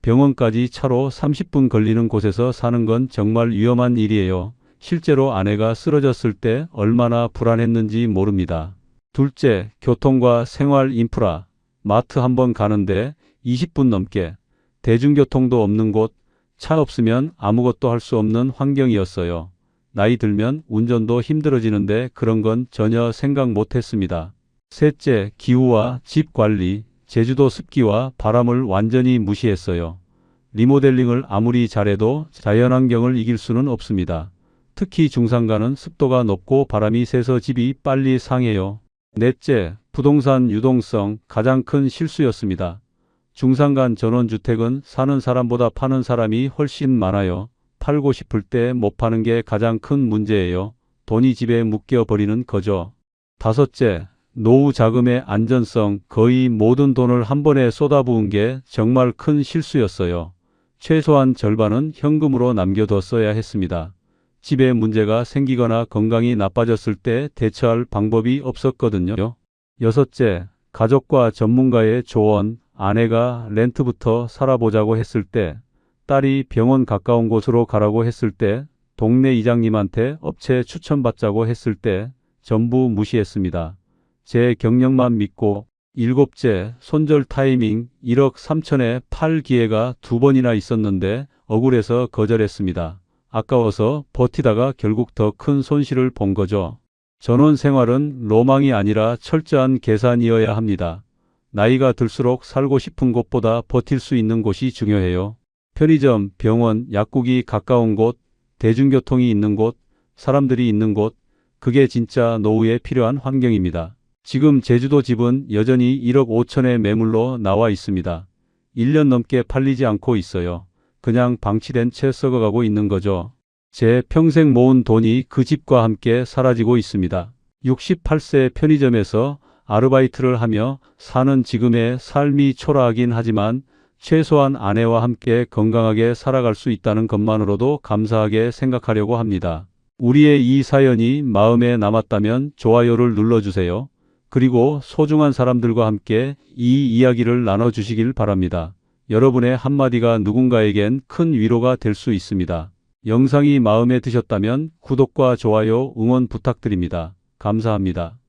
병원까지 차로 30분 걸리는 곳에서 사는 건 정말 위험한 일이에요. 실제로 아내가 쓰러졌을 때 얼마나 불안했는지 모릅니다. 둘째, 교통과 생활 인프라. 마트 한 번 가는데 20분 넘게. 대중교통도 없는 곳, 차 없으면 아무것도 할 수 없는 환경이었어요. 나이 들면 운전도 힘들어지는데 그런 건 전혀 생각 못했습니다. 셋째, 기후와 집 관리. 제주도 습기와 바람을 완전히 무시했어요. 리모델링을 아무리 잘해도 자연환경을 이길 수는 없습니다. 특히 중산가는 습도가 높고 바람이 세서 집이 빨리 상해요. 넷째, 부동산 유동성. 가장 큰 실수였습니다. 중산간 전원주택은 사는 사람보다 파는 사람이 훨씬 많아요. 팔고 싶을 때 못 파는 게 가장 큰 문제예요. 돈이 집에 묶여 버리는 거죠. 다섯째, 노후 자금의 안전성, 거의 모든 돈을 한 번에 쏟아부은 게 정말 큰 실수였어요. 최소한 절반은 현금으로 남겨뒀어야 했습니다. 집에 문제가 생기거나 건강이 나빠졌을 때 대처할 방법이 없었거든요. 여섯째, 가족과 전문가의 조언. 아내가 렌트부터 살아보자고 했을 때, 딸이 병원 가까운 곳으로 가라고 했을 때, 동네 이장님한테 업체 추천받자고 했을 때 전부 무시했습니다. 제 경력만 믿고. 일곱째, 손절 타이밍. 1억 3천에 팔 기회가 2번이나 있었는데 억울해서 거절했습니다. 아까워서 버티다가 결국 더 큰 손실을 본 거죠. 전원 생활은 로망이 아니라 철저한 계산이어야 합니다. 나이가 들수록 살고 싶은 곳보다 버틸 수 있는 곳이 중요해요. 편의점, 병원, 약국이 가까운 곳, 대중교통이 있는 곳, 사람들이 있는 곳, 그게 진짜 노후에 필요한 환경입니다. 지금 제주도 집은 여전히 1억 5천의 매물로 나와 있습니다. 1년 넘게 팔리지 않고 있어요. 그냥 방치된 채 썩어가고 있는 거죠. 제 평생 모은 돈이 그 집과 함께 사라지고 있습니다. 68세 편의점에서 아르바이트를 하며 사는 지금의 삶이 초라하긴 하지만 최소한 아내와 함께 건강하게 살아갈 수 있다는 것만으로도 감사하게 생각하려고 합니다. 우리의 이 사연이 마음에 남았다면 좋아요를 눌러주세요. 그리고 소중한 사람들과 함께 이 이야기를 나눠주시길 바랍니다. 여러분의 한마디가 누군가에겐 큰 위로가 될 수 있습니다. 영상이 마음에 드셨다면 구독과 좋아요, 응원 부탁드립니다. 감사합니다.